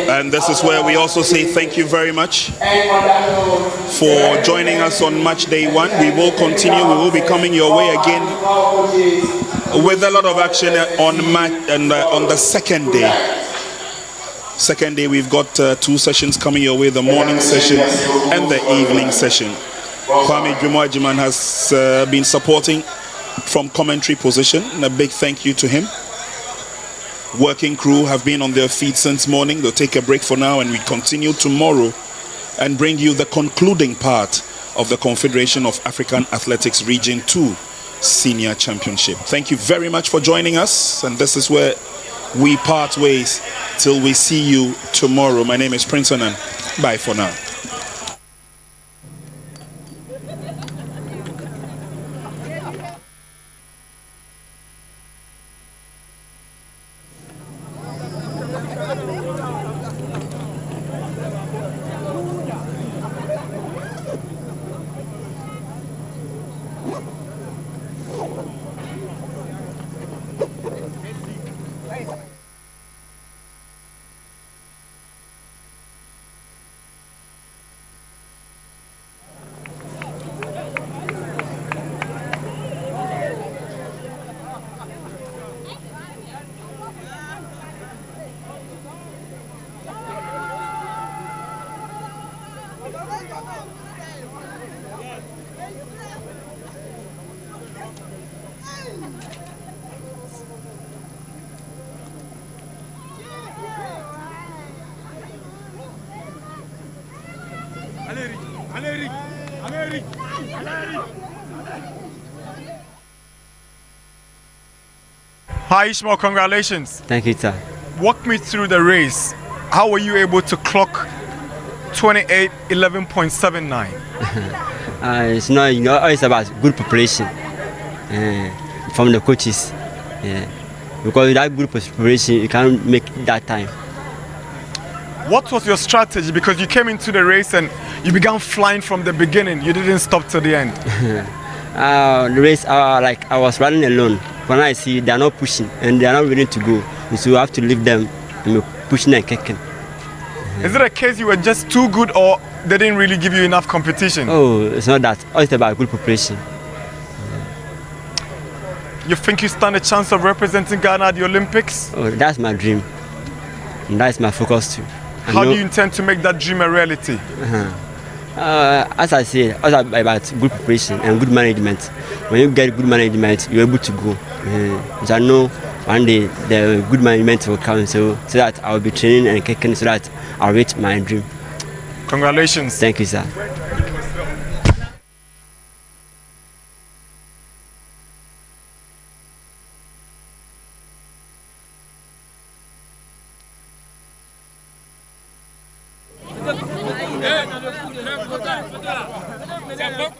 G: And this is where we also say thank you very much for joining us on match day 1. We will continue. We will be coming your way again with a lot of action on the second day. Second day, we've got 2 sessions coming your way, the morning session and the evening session. Kwame Jumoajiman has been supporting from commentary position, and a big thank you to him. Working crew have been on their feet since morning. They'll take a break for now, and we continue tomorrow and bring you the concluding part of the Confederation of African Athletics Region 2 Senior Championship. Thank you very much for joining us, and this is where we part ways till we see you tomorrow. My name is Prince Onan. Bye for now.
B: Hi Ishmael, congratulations.
U: Thank you, sir.
B: Walk me through the race. How were you able to clock 28:11.79?
U: It's not, it's about good preparation from the coaches. Because without good preparation, you can't make that time.
B: What was your strategy? Because you came into the race and you began flying from the beginning. You didn't stop till the end.
U: The race, like I was running alone. When I see they are not pushing and they are not willing to go, so you have to leave them and pushing and kicking.
B: Is it a case you were just too good, or they didn't really give you enough competition?
U: Oh, it's not that. It's about good preparation.
B: You think you stand a chance of representing Ghana at the Olympics?
U: Oh, that's my dream. And that's my focus too.
B: How do you intend to make that dream a reality?
U: As I say, it's about good preparation and good management. When you get good management, you're able to go. I know one day the good management will come, so that I'll be training and kicking so that I'll reach my dream.
B: Congratulations.
U: Thank you, sir.
F: Yeah,